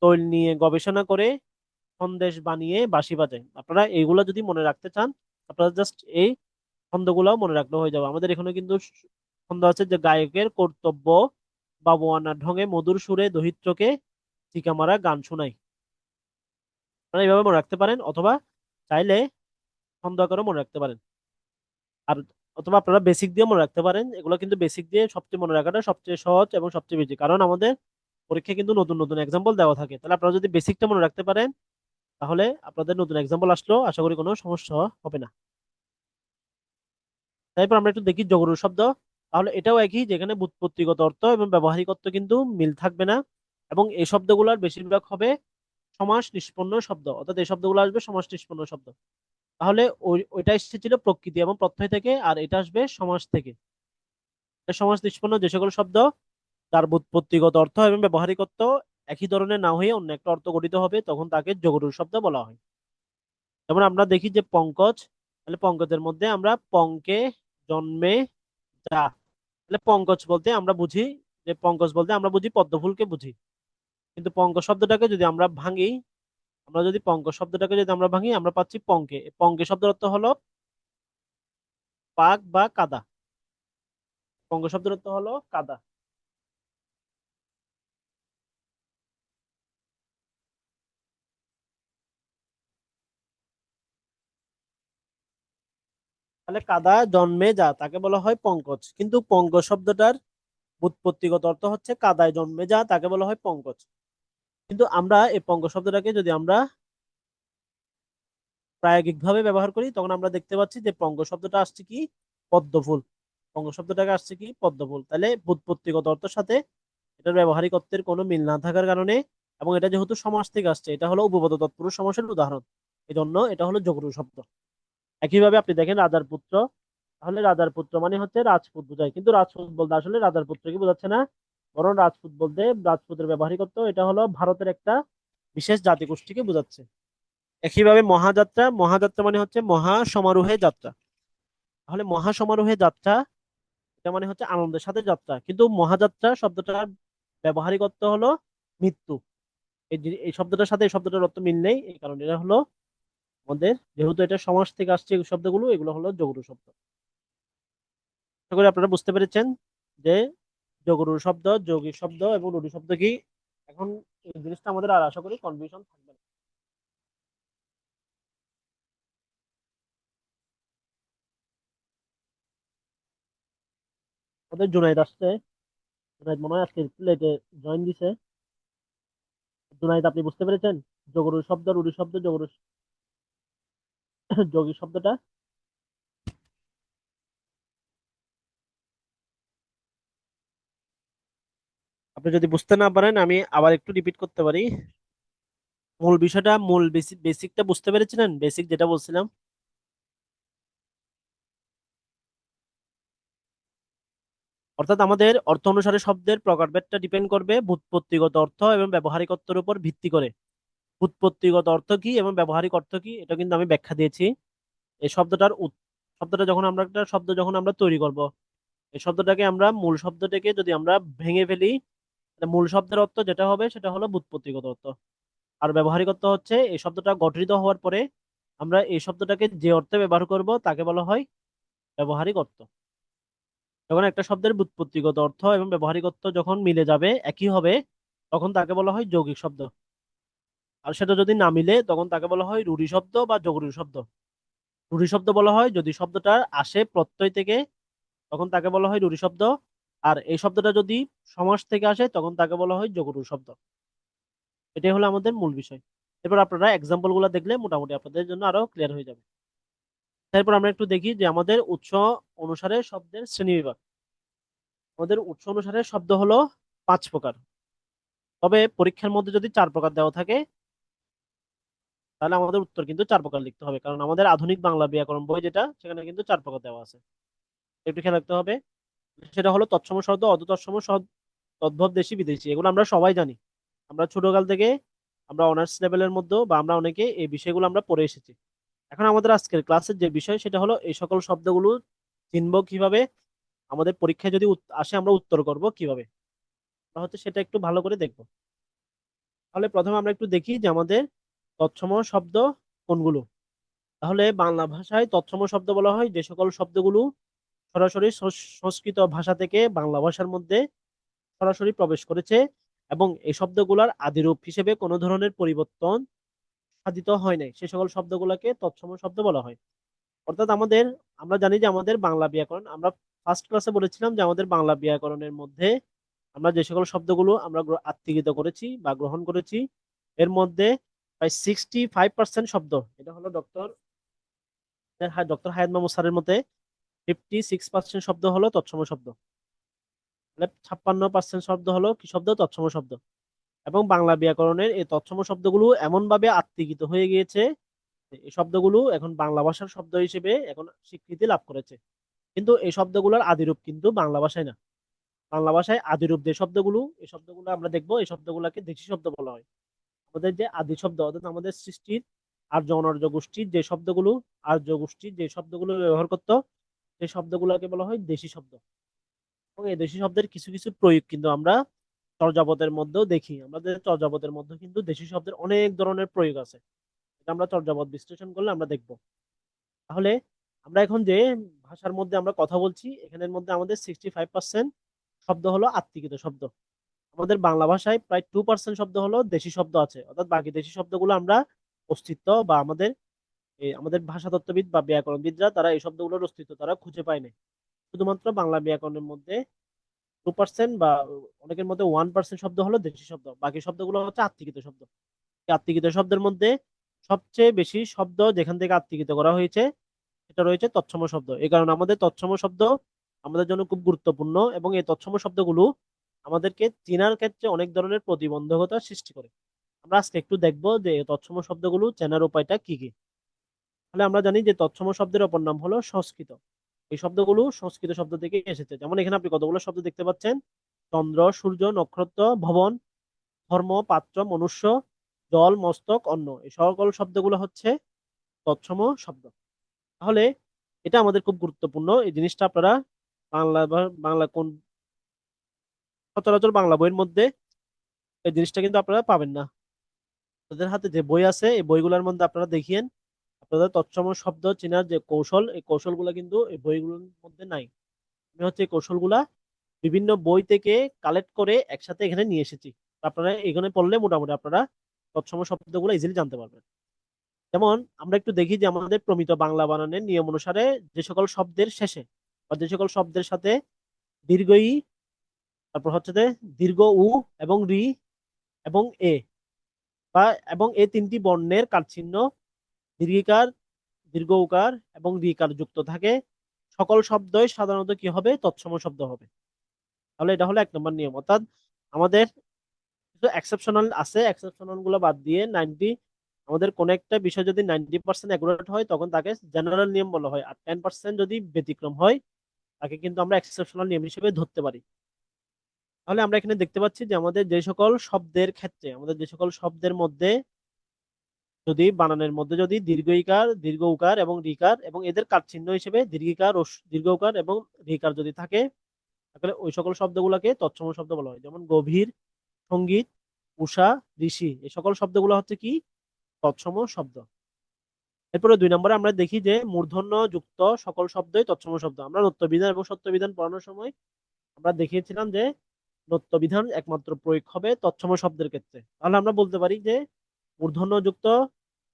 তৈল নিয়ে গবেষণা করে, সন্দেশ বানিয়ে বাঁশি বাজায়। আপনারা এইগুলো যদি মনে রাখতে চান, আপনারা জাস্ট এই ছন্দগুলাও মনে রাখলে হয়ে যাবে। আমাদের এখানে কিন্তু ছন্দ আছে যে গায়কের কর্তব্য বাবুয়ানার ঢঙে মধুর সুরে দহিত্রকে চিকা মারা গান শোনাই। আপনারা এইভাবে মনে রাখতে পারেন, অথবা চাইলে ছন্দ আকারেও মনে রাখতে পারেন। আর অথবা আপনারা বেসিক দিয়ে মনে রাখতে পারেন। এগুলো কিন্তু বেসিক দিয়ে সবচেয়ে মনে রাখাটা সবচেয়ে সহজ এবং সবচেয়ে বেশি, কারণ আমাদের পরীক্ষায় কিন্তু নতুন নতুন এক্সাম্পল দেওয়া থাকে। তাহলে আপনারা যদি বেসিকটা মনে রাখতে পারেন, তাহলে আপনাদের নতুন এক্সাম্পল আসলেও আশা করি কোনো সমস্যা হবে না। তারপর আমরা একটু দেখি জগরু শব্দ। তাহলে এটাও একই, যেখানে ব্যুৎপত্তিগত অর্থ এবং ব্যবহারিক অর্থ কিন্তু মিল থাকবে না, এবং এই শব্দগুলোর বেশিরভাগ হবে সমাস নিষ্পন্ন শব্দ, অর্থাৎ এই শব্দগুলো আসবে সমাস নিষ্পন্ন শব্দ। তাহলে ওইটা এসেছিল প্রকৃতি এবং প্রত্যয় থেকে, আর এটা আসবে সমাস থেকে। সমাস নিষ্পন্ন যে সকল শব্দ যার ব্যুৎপত্তিগত অর্থ এবং ব্যবহারিক অর্থ একই ধরনের না হয়ে অন্য একটা অর্থ গঠিত হবে, তখন তাকে জগরুর শব্দ বলা হয়। যেমন আমরা দেখি যে পঙ্কজ, তাহলে পঙ্কজের মধ্যে আমরা পঙ্কে, জন্মে, যা। তাহলে পঙ্কজ বলতে আমরা বুঝি, যে পঙ্কজ বলতে আমরা বুঝি পদ্ম ফুলকে বুঝি। কিন্তু পঙ্কজ শব্দটাকে যদি আমরা ভাঙি, আমরা যদি পঙ্কজ শব্দটাকে যদি আমরা ভাঙি, আমরা পাচ্ছি পঙ্কে। পঙ্কে শব্দের অর্থ হলো পাক বা কাদা। পঙ্ক শব্দের অর্থ হলো কাদা। তাহলে কাদা জন্মে যা, তাকে বলা হয় পঙ্কজ। কিন্তু পঙ্কজ শব্দটার ব্যুৎপত্তিগত অর্থ হচ্ছে কাদায় জন্মে যা, তাকে বলা হয় পঙ্কজ। কিন্তু আমরা এই পঙ্কজ শব্দটাকে যদি আমরা প্রায়োগিক ভাবে ব্যবহার করি, তখন আমরা দেখতে পাচ্ছি যে পঙ্ক শব্দটা আসছে কি? পদ্মফুল। পঙ্ক শব্দটাকে আসছে কি? পদ্মফুল। তাহলে ব্যুৎপত্তিগত অর্থের সাথে এটার ব্যবহারিক অর্থের কোনো মিল না থাকার কারণে, এবং এটা যেহেতু সমাস থেকে আসছে, এটা হলো উপপদ তৎপুরুষ সমাসের উদাহরণ, এই জন্য এটা হলো যোগরু শব্দ। একইভাবে আপনি দেখেন রাজার পুত্র, তাহলে রাজার পুত্র মানে হচ্ছে রাজপুত বোঝায়, কিন্তু রাজপুত বলতে আসলে রাজার পুত্রকে বোঝাচ্ছে না, বরং রাজপুত বলতে রাজপুতের ব্যবহারিক অর্থ এটা হলো ভারতের একটা বিশেষ জাতিগোষ্ঠীকে বোঝাচ্ছে। একইভাবে মহাযাত্রা, মহাযাত্রা মানে হচ্ছে মহা সমারোহে যাত্রা। তাহলে মহা সমারোহে যাত্রা এটা মানে হচ্ছে আনন্দের সাথে যাত্রা, কিন্তু মহাযাত্রা শব্দটার ব্যবহারিক অর্থ হলো মৃত্যু। এই শব্দটার সাথে এই শব্দটার অর্থ মিল নেই, এই কারণে এটা হলো আমাদের, যেহেতু এটা সমাস থেকে আসছে এই শব্দগুলো, এগুলো হলো যোগরু শব্দ। আশা করি আপনারা বুঝতে পেরেছেন যে যোগরু শব্দ, যৌগিক শব্দ এবং রুঢ় শব্দ কি। এখন এই জিনিসটা আমাদের আর আশা করি কনফিউশন থাকবে না। আমাদের জুনাইদ আসছে, জুনাইদ মনে হয় আজকে একটু লেটে জয়েন দিছে। জুনাইদ, আপনি বুঝতে পেরেছেন যোগরু শব্দ, রুঢ় শব্দ, যোগরু যৌগিক শব্দটা? আপনি যদি বুঝতে না পারেন আমি আবার একটু রিপিট করতে পারি। মূল বিষয়টা, মূল বেসিকটা বুঝতে পেরেছিলেন? বেসিক যেটা বলছিলাম। অর্থাৎ আমাদের অর্থ অনুসারে শব্দের প্রকারভেদটা ডিপেন্ড করবে ব্যুৎপত্তিগত অর্থ এবং ব্যবহারিক অর্থের উপর ভিত্তি করে। ব্যুৎপত্তিগত অর্থ কি এবং ব্যবহারিক অর্থ কি এটা কিন্তু আমি ব্যাখ্যা দিয়েছি। এই শব্দটা যখন আমরা, একটা শব্দ যখন আমরা তৈরি করব, এই শব্দটাকে আমরা মূল শব্দটাকে যদি আমরা ভেঙে ফেলি, তাহলে মূল শব্দের অর্থ যেটা হবে সেটা হলো ব্যুৎপত্তিগত অর্থ। আর ব্যবহারিক অর্থ হচ্ছে এই শব্দটা গঠিত হওয়ার পরে আমরা এই শব্দটাকে যে অর্থে ব্যবহার করব তাকে বলা হয় ব্যবহারিক অর্থ। যখন একটা শব্দের ব্যুৎপত্তিগত অর্থ এবং ব্যবহারিক অর্থ যখন মিলে যাবে, একই হবে, তখন তাকে বলা হয় যৌগিক শব্দ। আর সেটা যদি না মিলে তখন তাকে বলা হয় রূঢ়ি শব্দ বা যোগরূঢ় শব্দ। রূঢ়ি শব্দ বলা হয় যদি শব্দটা আসে প্রত্যয় থেকে, তখন তাকে বলা হয় রূঢ়ি শব্দ। আর এই শব্দটা যদি সমাস থেকে আসে তখন তাকে বলা হয় যোগরূঢ় শব্দ। এটাই হলো আমাদের মূল বিষয়। এরপর আপনারা এক্সাম্পল গুলো দেখলে মোটামুটি আপনাদের জন্য আরো ক্লিয়ার হয়ে যাবে। তারপর আমরা একটু দেখি যে আমাদের উৎস অনুসারে শব্দের শ্রেণীবিভাগ। আমাদের উৎস অনুসারে শব্দ হলো 5 প্রকার। তবে পরীক্ষার মধ্যে যদি 4 প্রকার দেওয়া থাকে, তাহলে আমাদের উত্তর কিন্তু 4 প্রকার লিখতে হবে, কারণ আমাদের আধুনিক বাংলা ব্যাকরণ বই যেটা, সেখানে কিন্তু 4 প্রকার দেওয়া আছে। একটু খেয়াল রাখতে হবে। সেটা হলো তৎসম শব্দ, অর্ধতৎসম শব্দ, তদ্ভব, দেশি, বিদেশি। এগুলো আমরা সবাই জানি। আমরা ছোটকাল থেকে আমরা অনার্স লেভেলের মধ্যে বা আমরা অনেকে এই বিষয়গুলো আমরা পড়ে এসেছি। এখন আমাদের আজকের ক্লাসের যে বিষয় সেটা হলো এই সকল শব্দগুলো চিনবো কিভাবে, আমাদের পরীক্ষায় যদি আসে আমরা উত্তর করব কিভাবে। আমরা হচ্ছে সেটা একটু ভালো করে দেখবো। তাহলে প্রথমে আমরা একটু দেখি যে আমাদের তৎসম শব্দ কোনগুলো। তাহলে বাংলা ভাষায় তৎসম শব্দ বলা হয় যে সকল শব্দগুলো সরাসরি সংস্কৃত ভাষা থেকে বাংলা ভাষার মধ্যে সরাসরি প্রবেশ করেছে এবং এই শব্দগুলোর আদিরূপ হিসেবে কোনো ধরনের পরিবর্তন সাধিত হয় নাই, সে সকল শব্দগুলোকে তৎসম শব্দ বলা হয়। অর্থাৎ আমাদের, আমরা জানি যে আমাদের বাংলা ব্যাকরণ, আমরা ফার্স্ট ক্লাসে বলেছিলাম যে আমাদের বাংলা ব্যাকরণের মধ্যে আমরা যে সকল শব্দগুলো আমরা আত্মীকৃত করেছি বা গ্রহণ করেছি, এর মধ্যে প্রায় 65% শব্দ, এটা হলো ডক্টর হায়াত মাহমুদ স্যারের মতে 56% শব্দ হলো তৎসম শব্দ। মানে 56% শব্দ হলো কি শব্দ? তৎসম শব্দ। এবং বাংলা ব্যাকরণের এই তৎসম শব্দগুলো এমন ভাবে আত্মীকৃত হয়ে গিয়েছে যে এই শব্দগুলো এখন বাংলা ভাষার শব্দ হিসেবে এখন স্বীকৃতি লাভ করেছে। কিন্তু এই শব্দগুলোর আদিরূপ কিন্তু বাংলা ভাষায় না। বাংলা ভাষায় আদিরূপ যে শব্দগুলো, এই শব্দগুলো আমরা দেখবো, এই শব্দগুলোকে দেশি শব্দ বলা হয়। আমাদের যে আদি শব্দ, অর্থাৎ আমাদের সৃষ্টির আর্য অনার্য গোষ্ঠীর যে শব্দগুলো, আর্য গোষ্ঠীর যে শব্দগুলো ব্যবহার করতো, সেই শব্দগুলোকে বলা হয় দেশি শব্দ। এবং এই দেশি শব্দের কিছু কিছু প্রয়োগ কিন্তু আমরা চর্যাপদের মধ্যেও দেখি। আমাদের চর্যাপদের মধ্যে কিন্তু দেশি শব্দের অনেক ধরনের প্রয়োগ আছে, এটা আমরা চর্যাপদ বিশ্লেষণ করলে আমরা দেখব। তাহলে আমরা এখন যে ভাষার মধ্যে আমরা কথা বলছি, এখানের মধ্যে আমাদের 65% শব্দ হলো আত্মিকৃত শব্দ। আমাদের বাংলা ভাষায় প্রায় 2% শব্দ হলো দেশি শব্দ আছে, অর্থাৎ বাকি দেশি শব্দগুলো আমরা অস্তিত্ব বা আমাদের ভাষাতত্ত্ববিদ বা ব্যাকরণবিদরা তারা এই শব্দগুলোর অস্তিত্ব তারা খুঁজে পায় না। শুধুমাত্র বাংলা ব্যাকরণের মধ্যে 2% বা অনেকের মধ্যে 1% শব্দ হলো দেশি শব্দ, বাকি শব্দগুলো হচ্ছে আত্মিকৃত শব্দ। এই আত্মিকৃত শব্দের মধ্যে সবচেয়ে বেশি শব্দ যেখান থেকে আত্মিকৃত করা হয়েছে সেটা রয়েছে তৎসম শব্দ। এই কারণে আমাদের তৎসম শব্দ আমাদের জন্য খুব গুরুত্বপূর্ণ, এবং এই তৎসম শব্দগুলো আমাদেরকে চেনার ক্ষেত্রে অনেক ধরনের প্রতিবন্ধকতা সৃষ্টি করে। আমরা আজকে একটু দেখবো যে এই তৎসম শব্দগুলো চেনার উপায়টা কি কি। তাহলে আমরা জানি যে তৎসম শব্দের অপর নাম হলো সংস্কৃত। এই শব্দগুলো সংস্কৃত শব্দ থেকে এসেছে। যেমন এখানে আপনি কতগুলো শব্দ দেখতে পাচ্ছেন: চন্দ্র, সূর্য, নক্ষত্র, ভবন, ধর্ম, পাত্র, মনুষ্য, জল, মস্তক, অন্ন, এই সকল শব্দগুলো হচ্ছে তৎসম শব্দ। তাহলে এটা আমাদের খুব গুরুত্বপূর্ণ, এই জিনিসটা আপনারা বাংলা কোন সচরাচর বাংলা বইয়ের মধ্যে এই জিনিসটা কিন্তু আপনারা পাবেন না। আপনাদের হাতে যে বই আছে এই বইগুলোর মধ্যে আপনারা দেখিয়েন আপনাদের তৎসম শব্দ চেনার যে কৌশল, এই কৌশলগুলো কিন্তু এই বইগুলোর মধ্যে নাই। আমি হচ্ছে এই কৌশলগুলা বিভিন্ন বই থেকে কালেক্ট করে একসাথে এখানে নিয়ে এসেছি। আপনারা এখানে পড়লে মোটামুটি আপনারা তৎসম শব্দগুলো ইজিলি জানতে পারবেন। যেমন আমরা একটু দেখি যে আমাদের প্রমিত বাংলা বানানের নিয়ম অনুসারে যে সকল শব্দের শেষে বা যে সকল শব্দের সাথে দীর্ঘ ই, তারপর হচ্ছে যে দীর্ঘ উ এবং রি এবং এ বা এবং এই তিনটি বর্ণের কারচিহ্ন দীর্ঘিকার, দীর্ঘ উকার এবং রিকার যুক্ত থাকে, সকল শব্দই সাধারণত কি হবে, তৎসম শব্দ হবে। তাহলে এটা হলো 1 নম্বর নিয়ম। অর্থাৎ আমাদের কিছু এক্সেপশনাল আছে, এক্সেপশনাল গুলো বাদ দিয়ে আমাদের কোন একটা বিষয় যদি 90% অ্যাকুরেট হয় তখন তাকে জেনারেল নিয়ম বলা হয়, আর 10% যদি ব্যতিক্রম হয় তাকে কিন্তু আমরা এক্সেপশনাল নিয়ম হিসেবে ধরতে পারি। তাহলে আমরা এখানে দেখতে পাচ্ছি যে আমাদের যে সকল শব্দের ক্ষেত্রে, আমাদের যে সকল শব্দের মধ্যে যদি বানানের মধ্যে যদি দীর্ঘ ইকার, দীর্ঘ উকার এবং রিকার এবং এদের কার চিহ্ন হিসেবে দীর্ঘিকার ও দীর্ঘ উকার এবং রিকার যদি থাকে, তাহলে ওই সকল শব্দগুলোকে তৎসম শব্দ বলা হয়। যেমন গভীর, সঙ্গীত, উষা, ঋষি, এই সকল শব্দগুলো হচ্ছে কি, তৎসম শব্দ। এরপরে 2 নম্বরে আমরা দেখি যে মূর্ধন্য যুক্ত সকল শব্দই তৎসম শব্দ। আমরা নত্য বিধান এবং সত্য বিধান পড়ানোর সময় আমরা দেখিয়েছিলাম যে নত্য বিধান একমাত্র প্রয়োগ হবে তৎসম শব্দের ক্ষেত্রে। তাহলে আমরা বলতে পারি যে মূর্ধন্য যুক্ত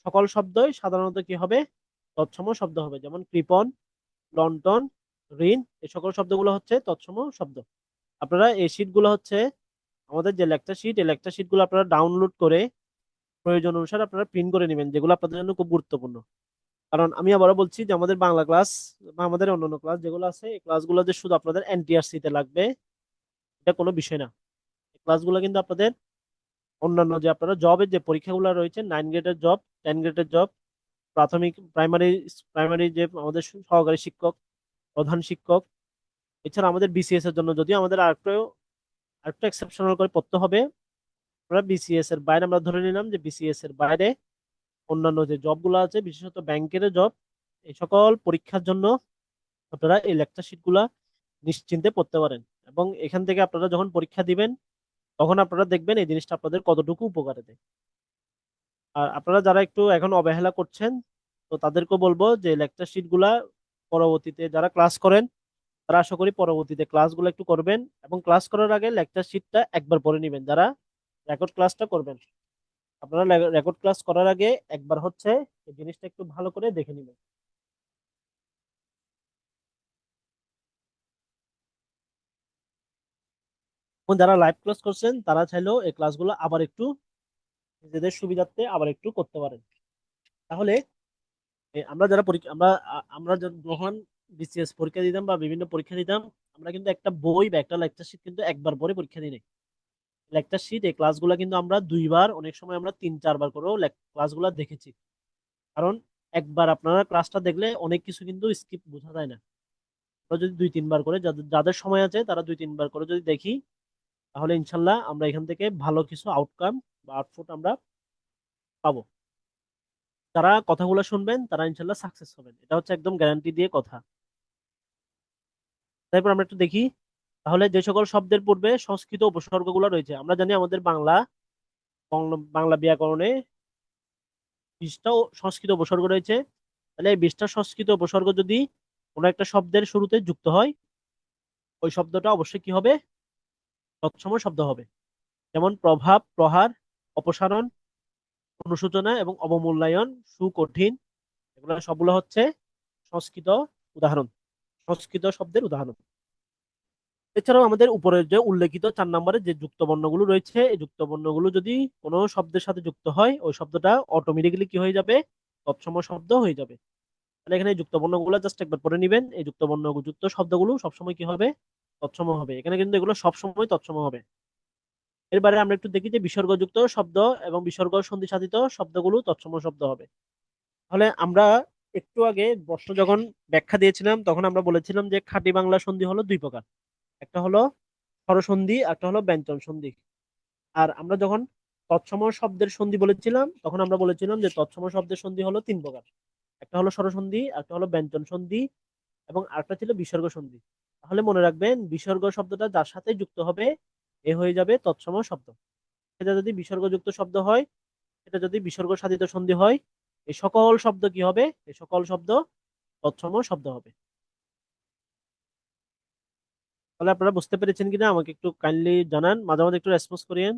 সকল শব্দই সাধারণত কি হবে, তৎসম শব্দ হবে। যেমন কৃপণ, লন্ঠন, ঋণ, এই সকল শব্দগুলো হচ্ছে তৎসম শব্দ। আপনারা এই শীটগুলো হচ্ছে আমাদের যে লেকচার শীট, এই লেকচার শীটগুলো আপনারা ডাউনলোড করে প্রয়োজন অনুসারে আপনারা প্রিন্ট করে নেবেন, যেগুলো আপনাদের জন্য খুব গুরুত্বপূর্ণ। কারণ আমি আবারও বলছি যে আমাদের বাংলা ক্লাস বা আমাদের অন্যান্য ক্লাস যেগুলো আছে, এই ক্লাসগুলো যে শুধু আপনাদের এনটিআরসি তে লাগবে এটা কোনো বিষয় না। এই ক্লাসগুলো কিন্তু আপনাদের অন্যান্য যে আপনারা জবের যে পরীক্ষাগুলো রয়েছে, 9 গ্রেডের জব, 10 গ্রেডের জব, প্রাথমিক প্রাইমারি প্রাইমারি যে আমাদের সহকারী শিক্ষক, প্রধান শিক্ষক, এছাড়া আমাদের বিসিএস এর জন্য যদি আমাদের আরেকটু আরেকটু এক্সেপশনাল করে পড়তে হবে, আমরা বিসিএস এর বাইরে আমরা ধরে নিলাম যে বিসিএস এর বাইরে অন্যান্য যে জবগুলো আছে, বিশেষত ব্যাংকের জব, এই সকল পরীক্ষার জন্য আপনারা এই লেকচার শিটগুলা নিশ্চিন্তে পড়তে পারেন। এবং এখান থেকে আপনারা যখন পরীক্ষা দিবেন তখন আপনারা দেখবেন এই জিনিসটা আপনাদের কতটুকু উপকারে দেয়। আর আপনারা যারা একটু এখন অবহেলা করছেন, তো তাদেরকে বলবো যে লেকচার শিট গুলা পরবর্তীতে যারা ক্লাস করেন তারা আশা করি পরবর্তীতে ক্লাসগুলো একটু করবেন, এবং ক্লাস করার আগে লেকচার শিটটা একবার পড়ে নেবেন। যারা রেকর্ড ক্লাসটা করবেন, আপনারা রেকর্ড ক্লাস করার আগে একবার হচ্ছে এই জিনিসটা একটু ভালো করে দেখে নেবেন। এবং যারা লাইভ ক্লাস করছেন তারা চাইলেও এই ক্লাসগুলো আবার একটু নিজেদের সুবিধার্থে আবার একটু করতে পারেন। তাহলে আমরা যারা পরীক্ষা আমরা যখন বিসিএস পরীক্ষা দিতাম বা বিভিন্ন পরীক্ষা দিতাম, আমরা কিন্তু একটা বই বা একটা লেকচার শিট কিন্তু একবার পরে পরীক্ষা দিই নাই। লেকচার শিট এই ক্লাসগুলো কিন্তু আমরা 2 বার, অনেক সময় আমরা 3-4 বার করেও ক্লাসগুলো দেখেছি। কারণ একবার আপনারা ক্লাসটা দেখলে অনেক কিছু কিন্তু স্কিপ বোঝা যায় না। আমরা যদি 2-3 বার করে, যাদের যাদের সময় আছে তারা 2-3 বার করে যদি দেখি, তাহলে ইনশাল্লাহ আমরা এখান থেকে ভালো কিছু আউটকাম বা আউটপুট আমরা পাবো। যারা কথাগুলো শুনবেন তারা ইনশাল্লাহ সাকসেস হবেন, এটা হচ্ছে একদম গ্যারান্টি দিয়ে কথা। তারপর আমরা একটু দেখি তাহলে যে সকল শব্দের পূর্বে সংস্কৃত উপসর্গগুলো রয়েছে। আমরা জানি আমাদের বাংলা ব্যাকরণে 20টা সংস্কৃত উপসর্গ রয়েছে। তাহলে এই 20টা সংস্কৃত উপসর্গ যদি কোনো একটা শব্দের শুরুতে যুক্ত হয়, ওই শব্দটা অবশ্যই কি হবে, তৎসম শব্দ হবে। যেমন প্রভাব, প্রহার, অপসারণ, অনুশোচনা এবং অবমূল্যায়ন, সুকঠিন, এগুলো সবগুলো হচ্ছে সংস্কৃত উদাহরণ, সংস্কৃত শব্দের উদাহরণ। এছাড়াও আমাদের উপরের যে উল্লেখিত 4 নম্বরে যে যুক্ত বর্ণগুলো রয়েছে, এই যুক্ত বর্ণগুলো যদি কোনো শব্দের সাথে যুক্ত হয়, ওই শব্দটা অটোমেটিক্যালি কি হয়ে যাবে, তৎসম শব্দ হয়ে যাবে। তাহলে এখানে এই যুক্ত বর্ণগুলো জাস্ট একবার পড়ে নিবেন, এই যুক্ত বর্ণ যুক্ত শব্দগুলো সবসময় কি হবে, তৎসম হবে। এখানে কিন্তু এগুলো সবসময় তৎসম হবে। এরবারে আমরা একটু দেখি যে বিসর্গযুক্ত শব্দ এবং বিসর্গ সন্ধি সাধিত শব্দগুলো তৎসম শব্দ হবে। তাহলে আমরা একটু আগে প্রশ্ন যখন ব্যাখ্যা দিয়েছিলাম তখন আমরা বলেছিলাম যে খাঁটি বাংলা সন্ধি হলো 2 প্রকার, একটা হলো স্বরসন্ধি, একটা হলো ব্যঞ্জন সন্ধি। আর আমরা যখন তৎসম শব্দের সন্ধি বলেছিলাম, তখন আমরা বলেছিলাম যে তৎসম শব্দের সন্ধি হলো তিন প্রকার। একটা হলো স্বরসন্ধি, একটা হলো ব্যঞ্জন সন্ধি, এবং আরেকটা ছিল বিসর্গ সন্ধি। তাহলে মনে রাখবেন, বিসর্গ শব্দটা যার সাথে যুক্ত হবে এ হয়ে যাবে তৎসম শব্দ। এটা যদি বিসর্গযুক্ত শব্দ হয়, এটা যদি বিসর্গ সাধিত সন্ধি হয়, এই সকল শব্দ কি হবে? এই সকল শব্দ তৎসম শব্দ হবে। তাহলে আপনারা বুঝতে পেরেছেন কিনা আমাকে একটু কাইন্ডলি জানান, মাঝে মাঝে একটু রেসপন্স করিয়েন।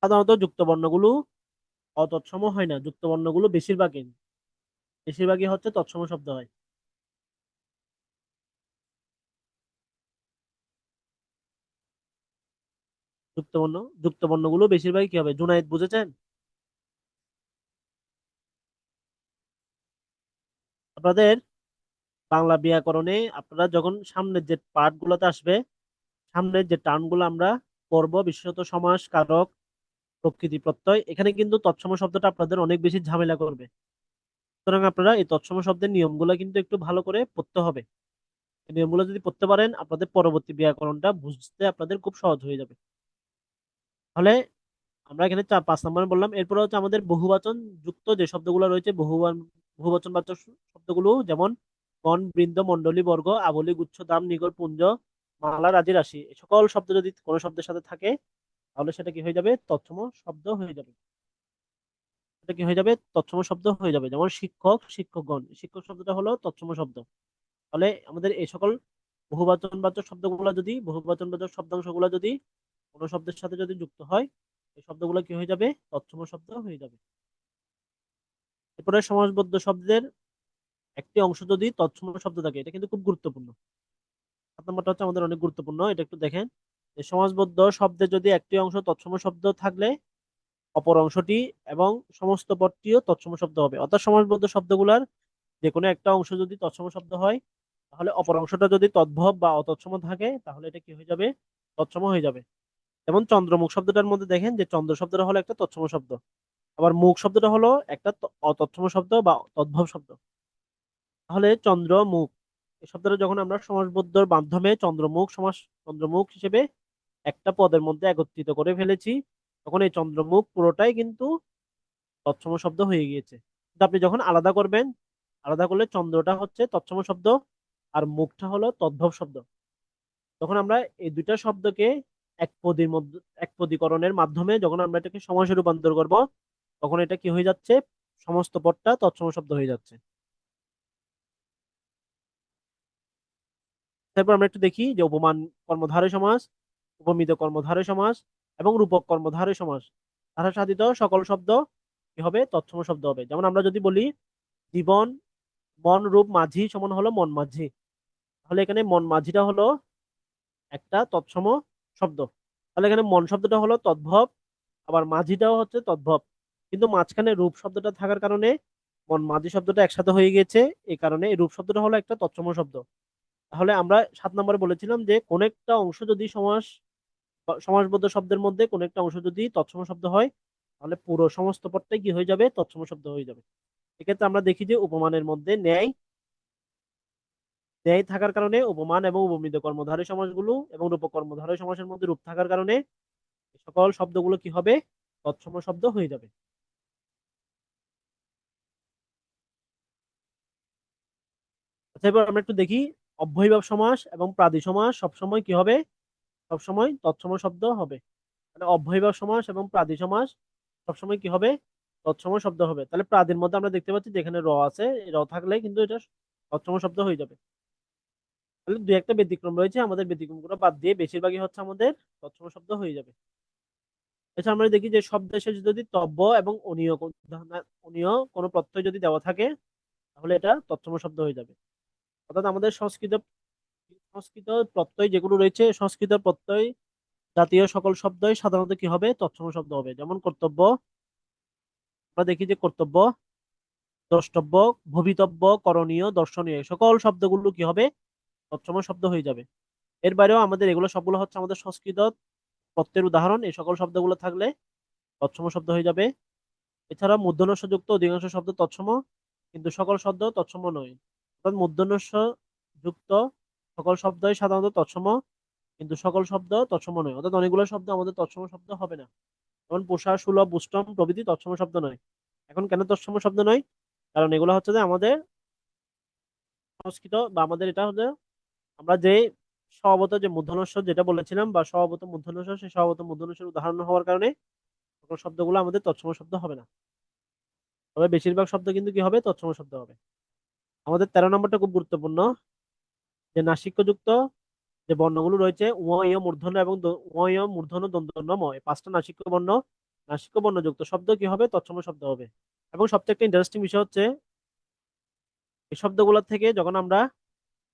সাধারণত যুক্ত বর্ণগুলো অতৎসম হয় না, যুক্ত বর্ণগুলো বেশিরভাগই বেশিরভাগই হচ্ছে তৎসম শব্দ হয়। যুক্ত বর্ণ যুক্ত বর্ণগুলো বেশিরভাগই কি হবে? জুনায়েদ বুঝেছেন? আপনাদের বাংলা ব্যাকরণে আপনারা যখন সামনের যে পার্ট গুলোতে আসবে, সামনের যে টার্ম গুলো আমরা পড়ব, বিশেষত সমাস, কারক, প্রকৃতি, প্রত্যয়, এখানে কিন্তু তৎসম শব্দটা আপনাদের অনেক বেশি ঝামেলা করবে। সুতরাং আপনারা এই তৎসম শব্দের নিয়মগুলো কিন্তু একটু ভালো করে পড়তে হবে। এই নিয়মগুলো যদি পড়তে পারেন, আপনাদের পরবর্তী ব্যাকরণটা বুঝতে আপনাদের খুব সহজ হয়ে যাবে। তাহলে আমরা এখানে 5 নম্বরে বললাম। এরপরে হচ্ছে আমাদের বহুবচন যুক্ত যে শব্দগুলো রয়েছে, বহুবচন বাচক শব্দগুলো, যেমন গণ, বৃন্দ, মণ্ডলী, বর্গ, আবলি, গুচ্ছ, দাম, নিগর, পুঞ্জ, মালা, রাজি, রাশি, এই সকল শব্দ যদি কোনো শব্দের সাথে থাকে, তাহলে সেটা কি হয়ে যাবে? তৎসম শব্দ হয়ে যাবে। এটা কি হয়ে যাবে? তৎসম শব্দ হয়ে যাবে। যেমন শিক্ষক, শিক্ষকগণ, শিক্ষক শব্দটা হলো তৎসম শব্দ। তাহলে আমাদের এই সকল বহুবচনবাচক শব্দগুলো যদি, বহুবচনবাচক শব্দাংশগুলো যদি কোনো শব্দের সাথে যদি যুক্ত হয়, এই শব্দগুলো কি হয়ে যাবে? তৎসম শব্দ হয়ে যাবে। এরপরে সমাসবদ্ধ শব্দের একটি অংশ যদি তৎসম শব্দ থাকে, এটা কিন্তু খুব গুরুত্বপূর্ণ। 7 নম্বরটা হচ্ছে আমাদের অনেক গুরুত্বপূর্ণ, এটা একটু দেখেন। যে সমাসবদ্ধ শব্দের যদি একটি অংশ তৎসম শব্দ থাকলে অপর অংশটি এবং সমস্ত পদটিও তৎসম শব্দ হবে। অর্থাৎ সমাসবদ্ধ শব্দগুলার যে কোনো একটা অংশ যদি তৎসম শব্দ হয়, তাহলে অপর অংশটা যদি তদ্ভব বা অতৎসম থাকে, তাহলে এটা কি হয়ে যাবে? তৎসম হয়ে যাবে। যেমন চন্দ্রমুখ শব্দটার মধ্যে দেখেন যে চন্দ্র শব্দটা হলো একটা তৎসম শব্দ, আবার মুখ শব্দটা হলো একটা অতৎসম শব্দ বা তদ্ভব শব্দ। তাহলে চন্দ্রমুখ এই শব্দটা যখন আমরা সমাসবদ্ধর মাধ্যমে চন্দ্রমুখ হিসেবে একটা পদের মধ্যে একত্রিত করে ফেলেছি, তখন এই চন্দ্রমুখ পুরোটাই কিন্তু তৎসম শব্দ হয়ে গিয়েছে। কিন্তু আপনি যখন আলাদা করবেন, আলাদা করলে চন্দ্রটা হচ্ছে তৎসম শব্দ আর মুখটা হলো তদ্ভব শব্দ। তখন আমরা এই দুইটা শব্দকে এক পদীকরণের মাধ্যমে যখন আমরা এটাকে সমাসে রূপান্তর করব, তখন এটা কি হয়ে যাচ্ছে? সমস্ত পদটা তৎসম শব্দ হয়ে যাচ্ছে। তারপর আমরা একটু দেখি যে উপমান কর্মধারয় সমাস, উপমিত কর্মধারয় সমাস এবং রূপক কর্মধারয় সমাস দ্বারা সাধিত সকল শব্দ কি হবে? তৎসম শব্দ হবে। যেমন আমরা যদি বলি জীবন, মন, রূপ, মাঝি সমান হলো মন মাঝি, তাহলে এখানে মন মাঝিটা হলো একটা তৎসম শব্দ। তাহলে এখানে মন শব্দটা হলো তদ্ভব, আবার মাঝিটাও হচ্ছে তদ্ভব, কিন্তু মাঝখানে রূপ শব্দটা থাকার কারণে মন মাঝি শব্দটা একসাথে হয়ে গেছে। এই কারণে এই রূপ শব্দটা হলো একটা তৎসম শব্দ। তাহলে আমরা 7 নম্বরে বলেছিলাম যে কোন একটা অংশ যদি সমাসবদ্ধ শব্দের মধ্যে কোন একটা অংশ যদি তৎসম শব্দ হয়, তাহলে পুরো সমস্ত পদটাই কি হয়ে যাবে? তৎসম শব্দ হয়ে যাবে। এক্ষেত্রে আমরা দেখি যে উপমানের মধ্যে ন্যায় ন্যায় থাকার কারণে উপমান এবং উপমিত কর্মধারয় সমাসগুলো এবং রূপক কর্মধারয় সমাসের মধ্যে রূপ থাকার কারণে এই সকল শব্দগুলো কি হবে? তৎসম শব্দ হয়ে যাবে। আচ্ছা, এবার আমরা একটু দেখি অব্যয়ীভাব সমাস এবং প্রাদি সমাস সবসময় কি হবে? সবসময় তৎসম শব্দ হবে। মানে অব্যয়ীভাব সমাস এবং প্রাদি সমাস সবসময় কি হবে? তৎসম শব্দ হবে। তাহলে প্রাদির মধ্যে আমরা দেখতে পাচ্ছি যেখানে র আছে, এই র থাকলে কিন্তু এটা তৎসম শব্দ হয়ে যাবে। তাহলে দুই একটা ব্যতিক্রম রয়েছে, আমাদের ব্যতিক্রমগুলো বাদ দিয়ে বেশিরভাগই হচ্ছে আমাদের তৎসম শব্দ হয়ে যাবে। এছাড়া আমরা দেখি যে শব্দের শেষে যদি তব্য এবং অনীয় কোনো প্রত্যয় যদি দেওয়া থাকে, তাহলে এটা তৎসম শব্দ হয়ে যাবে। অর্থাৎ আমাদের সংস্কৃত সংস্কৃত প্রত্যয় যেগুলো রয়েছে, সংস্কৃত প্রত্যয় জাতীয় সকল শব্দই সাধারণত কি হবে? তৎসম শব্দ হবে। যেমন কর্তব্য, আমরা দেখি যে কর্তব্য, দ্রষ্টব্য, ভবিতব্য, করণীয়, দর্শনীয়, এই সকল শব্দগুলো কি হবে? তৎসম শব্দ হয়ে যাবে। এর বাইরেও আমাদের এগুলো সবগুলো হচ্ছে আমাদের সংস্কৃত প্রত্যয়ের উদাহরণ। এই সকল শব্দগুলো থাকলে তৎসম শব্দ হয়ে যাবে। এছাড়া মূর্ধন্য ষ যুক্ত অধিকাংশ শব্দ তৎসম, কিন্তু সকল শব্দ তৎসম নয়। অর্থাৎ মূর্ধন্য ষ যুক্ত সকল শব্দই সাধারণত তৎসম, কিন্তু সকল শব্দ তৎসম নয়, অর্থাৎ অনেকগুলো শব্দ আমাদের তৎসম শব্দ হবে না। যেমন পোষা, সুলভ, পুষ্টম প্রভৃতি তৎসম শব্দ নয়। এখন কেন তৎসম শব্দ নয়? কারণ এগুলো হচ্ছে যে আমাদের সংস্কৃত বা আমাদের এটা হচ্ছে আমরা যে স্বভাবত যে মূর্ধন্য ষ যেটা বলেছিলাম বা স্বভাবত মূর্ধন্য ষ, সেই স্বভাবত মূর্ধন্য ষের উদাহরণ হওয়ার কারণে সকল শব্দগুলো আমাদের তৎসম শব্দ হবে না। তবে বেশিরভাগ শব্দ কিন্তু কি হবে, তৎসম শব্দ হবে। আমাদের 13 নম্বরটা খুব গুরুত্বপূর্ণ, যে নাসিক্যযুক্ত যে বর্ণগুলো রয়েছে উ, ই মূর্ধন্য এবং উ, ই মূর্ধন্য দন্ত্য ন, ম, এই পাঁচটা নাসিক্য বর্ণ, নাসিক্য বর্ণযুক্ত শব্দ কি হবে, তৎসম শব্দ হবে। এবং সবচেয়ে একটা ইন্টারেস্টিং বিষয় হচ্ছে এই শব্দগুলো থেকে যখন আমরা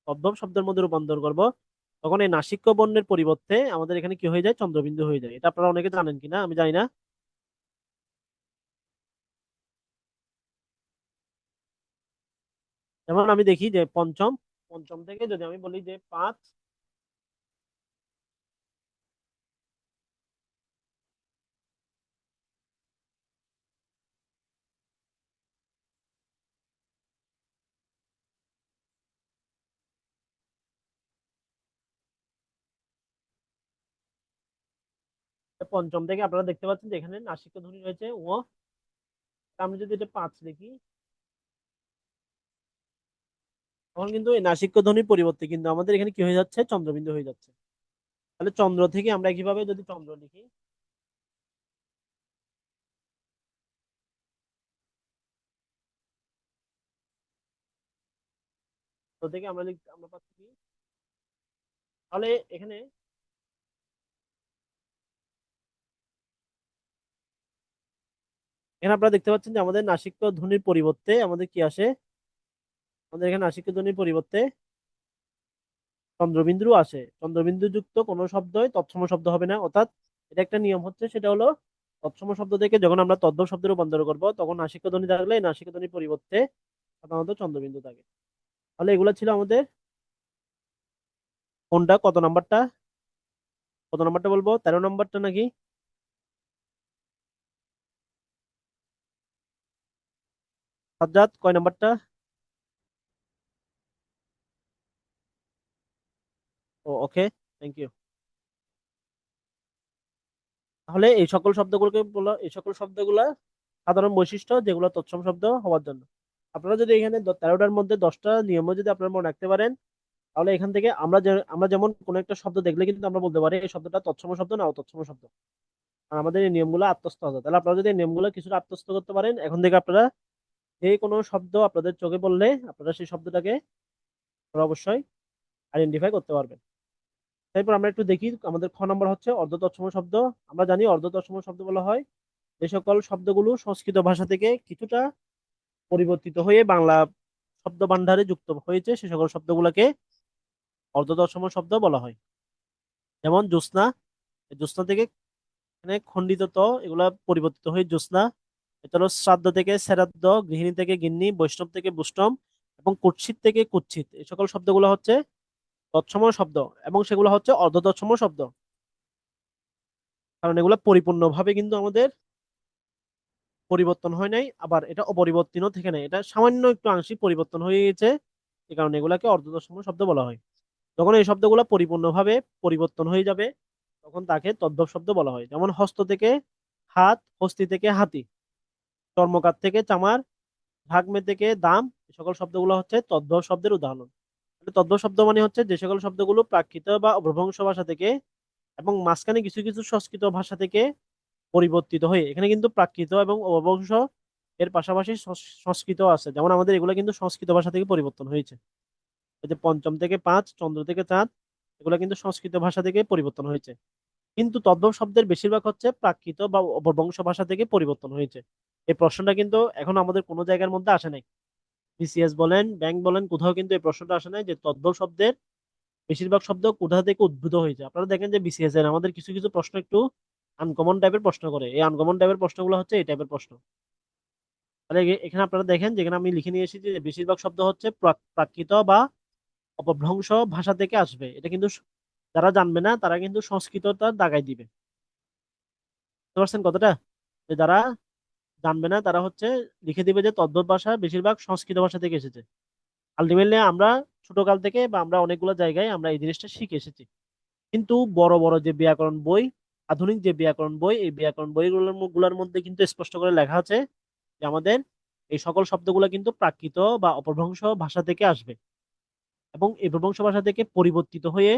তদ্ভব শব্দের মধ্যে রূপান্তর করব, তখন এই নাসিক্য বর্ণের পরিবর্তে আমাদের এখানে কি হয়ে যায়, চন্দ্রবিন্দু হয়ে যায়। এটা আপনারা অনেকে জানেন কিনা আমি জানি না। যেমন আমি দেখি যে পঞ্চম, পঞ্চম থেকে যদি আমি বলি যে পাঁচ, পঞ্চম থেকে আপনারা দেখতে পাচ্ছেন যে এখানে নাসিক্য ধ্বনি রয়েছে ও। আমি যদি এটা পাঁচ লিখি, তখন কিন্তু এই নাসিক্য ধ্বনির পরিবর্তে কিন্তু আমাদের এখানে কি হয়ে যাচ্ছে, চন্দ্রবিন্দু হয়ে যাচ্ছে। তাহলে চন্দ্র থেকে আমরা কিভাবে যদি চন্দ্র লিখি, তো থেকে আমরা আমরা পাচ্ছি কি, তাহলে এখানে এখানে আপনারা দেখতে পাচ্ছেন যে আমাদের নাসিক্য ধ্বনির পরিবর্তে আমাদের কি আসে, আমাদের এখানে নাসিক্য ধ্বনির পরিবর্তে চন্দ্রবিন্দু আসে। চন্দ্রবিন্দু যুক্ত কোনো শব্দই তৎসম শব্দ হবে না, অর্থাৎ এটা একটা নিয়ম হচ্ছে, সেটা হলো তৎসম শব্দ থেকে যখন আমরা তদ্ভব শব্দে রূপান্তর করব, তখন নাসিক্য ধ্বনি থাকলে এই নাসিক্য ধ্বনির পরিবর্তে সাধারণত চন্দ্রবিন্দু থাকে। তাহলে এগুলো ছিল আমাদের কোনটা, কত নাম্বারটা, কত নাম্বারটা বলবো, 13 নাম্বারটা নাকি? সাজ্জাদ কয় নাম্বারটা? ও ওকে, থ্যাংক ইউ। তাহলে এই সকল শব্দগুলোকে বলা, এই সকল শব্দগুলা সাধারণ বৈশিষ্ট্য যেগুলো তৎসম শব্দ হওয়ার জন্য। আপনারা যদি এখানে 13টার মধ্যে 10টা নিয়ম যদি আপনারা মনে রাখতে পারেন, তাহলে এখান থেকে আমরা যেমন কোনো একটা শব্দ দেখলে কিন্তু আমরা বলতে পারি এই শব্দটা তৎসম শব্দ না অতৎসম শব্দ। আর আমাদের এই নিয়মগুলো আত্মস্থ হতো, তাহলে আপনারা যদি এই নিয়মগুলো কিছুটা আত্মস্থ করতে পারেন, এখন থেকে আপনারা যে কোনো শব্দ আপনাদের চোখে পড়লে আপনারা সেই শব্দটাকে আপনারা অবশ্যই আইডেন্টিফাই করতে পারবেন। তারপর আমরা একটু দেখি, আমাদের খ নম্বর হচ্ছে অর্ধ তৎসম শব্দ। আমরা জানি অর্ধ তৎসম শব্দ বলা হয় যে সকল শব্দগুলো সংস্কৃত ভাষা থেকে কিছুটা পরিবর্তিত হয়ে বাংলা শব্দ ভান্ডারে যুক্ত হয়েছে, সে সকল শব্দগুলোকে অর্ধ তৎসম শব্দ বলা হয়। যেমন জ্যোৎস্না, এই জ্যোৎস্না থেকে এখানে খণ্ডিত ত, এগুলা পরিবর্তিত হয়ে জ্যোৎস্না। এটা হলো শ্রাদ্ধ থেকে শ্রাদ্ধ, গৃহিণী থেকে গিন্নি, বৈষ্ণব থেকে বৈষ্ণব এবং কুৎসিত থেকে কুৎসিত, এই সকল শব্দগুলো হচ্ছে তৎসম শব্দ এবং সেগুলো হচ্ছে অর্ধ তৎসম শব্দ। কারণ এগুলো পরিপূর্ণভাবে কিন্তু আমাদের পরিবর্তন হয় নাই, আবার এটা অপরিবর্তনও থেকে নাই, এটা সামান্য একটু আংশিক পরিবর্তন হয়ে গেছে। এই কারণে এগুলাকে অর্ধতৎসম শব্দ বলা হয়। যখন এই শব্দগুলো পরিপূর্ণভাবে পরিবর্তন হয়ে যাবে, তখন তাকে তদ্ভব শব্দ বলা হয়। যেমন হস্ত থেকে হাত, হস্তি থেকে হাতি, চর্মকার থেকে চামার, ঢাকমে থেকে দাম, এই সকল শব্দগুলো হচ্ছে তদ্ভব শব্দের উদাহরণ। তদ্ভব শব্দ মানে হচ্ছে যে সকল শব্দগুলো প্রাকৃত বা অপভ্রংশ ভাষা থেকে এবং মাঝখানে কিছু কিছু সংস্কৃত ভাষা থেকে পরিবর্তিত হয়ে, এখানে কিন্তু প্রাকৃত এবং অপভ্রংশ এর পাশাপাশি সংস্কৃত আছে, যেমন আমাদের এগুলো কিন্তু সংস্কৃত ভাষা থেকে পরিবর্তন হয়েছে। এই যে পঞ্চম থেকে পাঁচ, চন্দ্র থেকে চাঁদ, এগুলো কিন্তু সংস্কৃত ভাষা থেকে পরিবর্তন হয়েছে। কিন্তু তদ্ভব শব্দের বেশিরভাগ হচ্ছে প্রাকৃত বা অপভ্রংশ ভাষা থেকে পরিবর্তন হয়েছে। এই প্রশ্নটা কিন্তু এখন আমাদের কোনো জায়গার মধ্যে আসে নাই, বিসিএস বলেন, ব্যাংক বলেন, কোথাও কিন্তু এই প্রশ্নটা আসে নাই যে তদ্ভব শব্দের বেশিরভাগ শব্দ কোথা থেকে উদ্ভূত হয়েছে। আপনারা দেখেন যে বিসিএস এর আমাদের কিছু কিছু প্রশ্ন একটু আনকমন টাইপের প্রশ্ন করে, এই আনকমন টাইপের প্রশ্নগুলো হচ্ছে এই টাইপের প্রশ্ন। তাহলে এখানে আপনারা দেখেন যেখানে আমি লিখে নিয়ে এসেছি যে বেশিরভাগ শব্দ হচ্ছে প্রাকৃত বা অপভ্রংশ ভাষা থেকে আসবে। এটা কিন্তু যারা জানবে না তারা কিন্তু সংস্কৃতটা দাগাই দিবে। বুঝতে পারছেন কথাটা? যে যারা জানবে না তারা হচ্ছে লিখে দিবে যে তদ্ভব ভাষা বেশিরভাগ সংস্কৃত ভাষা থেকে এসেছে। আলটিমেটলি আমরা ছোটকাল থেকে বা আমরা অনেকগুলো জায়গায় আমরা এই জিনিসটা শিখে এসেছি। কিন্তু বড় বড় যে ব্যাকরণ বই, আধুনিক যে ব্যাকরণ বই, এই ব্যাকরণ বইগুলোর মধ্যে কিন্তু স্পষ্ট করে লেখা আছে যে আমাদের এই সকল শব্দগুলো কিন্তু প্রাকৃত বা অপভ্রংশ ভাষা থেকে আসবে, এবং এই অপভ্রংশ ভাষা থেকে পরিবর্তিত হয়ে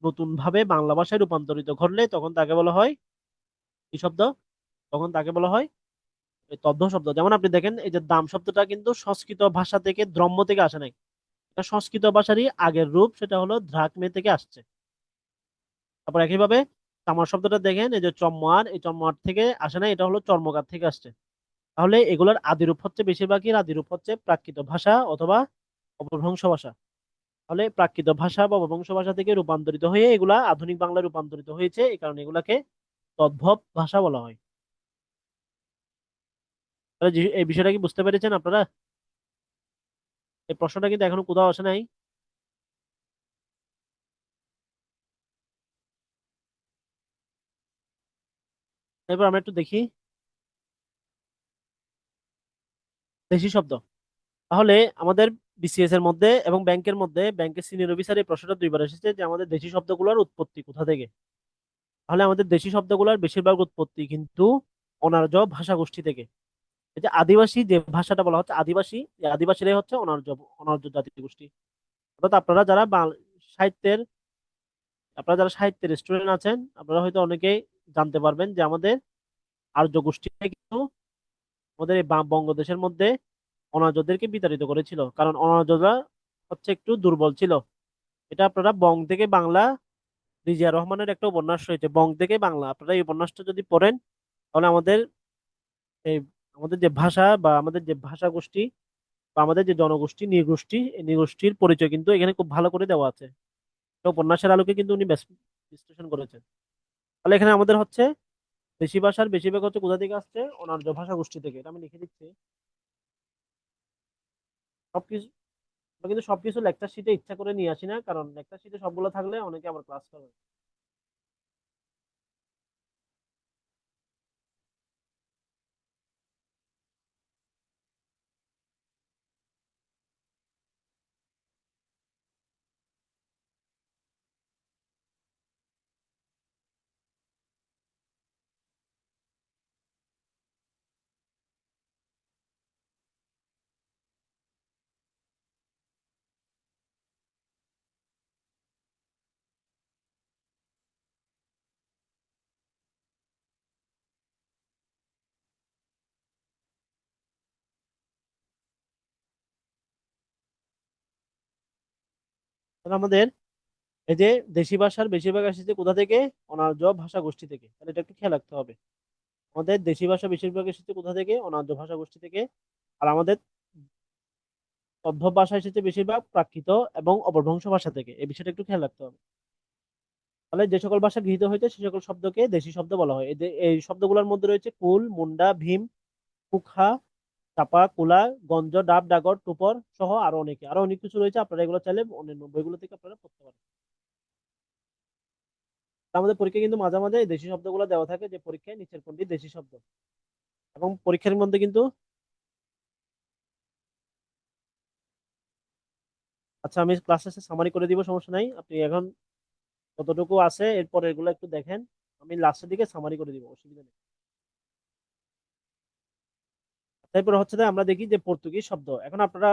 নতুন ভাবে বাংলা ভাষায় রূপান্তরিত ঘটলে তখন তাকে বলা হয় কি শব্দ? তখন তাকে বলা হয় এই তদ্ভব শব্দ। যেমন আপনি দেখেন, এই যে দাম শব্দটা কিন্তু সংস্কৃত ভাষা থেকে, দ্রম্য থেকে আসে নাই। এটা সংস্কৃত ভাষারই আগের রূপ, সেটা হলো দ্রাঘমে থেকে আসছে। তারপর একইভাবে তামার শব্দটা দেখেন, এই যে চম্মার, এই চম্মার থেকে আসে না, এটা হলো চর্মকার থেকে আসছে। তাহলে এগুলোর আদিরূপ হচ্ছে, বেশিরভাগই আদিরূপ হচ্ছে প্রাকৃত ভাষা অথবা অপভ্রংশ ভাষা। তাহলে প্রাকৃত ভাষা বা অপভ্রংশ ভাষা থেকে রূপান্তরিত হয়ে এগুলা আধুনিক বাংলায় রূপান্তরিত হয়েছে, এই কারণে এগুলাকে তদ্ভব ভাষা বলা হয়। তাহলে এই বিষয়টা কি বুঝতে পেরেছেন আপনারা? এই প্রশ্নটা কিন্তু এখনো কোথাও আসে নাই। এরপর আমরা একটু দেখি দেশি শব্দ। তাহলে আমাদের বিসিএস এর মধ্যে এবং ব্যাংকের মধ্যে, ব্যাংকের সিনিয়র অফিসার এই প্রশ্নটা দুইবার এসেছে যে আমাদের দেশি শব্দগুলোর উৎপত্তি কোথা থেকে। তাহলে আমাদের দেশি শব্দগুলোর বেশিরভাগ উৎপত্তি কিন্তু অনার্য ভাষা গোষ্ঠী থেকে। এই যে আদিবাসী যে ভাষাটা বলা হচ্ছে আদিবাসী, এই আদিবাসীরাই হচ্ছে অনার্য, অনার্য জাতিগোষ্ঠী। অর্থাৎ সাহিত্যের আপনারা যারা সাহিত্যের স্টুডেন্ট আছেন, আপনারা হয়তো অনেকেই জানতে পারবেন যে আমাদের আর্য গোষ্ঠী কিন্তু আমাদের এই বঙ্গদেশের মধ্যে অনার্যদেরকে বিতাড়িত করেছিল, কারণ অনার্যরা হচ্ছে একটু দুর্বল ছিল। এটা আপনারা বং থেকে বাংলা, রিজিয়া রহমানের একটা উপন্যাস রয়েছে বং থেকে বাংলা, আপনারা এই উপন্যাসটা যদি পড়েন তাহলে এই আমাদের যে ভাষা বা আমাদের যে ভাষা গোষ্ঠী বা আমাদের যে জনগোষ্ঠী, নৃগোষ্ঠী, এই নৃগোষ্ঠীর পরিচয় কিন্তু এখানে খুব ভালো করে দেওয়া আছে। তো উপন্যাসের আলোকে কিন্তু উনি বিশ্লেষণ করেছেন। তাহলে এখানে আমাদের হচ্ছে দেশি ভাষার বেশিরভাগ হচ্ছে কোথা থেকে আসছে? অনার্য ভাষা গোষ্ঠী থেকে। এটা আমি লিখে দিচ্ছি। সবকিছু আমরা কিন্তু সবকিছু লেকচার শিটে ইচ্ছা করে নিয়ে আসি না, কারণ লেকচার শিটে সবগুলো থাকলে অনেকে আবার ক্লাস করে। তাহলে আমাদের এই যে দেশি ভাষার বেশিরভাগ এসেছে কোথা থেকে? অনার্য ভাষা গোষ্ঠী থেকে। তাহলে এটা একটু খেয়াল রাখতে হবে। আমাদের দেশি ভাষা বেশিরভাগ এসেছে কোথা থেকে? অনার্য ভাষা গোষ্ঠী থেকে। আর আমাদের তদ্ভব ভাষা এসেছে বেশিরভাগ প্রাকৃত এবং অপভ্রংশ ভাষা থেকে। এই বিষয়টা একটু খেয়াল রাখতে হবে। তাহলে যে সকল ভাষা গৃহীত হয়েছে সে সকল শব্দকে দেশি শব্দ বলা হয়। এই শব্দগুলোর মধ্যে রয়েছে কুল, মুন্ডা, ভীম, কুখা, চাপা, কুলা, গঞ্জ, ডাব, ডাগর, টুপর সহ আরো অনেক কিছু রয়েছে। আপনারা এগুলো চাইলে অন্যান্য বইগুলো থেকে আপনারা পড়তে পারেন। তা আমাদের পরীক্ষায় কিন্তু মাঝে মাঝে এই দেশি শব্দগুলো দেওয়া থাকে, যে পরীক্ষায় নিচের কোনটি দেশি শব্দ। এবং পরীক্ষার মধ্যে কিন্তু, আচ্ছা আমি ক্লাস শেষে সামারি করে দিব, সমস্যা নাই। আপনি এখন কতটুকু আছে এরপর এগুলো একটু দেখেন, আমি লাস্টের দিকে সামারি করে দিব, অসুবিধা নেই। তারপর হচ্ছে যে আমরা দেখি যে পর্তুগিজ শব্দ। এখন আপনারা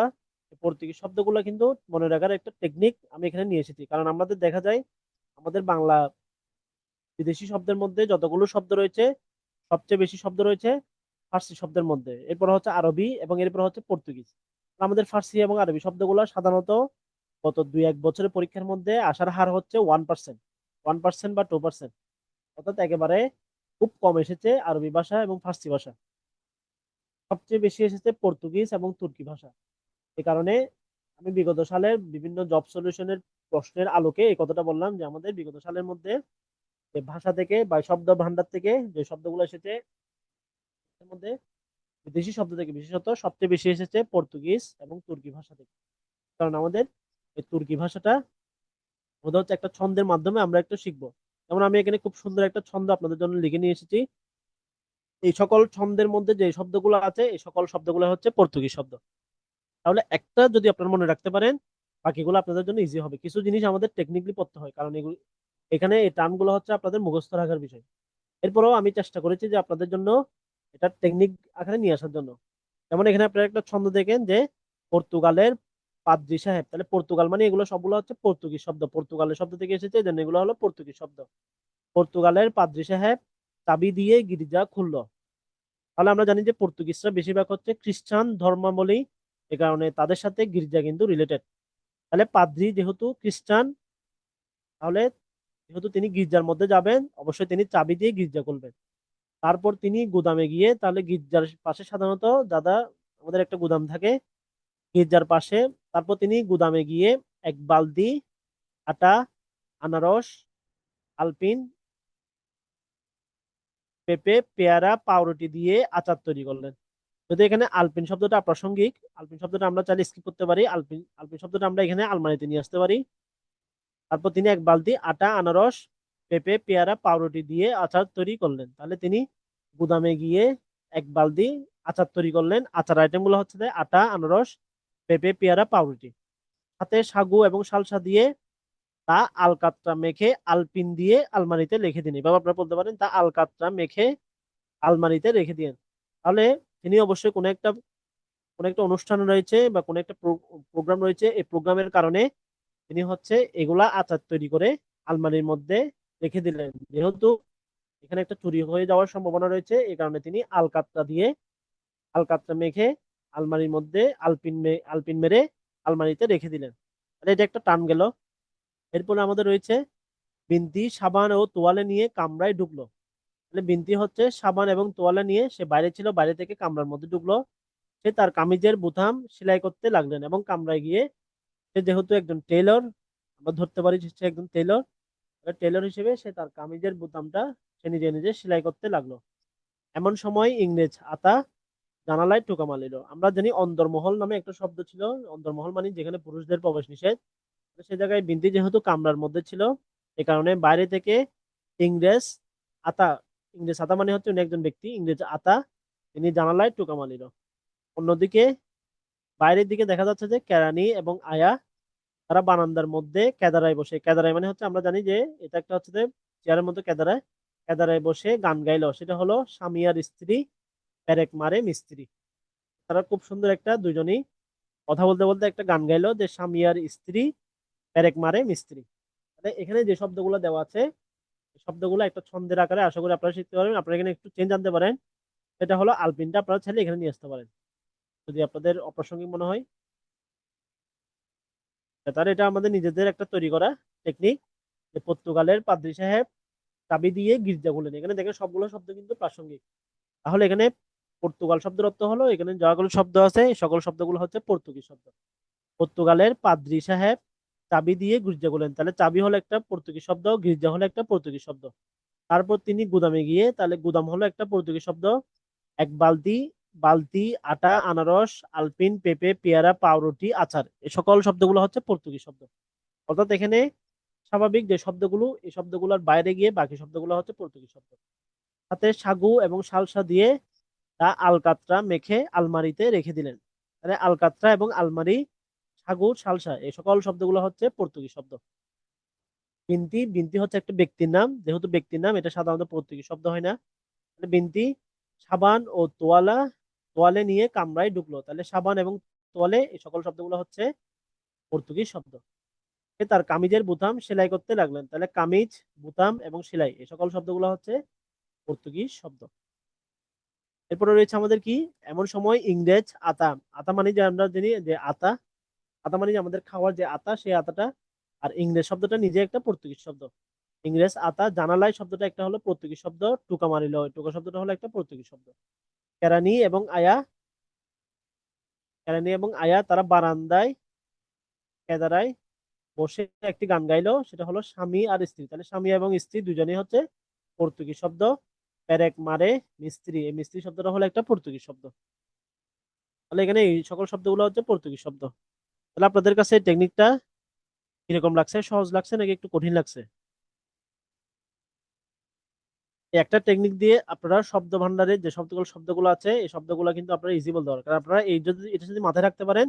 পর্তুগিজ শব্দগুলো কিন্তু মনে রাখার একটা টেকনিক আমি এখানে নিয়ে এসেছি, কারণ আমাদের দেখা যায় আমাদের বাংলা বিদেশি শব্দের মধ্যে যতগুলো শব্দ রয়েছে, সবচেয়ে বেশি শব্দ রয়েছে ফার্সি শব্দের মধ্যে, এরপর হচ্ছে আরবি এবং এরপর হচ্ছে পর্তুগিজ। আমাদের ফার্সি এবং আরবি শব্দগুলো সাধারণত গত 2-1 বছরের পরীক্ষার মধ্যে আসার হার হচ্ছে 1%, 1% বা 2%। অর্থাৎ একেবারে খুব কম এসেছে আরবি ভাষা এবং ফার্সি ভাষা। সবচেয়ে বেশি এসেছে পর্তুগিজ এবং তুর্কি ভাষা। এই কারণে আমি বিগত সালের বিভিন্ন জব সলিউশনের প্রশ্নের আলোকে এই কথাটা বললাম যে আমাদের বিগত সালের মধ্যে যে ভাষা থেকে বা শব্দ ভান্ডার থেকে যে শব্দগুলো এসেছে, এর মধ্যে বিদেশি শব্দ থেকে বিশেষত সবচেয়ে বেশি এসেছে পর্তুগিজ এবং তুর্কি ভাষা থেকে। কারণ আমাদের এই তুর্কি ভাষাটা আমাদের হচ্ছে একটা ছন্দের মাধ্যমে আমরা একটু শিখবো। যেমন আমি এখানে খুব সুন্দর একটা ছন্দ আপনাদের জন্য লিখে নিয়ে এসেছি। এই সকল ছন্দের মধ্যে যে শব্দগুলো আছে, এই সকল শব্দগুলো হচ্ছে পর্তুগিজ শব্দ। তাহলে একটা যদি আপনারা মনে রাখতে পারেন, বাকিগুলো আপনাদের জন্য ইজি হবে। কিছু জিনিস আমাদের টেকনিক্যালি পড়তে হয়, কারণ এগুলো এখানে এই টার্মগুলো হচ্ছে আপনাদের মুখস্থ রাখার বিষয়। এরপরেও আমি চেষ্টা করেছি যে আপনাদের জন্য এটা টেকনিক আকারে নিয়ে আসার জন্য। যেমন এখানে আপনারা একটা ছন্দ দেখেন যে পর্তুগালের পাদ্রি সাহেব, তাহলে পর্তুগাল মানে এগুলো সবগুলো হচ্ছে পর্তুগিজ শব্দ, পর্তুগালের শব্দ থেকে এসেছে, এই জন্য এগুলো হলো পর্তুগিজ শব্দ। পর্তুগালের পাদ্রি সাহেব চাবি দিয়ে গির্জা খুললো। তাহলে আমরা জানি যে পর্তুগিজরা বেশিরভাগ হচ্ছে খ্রিস্টান ধর্মাবলম্বী, এ কারণে তাদের সাথে গির্জা কিন্তু রিলেটেড। তাহলে পাদ্রি যেহেতু খ্রিস্টান, তাহলে যেহেতু তিনি গির্জার মধ্যে যাবেন, অবশ্যই তিনি চাবি দিয়ে গির্জা খুলবেন। তারপর তিনি গুদামে গিয়ে, তাহলে গির্জার পাশে সাধারণত দাদা আমাদের একটা গুদাম থাকে গির্জার পাশে। তারপর তিনি গুদামে গিয়ে এক বালতি আটা, আনারস, আলপিন, পেঁপে, পেয়ারা, পাউরুটি দিয়ে আচার তৈরি করলেন। যদি এখানে আলপিন শব্দটা প্রাসঙ্গিক, আলপিন শব্দটা আমরা চাইলে স্কিপ করতে পারি, আলপিন আলপিন শব্দটা আমরা এখানে আলমারিতে নিয়ে আসতে পারি। তারপর তিনি এক বালতি আটা, আনারস, পেঁপে, পেয়ারা, পাউরুটি দিয়ে আচার তৈরি করলেন। তাহলে তিনি গুদামে গিয়ে এক বালতি আচার তৈরি করলেন। আচার আইটেম গুলো হচ্ছে যে আটা, আনারস, পেঁপে, পেয়ারা, পাউরুটি। সাথে সাগু এবং সালসা দিয়ে তা আলকাতরা মেখে আলপিন দিয়ে আলমারিতে রেখে দিন। এভাবে আপনারা বলতে পারেন তা আলকাতরা মেখে আলমারিতে রেখে দিন। তাহলে তিনি অবশ্যই কোনো একটা অনুষ্ঠান রয়েছে বা কোনো একটা প্রোগ্রাম রয়েছে, এই প্রোগ্রামের কারণে তিনি হচ্ছে এগুলা আচার তৈরি করে আলমারির মধ্যে রেখে দিলেন। যেহেতু এখানে একটা চুরি হয়ে যাওয়ার সম্ভাবনা রয়েছে, এই কারণে তিনি আলকাতরা মেখে আলমারির মধ্যে আলপিন মেরে আলমারিতে রেখে দিলেন। তাহলে এটা একটা টার্ম গেল। এরপরে আমাদের রয়েছে বিন্তি সাবান ও তোয়ালে নিয়ে কামরায় ঢুকলো। তাহলে বিন্তি হচ্ছে সাবান এবং তোয়ালে নিয়ে সে বাইরে ছিল, বাইরে থেকে কামরার মধ্যে ঢুকলো। সে তার কামিজের বুতাম সেলাই করতে লাগলেন এবং কামরায় গিয়ে সে যেহেতু একজন টেলর, আমরা ধরতে পারি যে সে একজন টেলর, টেলর হিসেবে সে তার কামিজের বোতামটা সে নিজে নিজে সেলাই করতে লাগলো। এমন সময় ইংরেজ আতা জানালায় টোকা মারল। আমরা জানি অন্দরমহল নামে একটা শব্দ ছিল, অন্দরমহল মানে যেখানে পুরুষদের প্রবেশ নিষেধ। তো সে জায়গায় বিন্তি যেহেতু কামরার মধ্যে ছিল, এ কারণে বাইরে থেকে ইংরেজ আতা, ইংরেজ আতা মানে হচ্ছে উনি একজন ব্যক্তি, ইংরেজ আতা তিনি জানালায় টোকা মারল। অন্যদিকে বাইরের দিকে দেখা যাচ্ছে যে কেরানি এবং আয়া তারা বারান্দার মধ্যে কেদারায় বসে, কেদারায় মানে হচ্ছে আমরা জানি যে এটা একটা হচ্ছে যে চেয়ারের মধ্যে কেদারায়, কেদারায় বসে গান গাইলো। সেটা হলো স্বামী আর স্ত্রী, পেরেক মারে মিস্ত্রি। তারা খুব সুন্দর একটা দুজনই কথা বলতে বলতে একটা গান গাইলো যে স্বামী আর স্ত্রী, পেরেক মারে মিস্ত্রি। তাহলে এখানে যে শব্দগুলো দেওয়া আছে, এই শব্দগুলো একটা ছন্দের আকারে, আশা করি আপনারা শিখতে পারবেন। আপনারা এখানে একটু চেঞ্জ আনতে পারেন, সেটা হলো আলপিনটা আপনারা চাইলে এখানে নিয়ে আসতে পারেন যদি আপনাদের অপ্রাসঙ্গিক মনে হয়। তাহলে এটা আমাদের নিজেদের একটা তৈরি করা টেকনিক, যে পর্তুগালের পাদ্রী সাহেব চাবি দিয়ে গির্জা খুলেন। এখানে দেখেন সবগুলো শব্দ কিন্তু প্রাসঙ্গিক। তাহলে এখানে পর্তুগাল শব্দের অর্থ হলো, এখানে যতগুলো শব্দ আছে এই সকল শব্দগুলো হচ্ছে পর্তুগিজ শব্দ। পর্তুগালের পাদ্রী সাহেব চাবি দিয়ে গির্জা খুলেন, তাহলে চাবি হলো একটা পর্তুগিজ শব্দ, গির্জা হলো একটা পর্তুগিজ শব্দ। তারপর তিনি গুদামে গিয়ে, তাহলে গুদাম হলো একটা পর্তুগিজ শব্দ। এক বালতি বালতি আটা, আনারস, আলপিন, পেঁপে, পেয়ারা, পাউরুটি, আচার, এই সকল শব্দগুলো হচ্ছে পর্তুগিজ শব্দ। অর্থাৎ এখানে স্বাভাবিক যে শব্দগুলো, এই শব্দগুলোর বাইরে গিয়ে বাকি শব্দগুলো হচ্ছে পর্তুগিজ শব্দ। সাথে সাগু এবং সালসা দিয়ে তা আলকাতরা মেখে আলমারিতে রেখে দিলেন। তাহলে আলকাতরা এবং আলমারি, সাগু, সালসা, এই সকল শব্দগুলো হচ্ছে পর্তুগিজ শব্দ। বিন্তি, বিন্তি হচ্ছে একটা ব্যক্তির নাম, যেহেতু ব্যক্তির নাম এটা সাধারণত পর্তুগিজ শব্দ হয় না। তাহলে বিন্তি সাবান ও তোয়ালে নিয়ে কামরায় ঢুকলো। তাহলে সাবান এবং তোয়ালে এই সকল শব্দগুলো হচ্ছে পর্তুগিজ শব্দ। সে তার কামিজের বুতাম সেলাই করতে লাগলেন। তাহলে কামিজ, বুতাম এবং সেলাই এই সকল শব্দগুলো হচ্ছে পর্তুগিজ শব্দ। এরপরে রয়েছে আমাদের কি, এমন সময় ইংরেজ আতা, আতা মানে যে আমরা জানি যে আতা, আতা মানে যে আমাদের খাওয়ার যে আতা, সেই আতাটা। আর ইংরেজ শব্দটা নিজে একটা পর্তুগিজ শব্দ। ইংরেজ আতা জানালায় শব্দটা একটা হলো পর্তুগিজ শব্দ, টুকা মারিল ওই টুকা শব্দটা হলো একটা পর্তুগিজ শব্দ। কেরানি এবং আয়া, কেরানি এবং আয়া তারা বারান্দায় কেদারায় বসে একটি গান গাইলো, সেটা হলো স্বামী আর স্ত্রী। তাহলে স্বামী এবং স্ত্রী দুজনেই হচ্ছে পর্তুগিজ শব্দ। পেরেক মারে মিস্ত্রি, এই মিস্ত্রি শব্দটা হলো একটা পর্তুগিজ শব্দ। তাহলে এখানে এই সকল শব্দগুলো হচ্ছে পর্তুগিজ শব্দ। তাহলে আপনাদের কাছে টেকনিকটা কিরকম লাগছে, সহজ লাগছে নাকি একটু কঠিন লাগছে? এই একটা টেকনিক দিয়ে আপনারা শব্দ ভান্ডারে যে শব্দগুলো আছে, এই শব্দগুলো কিন্তু আপনারা ইজি বলতে পারেন। কারণ আপনারা এই যদি এটা যদি মাথায় রাখতে পারেন,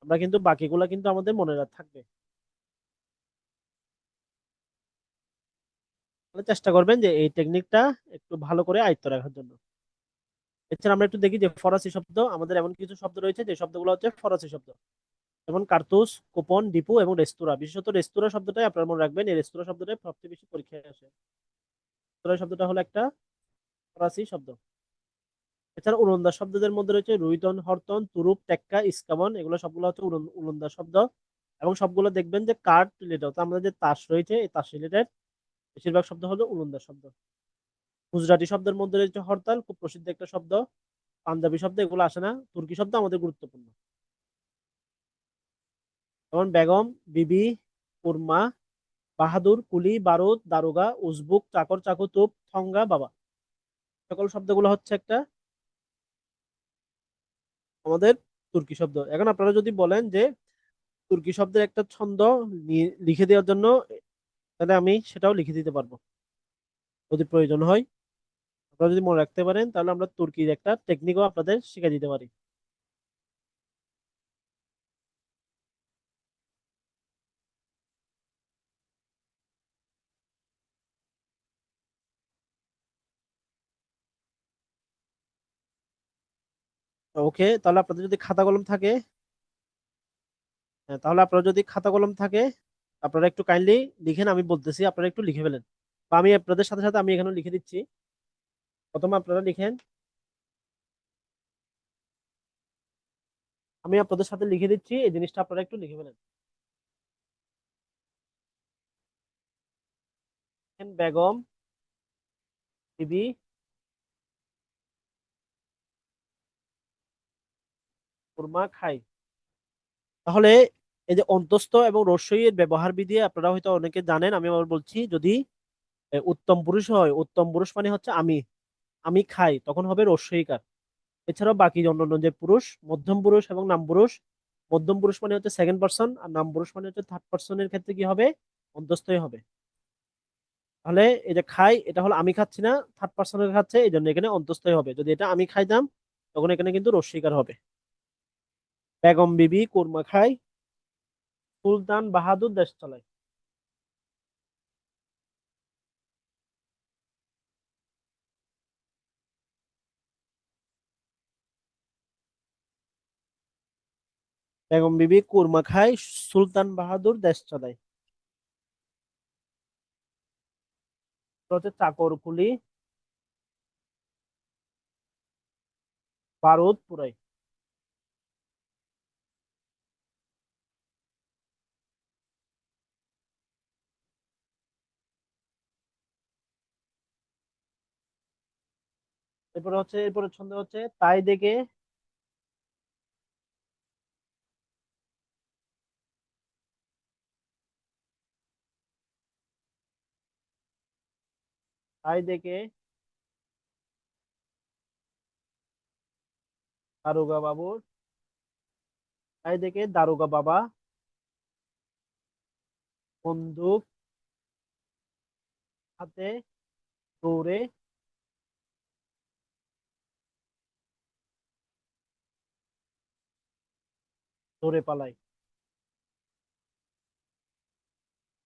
আমরা কিন্তু বাকিগুলা কিন্তু আমাদের মনে থাকবে। তাহলে চেষ্টা করবেন যে এই টেকনিকটা একটু ভালো করে আয়ত্ত রাখার জন্য। এছাড়া আমরা একটু দেখি যে ফরাসি শব্দ, আমাদের এমন কিছু শব্দ রয়েছে যে শব্দগুলো হচ্ছে ফরাসি শব্দ, যেমন কার্তুস, কুপন, ডিপো এবং রেস্তোরাঁ। বিশেষত রেস্তোরাঁ শব্দটাই আপনারা মনে রাখবেন, এই রেস্তোরাঁ শব্দটাই সবচেয়ে বেশি পরীক্ষায় আসে। রেস্তোরাঁ শব্দটা হলো একটা ফরাসি শব্দ। এছাড়া উলন্দাজ শব্দদের মধ্যে রয়েছে রুইতন, হরতন, তুরুপ, টেক্কা, ইস্কাবন, এগুলো সবগুলো হচ্ছে উলন্দাজ শব্দ। এবং সবগুলো দেখবেন যে কার্ড রিলেটেড, অর্থাৎ আমাদের যে তাস রয়েছে এই তাস রিলেটেড বেশিরভাগ শব্দ হলো উলন্দাজ শব্দ। গুজরাটি শব্দের মধ্যে রয়েছে হরতাল, খুব প্রসিদ্ধ একটা শব্দ। পাঞ্জাবি শব্দ এগুলো আসে না। তুর্কি শব্দ আমাদের গুরুত্বপূর্ণ, যেমন বেগম, বিবি, কুরমা, বাহাদুর, কুলি, বারুদ, দারোগা, উজবুক, চাকর, চাকু, তুপ, থঙ্গা, বাবা। সকল শব্দগুলো হচ্ছে একটা আমাদের তুর্কি শব্দ। এখন আপনারা যদি বলেন যে তুর্কি শব্দের একটা ছন্দ লিখে দেওয়ার জন্য, তাহলে আমি সেটাও লিখে দিতে পারবো যদি প্রয়োজন হয়। আপনারা যদি মনে রাখতে পারেন তাহলে আমরা তুর্কির একটা টেকনিকও আপনাদের শিখিয়ে দিতে পারি। ওকে, তাহলে আপনাদের যদি খাতা কলম থাকে, তাহলে আপনারা যদি খাতা কলম থাকে আপনারা একটু কাইন্ডলি লিখেন, আমি বলতেছি আপনারা একটু লিখে ফেলেন, বা আমি আপনাদের সাথে সাথে আমি এখানে লিখে দিচ্ছি। প্রথমে আপনারা লিখেন, আমি আপনাদের সাথে লিখে দিচ্ছি, এই জিনিসটা আপনারা একটু লিখে ফেলেন। বেগম, বিবি, কুরমা, খাই। তাহলে এই যে অন্তস্থ এবং রস্বই এর ব্যবহার বিধি আপনারা হয়তো অনেকে জানেন, আমি আবার বলছি। যদি উত্তম পুরুষ হয়, উত্তম পুরুষ মানে হচ্ছে আমি, আমি খাই, তখন হবে রস্বইকার। এছাড়াও বাকি অন্যান্য যে পুরুষ, মধ্যম পুরুষ এবং নাম পুরুষ, মধ্যম পুরুষ মানে হচ্ছে সেকেন্ড পার্সন, আর নাম পুরুষ মানে হচ্ছে থার্ড পার্সনের ক্ষেত্রে কি হবে, অন্তস্থই হবে। তাহলে এই যে খাই, এটা হলো আমি খাচ্ছি না, থার্ড পার্সনের খাচ্ছে, এই জন্য এখানে অন্তস্থই হবে। যদি এটা আমি খাইতাম তখন এখানে কিন্তু রস্বইকার হবে। বেগম বিবি কুরমা খাই, সুলতান বাহাদুর দেশ চালায়। বেগম বিবি কুরমা খায়, সুলতান বাহাদুর দেশ চালায়। তো হচ্ছে চাকর কুলি বারুদ পুরাই। এরপরে হচ্ছে, এরপরে ছন্দ হচ্ছে তাই দেখে, তাই দেখে দারোগা বাবুর, তাই দেখে দারোগা বাবা বন্দুক হাতে দৌড়ে, দৌড়ে পালায়।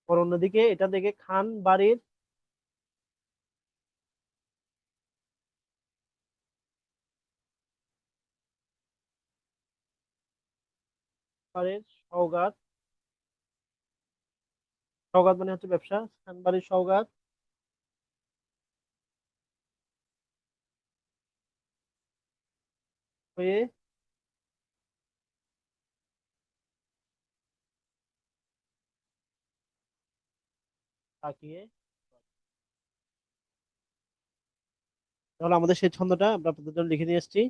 আর অন্যদিকে এটা দেখে খান বাড়ির, বাড়ির সওগাত, সওগাত মানে হচ্ছে ব্যবসা, খান বাড়ির সওগাত হয়ে তাকিয়ে। তাহলে আমাদের সেই ছন্দটা আমরা আপনাদের জন্য লিখে নিয়ে এসেছি।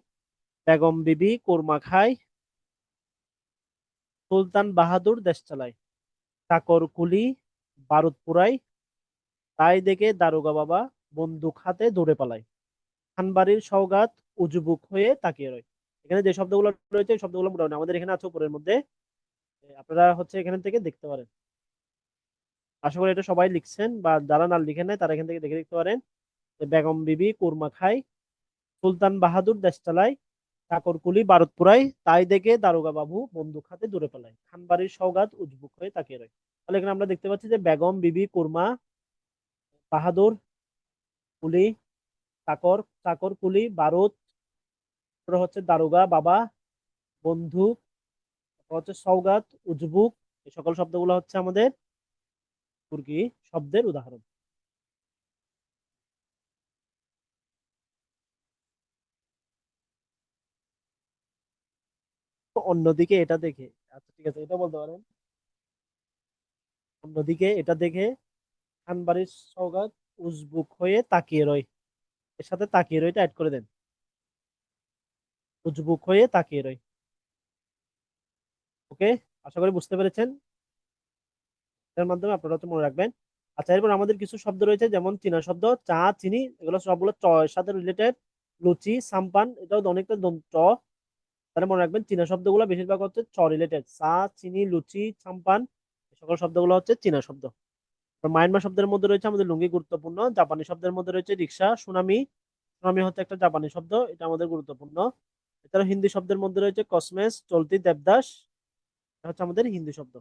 বেগম বিবি কোরমা খায়, সুলতান বাহাদুর দেশ চালায়, চাকর কুলি বারুদ পুরায়, তাই দেখে দারোগা বাবা বন্দুক হাতে দৌড়ে পালায়, খানবাড়ির সওগাত উজবুক হয়ে তাকিয়ে রয়। এখানে যে শব্দগুলো রয়েছে এই শব্দগুলো মোটামুটি আমাদের এখানে আছে উপরের মধ্যে, আপনারা হচ্ছে এখান থেকে দেখতে পারেন। আশা করি এটা সবাই লিখছেন, বা যারা না লিখেন নাই তারা এখান থেকে দেখে দেখতে পারেন। যে বেগম বিবি কুরমা খায়, সুলতান বাহাদুর দেশ চালায়, চাকর কুলি বারুদ পুরায়, তাই দেখে দারোগা বাবু বন্দুক হাতে দূরে পালায়, খানবাড়ির সওগাত উজবুক হয়ে তাকিয়ে রয়। তাহলে এখানে আমরা দেখতে পাচ্ছি যে বেগম বিবি কুরমা বাহাদুর, কুলি, চাকর, চাকর, কুলি, বারুদ, তারপরে হচ্ছে দারোগা, বাবা, বন্দুক, তারপর হচ্ছে সওগাত, উজবুক। এই সকল শব্দগুলো হচ্ছে আমাদের তুর্কি শব্দের উদাহরণ। তো অন্যদিকে এটা দেখে, আচ্ছা ঠিক আছে এটা বলতে পারেন, অন্যদিকে এটা দেখে খানবাড়ির সওগাত উজবুক হয়ে তাকিয়ে রয়। এর সাথে তাকিয়ে রয়টা অ্যাড করে দেন, উজবুক হয়ে তাকিয়ে রয়। ওকে, আশা করি বুঝতে পেরেছেন। এর মাধ্যমে আপনারা তো মনে রাখবেন। আচ্ছা, এরপর আমাদের কিছু শব্দ রয়েছে, যেমন চীনা শব্দ, চা, চিনি, এগুলো সবগুলো চ এর সাথে রিলেটেড। লুচি, সাম্পান, এটাও অনেকটা চ। তাহলে মনে রাখবেন চীনা শব্দগুলো বেশিরভাগ হচ্ছে চ রিলেটেড। চা, চিনি, লুচি, সাম্পান, এই সকল শব্দগুলো হচ্ছে চীনা শব্দ। মায়ানমার শব্দের মধ্যে রয়েছে আমাদের লুঙ্গি গুরুত্বপূর্ণ। জাপানি শব্দের মধ্যে রয়েছে রিক্সা, সুনামি। সুনামি হচ্ছে একটা জাপানি শব্দ, এটা আমাদের গুরুত্বপূর্ণ। এছাড়া হিন্দি শব্দের মধ্যে রয়েছে কসমেস, চলতি, দেবদাস, এটা হচ্ছে আমাদের হিন্দি শব্দ।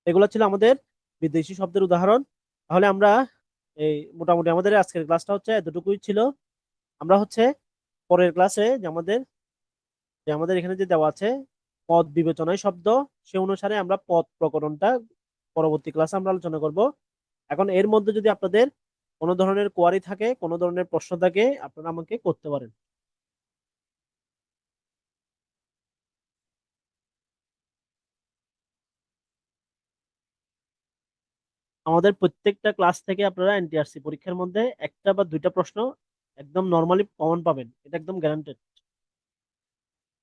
এগুলো ছিল আমাদের বিদেশি শব্দের উদাহরণ। তাহলে আমরা এই মোটামুটি আমাদের আজকের ক্লাসটা হচ্ছে এতটুকুই ছিল। আমরা হচ্ছে পরের ক্লাসে যে আমাদের এখানে যে দেওয়া আছে পদ বিবেচনায় শব্দ, সে অনুসারে আমরা পদ প্রকরণটা পরবর্তী ক্লাসে আমরা আলোচনা করব। এখন এর মধ্যে যদি আপনাদের কোনো ধরনের কোয়ারি থাকে, কোনো ধরনের প্রশ্ন থাকে, আপনারা আমাকে করতে পারেন। আমাদের প্রত্যেকটা ক্লাস থেকে আপনারা এনটিআরসি পরীক্ষার মধ্যে একটা বা দুইটা প্রশ্ন একদম নর্মালি কমন পাবেন, এটা একদম গ্যারান্টেড।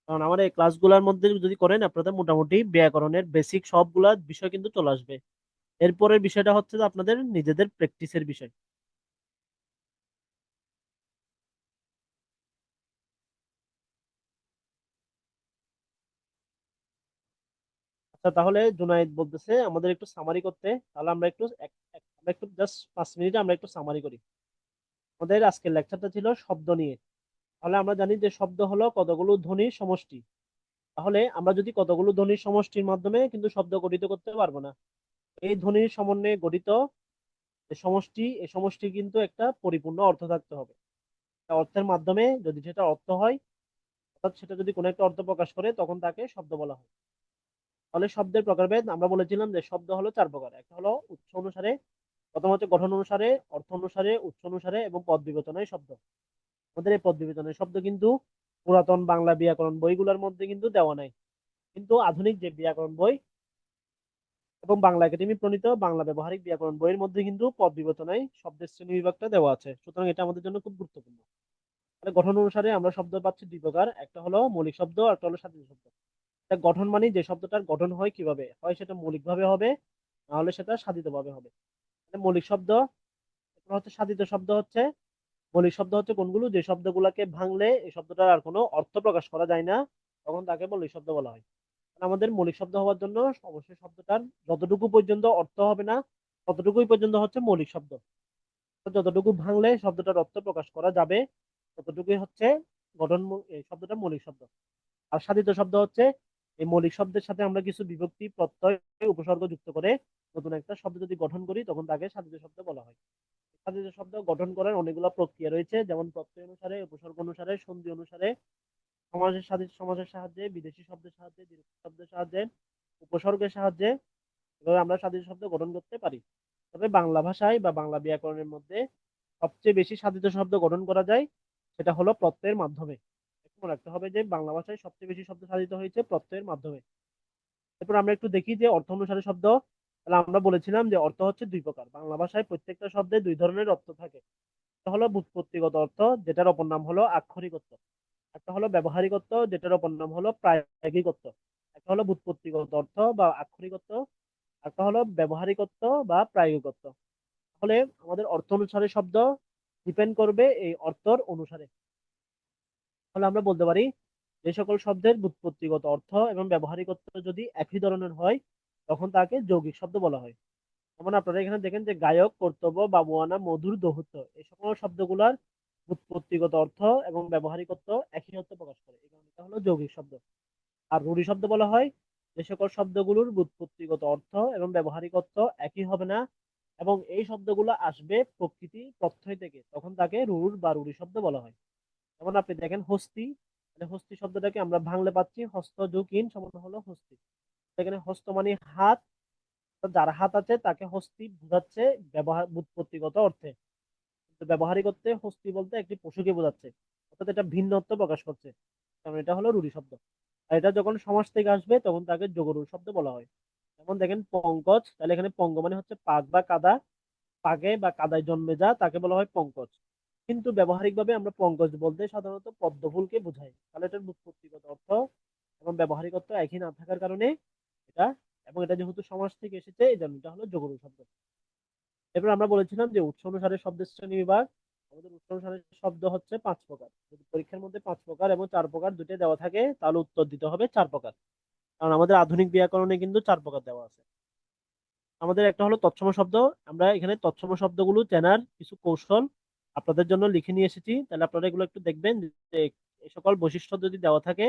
কারণ আমার এই ক্লাসগুলোর মধ্যে যদি করেন, আপনাদের মোটামুটি ব্যাকরণের বেসিক সবগুলা বিষয় কিন্তু চলে আসবে। এরপরের বিষয়টা হচ্ছে যে আপনাদের নিজেদের প্র্যাকটিসের বিষয়। আচ্ছা, তাহলে জুনায়েদ বলতেছে আমাদের একটু সামারি করতে। তাহলে আমরা একটু আমরা একটু জাস্ট 5 মিনিটে আমরা একটু সামারি করি। আমাদের আজকের লেকচারটা ছিল শব্দ নিয়ে। তাহলে আমরা জানি যে শব্দ হলো কতগুলো ধ্বনির সমষ্টি। তাহলে আমরা যদি কতগুলো ধ্বনির সমষ্টির মাধ্যমে কিন্তু শব্দ গঠিত করতে পারবো না। এই ধ্বনির সমন্বয়ে গঠিত যে সমষ্টি, এই সমষ্টি কিন্তু একটা পরিপূর্ণ অর্থ থাকতে হবে। একটা অর্থের মাধ্যমে যদি সেটা অর্থ হয়, অর্থাৎ সেটা যদি কোনো একটা অর্থ প্রকাশ করে, তখন তাকে শব্দ বলা হয়। তাহলে শব্দের প্রকারভেদ আমরা বলেছিলাম যে শব্দ হলো 4 প্রকার। একটা হলো উৎস অনুসারে, প্রথম হচ্ছে গঠন অনুসারে, অর্থ অনুসারে, উৎস অনুসারে এবং পদ বিবেচনায় শব্দ। আমাদের এই পদ বিবেচনায় শব্দ কিন্তু পুরাতন বাংলা ব্যাকরণ বইগুলোর মধ্যে কিন্তু দেওয়া নাই। কিন্তু আধুনিক যে ব্যাকরণ বই এবং বাংলা একাডেমি প্রণীত বাংলা ব্যবহারিক ব্যাকরণ বইয়ের মধ্যে কিন্তু পদ বিবেচনায় শব্দের শ্রেণী বিভাগটা দেওয়া আছে। সুতরাং এটা আমাদের জন্য খুব গুরুত্বপূর্ণ। তাহলে গঠন অনুসারে আমরা শব্দ পাচ্ছি 2 প্রকার, একটা হলো মৌলিক শব্দ আর একটা হলো সাধিত শব্দ। এটা গঠন মানে যে শব্দটার গঠন হয় কিভাবে হয়, সেটা মৌলিক ভাবে হবে, না হলে সেটা সাধিত ভাবে হবে। তাহলে মৌলিক শব্দ। এরপর হচ্ছে সাধিত শব্দ। হচ্ছে মৌলিক শব্দ হচ্ছে কোনগুলো, যে শব্দগুলোকে ভাঙলে এই শব্দটার আর কোনো অর্থ প্রকাশ করা যায় না, তখন তাকে মৌলিক শব্দ বলা হয়। আমাদের মৌলিক শব্দ হওয়ার জন্য অবশ্যই শব্দটার যতটুকু পর্যন্ত অর্থ হবে না, ততটুকুই পর্যন্ত হচ্ছে মৌলিক শব্দ। তো যতটুকু ভাঙলে শব্দটার অর্থ প্রকাশ করা যাবে, ততটুকুই হচ্ছে এই শব্দটা মৌলিক শব্দ। আর সাধিত শব্দ হচ্ছে এই মৌলিক শব্দের সাথে আমরা কিছু বিভক্তি, প্রত্যয়, উপসর্গ যুক্ত করে নতুন একটা শব্দ যদি গঠন করি, তখন তাকে সাধিত শব্দ বলা হয়। সাধিত শব্দ গঠন করার অনেকগুলো প্রক্রিয়া রয়েছে, যেমন প্রত্যয় অনুসারে, উপসর্গ অনুসারে, সন্ধি অনুসারে, সমাসের সাথে সমাসের সাহায্যে, বিদেশি শব্দের সাহায্যে, দীর্ঘ শব্দের সাহায্যে, উপসর্গের সাহায্যে, এভাবে আমরা সাধিত শব্দ গঠন করতে পারি। তবে বাংলা ভাষায় বা বাংলা ব্যাকরণের মধ্যে সবচেয়ে বেশি সাধিত শব্দ গঠন করা যায়, সেটা হলো প্রত্যয়ের মাধ্যমে। মনে রাখতে হবে যে বাংলা ভাষায় সবচেয়ে বেশি শব্দ সাধিত হয়েছে প্রত্যয়ের মাধ্যমে। এরপর আমরা একটু দেখি যে অর্থ অনুসারে শব্দ। তাহলে আমরা বলেছিলাম যে অর্থ হচ্ছে 2 প্রকার। বাংলা ভাষায় প্রত্যেকটা শব্দে 2 ধরনের অর্থ থাকে। একটা হলো ব্যুৎপত্তিগত অর্থ, যেটার অপর নাম হলো আক্ষরিক অর্থ। একটা হলো ব্যবহারিক অর্থ, যেটার অপর নাম হলো প্রায়োগিক অর্থ। একটা হলো ব্যুৎপত্তিগত অর্থ বা আক্ষরিক অর্থ, একটা হলো ব্যবহারিক অর্থ বা প্রায়োগিক অর্থ। তাহলে আমাদের অর্থ অনুসারে শব্দ ডিপেন্ড করবে এই অর্থর অনুসারে। তাহলে আমরা বলতে পারি যে সকল শব্দের ব্যুৎপত্তিগত অর্থ এবং ব্যবহারিক অর্থ যদি একই ধরনের হয়, তখন তাকে যৌগিক শব্দ বলা হয়। যেমন আপনারা এখানে দেখেন যে গায়ক, কর্তব্য, বাবুয়ানা, মধুর, দৌহিত্র, এই সকল শব্দগুলোর ব্যুৎপত্তিগত অর্থ এবং ব্যবহারিক অর্থ একই অর্থ প্রকাশ করে, এই কারণে এটা হলো যৌগিক শব্দ। আর রূঢ়ি শব্দ বলা হয় যে সকল শব্দগুলোর ব্যুৎপত্তিগত অর্থ এবং ব্যবহারিক অর্থ একই হবে না, এবং এই শব্দগুলো আসবে প্রকৃতি প্রত্যয় থেকে, তখন তাকে রুর বা রুড়ি শব্দ বলা হয়। যেমন আপনি দেখেন হস্তি, মানে হস্তি শব্দটাকে আমরা বাংলা পাচ্ছি হস্ত যোগ ইন সমান হলো হস্তি। এখানে হস্ত মানে হাত, তো যার হাত আছে তাকে হস্তি বোঝাচ্ছে ব্যবহার বুৎপত্তিগত অর্থে, কিন্তু ব্যবহারিক অর্থে হস্তি বলতে একটি পশুকে বোঝাচ্ছে, অর্থাৎ এটা ভিন্ন অর্থ প্রকাশ করছে, কারণ এটা হলো রূঢ়ি শব্দ। আর এটা যখন সমাস থেকে আসবে তখন তাকে যোগরূঢ় শব্দ বলা হয়। যেমন দেখেন পঙ্কজ, তাহলে এখানে পঙ্গ মানে হচ্ছে পাক বা কাদা, পাকে বা কাদায় জন্মে যা তাকে বলা হয় পঙ্কজ। কিন্তু ব্যবহারিক ভাবে আমরা পঙ্কজ বলতে সাধারণত পদ্ম ফুলকে বোঝাই, তাহলে এটার ব্যুৎপত্তিগত অর্থ এবং ব্যবহারিক অর্থ একই না থাকার কারণে এটা, এবং এটা যেহেতু সমাস থেকে এসেছে এই জন্য এটা হলো যোগরূঢ় শব্দ। এরপর আমরা বলেছিলাম যে উৎস অনুসারে শব্দের শ্রেণী বিভাগ। আমাদের উৎস অনুসারে শব্দ হচ্ছে 5 প্রকার। যদি পরীক্ষার মধ্যে 5 প্রকার এবং 4 প্রকার দুটো দেওয়া থাকে তাহলে উত্তর দিতে হবে 4 প্রকার, কারণ আমাদের আধুনিক ব্যাকরণে কিন্তু 4 প্রকার দেওয়া আছে। আমাদের একটা হলো তৎসম শব্দ। আমরা এখানে তৎসম শব্দগুলো চেনার কিছু কৌশল আপনাদের জন্য লিখে নিয়ে এসেছি, তাহলে আপনারা এগুলো একটু দেখবেন যে এই সকল বৈশিষ্ট্য যদি দেওয়া থাকে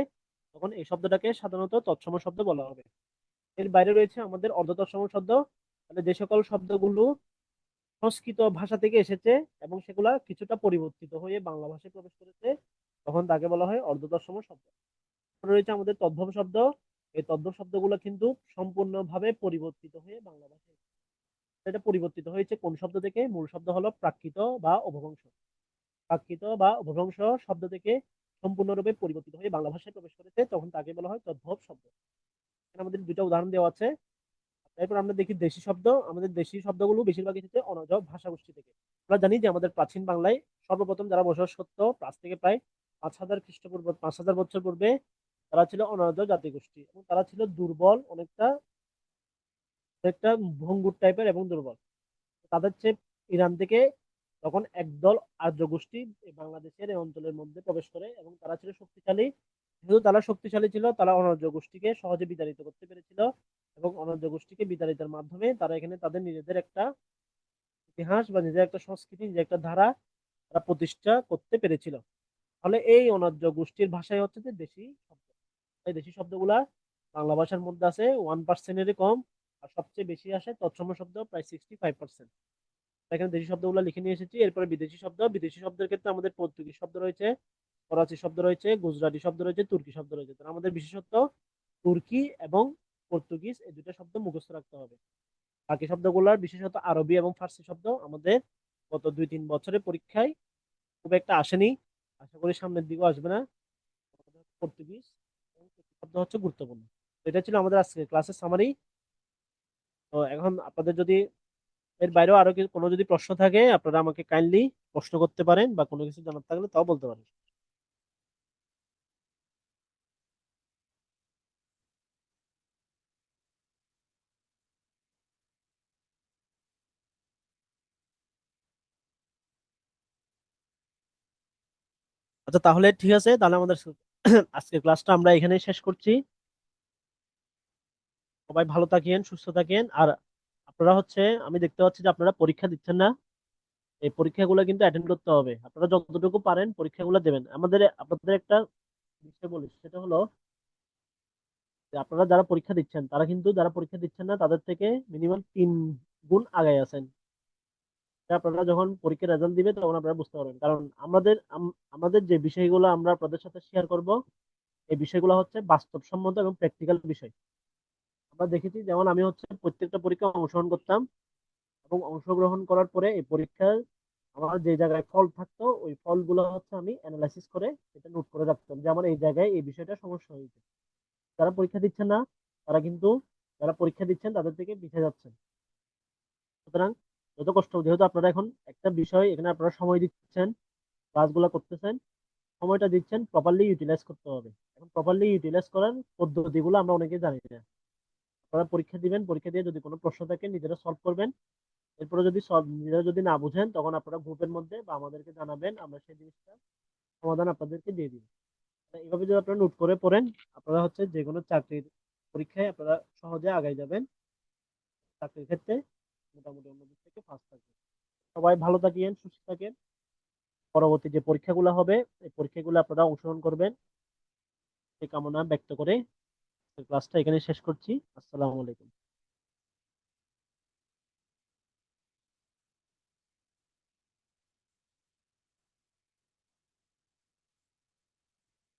তখন এই শব্দটাকে সাধারণত তৎসম শব্দ বলা হবে। এর বাইরে রয়েছে আমাদের অর্ধ তৎসম শব্দ। তাহলে যে সকল শব্দগুলো সংস্কৃত ভাষা থেকে এসেছে এবং সেগুলা কিছুটা পরিবর্তিত হয়ে বাংলা ভাষায় প্রবেশ করেছে, তখন তাকে বলা হয় অর্ধতৎসম শব্দ। তারপরে রয়েছে আমাদের তদ্ভব শব্দ। এই তদ্ভব শব্দগুলো কিন্তু সম্পূর্ণভাবে পরিবর্তিত হয়ে বাংলা ভাষায়, এটা পরিবর্তিত হয়েছে কোন শব্দ থেকে? মূল শব্দ হলো প্রাকৃত বা অপভ্রংশ। প্রাকৃত বা অপভ্রংশ শব্দ থেকে সম্পূর্ণরূপে পরিবর্তিত হয়ে বাংলা ভাষায় প্রবেশ করেছে, তখন তাকে বলা হয় তদ্ভব শব্দ। এখানে আমাদের দুটো উদাহরণ দেওয়া আছে। এরপর আমরা দেখি দেশি শব্দ। আমাদের দেশি শব্দগুলো বেশিরভাগ এসেছে অনজ ভাষাগোষ্ঠী থেকে। আমরা জানি যে আমাদের প্রাচীন বাংলায় সর্বপ্রথম যারা বসবাস করতো আজ থেকে প্রায় 5,000 খ্রিস্টপূর্ব, 5,000 বছর পূর্বে, তারা ছিল অনজ জাতিগোষ্ঠী এবং তারা ছিল দুর্বল, অনেকটা অনেকটা ভঙ্গুর টাইপের এবং দুর্বল। তাদের চেয়ে ইরান থেকে তখন একদল আর্য গোষ্ঠী এই বাংলাদেশের এই অঞ্চলের মধ্যে প্রবেশ করে এবং তারা ছিল শক্তিশালী। যেহেতু তারা শক্তিশালী ছিল, তারা অনার্য গোষ্ঠীকে সহজে বিতাড়িত করতে পেরেছিল এবং অনার্য গোষ্ঠীকে বিতাড়িতের মাধ্যমে তারা এখানে তাদের নিজেদের একটা ইতিহাস বা নিজের একটা সংস্কৃতি, নিজের একটা ধারা তারা প্রতিষ্ঠা করতে পেরেছিল। ফলে এই অনার্য গোষ্ঠীর ভাষাই হচ্ছে যে দেশি শব্দ। এই দেশি শব্দগুলা বাংলা ভাষার মধ্যে আছে 1%-এরই কম, আর সবচেয়ে বেশি আসে তৎসম শব্দ প্রায় 65%। এখানে দেশি শব্দগুলো লিখে নিয়ে এসেছি। এরপরে বিদেশি শব্দ। বিদেশি শব্দের ক্ষেত্রে আমাদের পর্তুগিজ শব্দ রয়েছে, ফরাসি শব্দ রয়েছে, গুজরাটি শব্দ রয়েছে, তুর্কি শব্দ রয়েছে। তো আমাদের বিশেষত তুর্কি এবং পর্তুগিজ এই দুটো শব্দ মুখস্থ রাখতে হবে। বাকি শব্দগুলোর বিশেষত আরবি এবং ফার্সি শব্দ আমাদের গত 2-3 বছরের পরীক্ষায় খুব একটা আসেনি, আশা করি সামনের দিকেও আসবে না। পর্তুগিজ এবং তুর্কি শব্দ হচ্ছে গুরুত্বপূর্ণ। তো এটা ছিল আমাদের আজকে ক্লাসের সামারি। তো এখন আপনাদের যদি এর বাইরেও আরো কোনো যদি প্রশ্ন থাকে আপনারা আমাকে কাইন্ডলি প্রশ্ন করতে পারেন, বা কোনো কিছু জানার থাকলে তাও বলতে পারেন। আচ্ছা তাহলে ঠিক আছে, তাহলে আমাদের আজকের ক্লাসটা আমরা এখানেই শেষ করছি। সবাই ভালো থাকেন, সুস্থ থাকেন। আর আপনারা হচ্ছে, আমি দেখতে পাচ্ছি যে আপনারা পরীক্ষা দিচ্ছেন না, এই পরীক্ষাগুলো কিন্তু অ্যাটেন্ড করতে হবে। আপনারা যতটুকু পারেন পরীক্ষাগুলো দেবেন। আমাদের আপনাদের একটা বিষয় বলি, সেটা হলো যে আপনারা যারা পরীক্ষা দিচ্ছেন তারা কিন্তু যারা পরীক্ষা দিচ্ছেন না তাদের থেকে মিনিমাম 3 গুণ আগায় আছেন। এটা আপনারা যখন পরীক্ষার রেজাল্ট দিবে তখন আপনারা বুঝতে পারবেন, কারণ আমাদের যে বিষয়গুলো আমরা আপনাদের সাথে শেয়ার করব এই বিষয়গুলো হচ্ছে বাস্তবসম্মত এবং প্র্যাকটিক্যাল বিষয়। আমরা দেখেছি, যেমন আমি হচ্ছে প্রত্যেকটা পরীক্ষায় অংশগ্রহণ করতাম এবং অংশগ্রহণ করার পরে এই পরীক্ষার আমার যে জায়গায় ফল থাকতো ওই ফলগুলো হচ্ছে আমি অ্যানালাইসিস করে এটা নোট করে রাখতাম যে আমার এই জায়গায় এই বিষয়টা সমস্যা হয়েছে। যারা পরীক্ষা দিচ্ছেন না তারা কিন্তু, যারা পরীক্ষা দিচ্ছেন তাদের থেকে পিছিয়ে যাচ্ছেন। সুতরাং যত কষ্ট হোক, যেহেতু আপনারা এখন একটা বিষয় এখানে আপনারা সময় দিচ্ছেন, ক্লাসগুলো করতেছেন, সময়টা দিচ্ছেন, প্রপারলি ইউটিলাইজ করতে হবে। এখন প্রপারলি ইউটিলাইজ করার পদ্ধতিগুলো আমরা অনেকে জানি না। আপনারা পরীক্ষা দিবেন, পরীক্ষা দিয়ে যদি কোনো প্রশ্ন থাকে নিজেরা সলভ করবেন। এরপরে যদি সলভ নিজেরা যদি না বুঝেন তখন আপনারা গ্রুপের মধ্যে বা আমাদেরকে জানাবেন, আমরা সেই জিনিসটা সমাধান আপনাদেরকে দিয়ে দিব। এইভাবে যদি আপনারা নোট করে পড়েন, আপনারা হচ্ছে যে কোনো চাকরির পরীক্ষায় আপনারা সহজে আগাই যাবেন। চাকরির ক্ষেত্রে মোটামুটি অন্যদের থেকে ফার্স্ট থাকবেন। সবাই ভালো থাকেন, সুস্থ থাকেন। পরবর্তী যে পরীক্ষাগুলো হবে এই পরীক্ষাগুলো আপনারা অংশগ্রহণ করবেন এই কামনা ব্যক্ত করে ক্লাসটা এখানে শেষ করছি। আসসালামু আলাইকুম।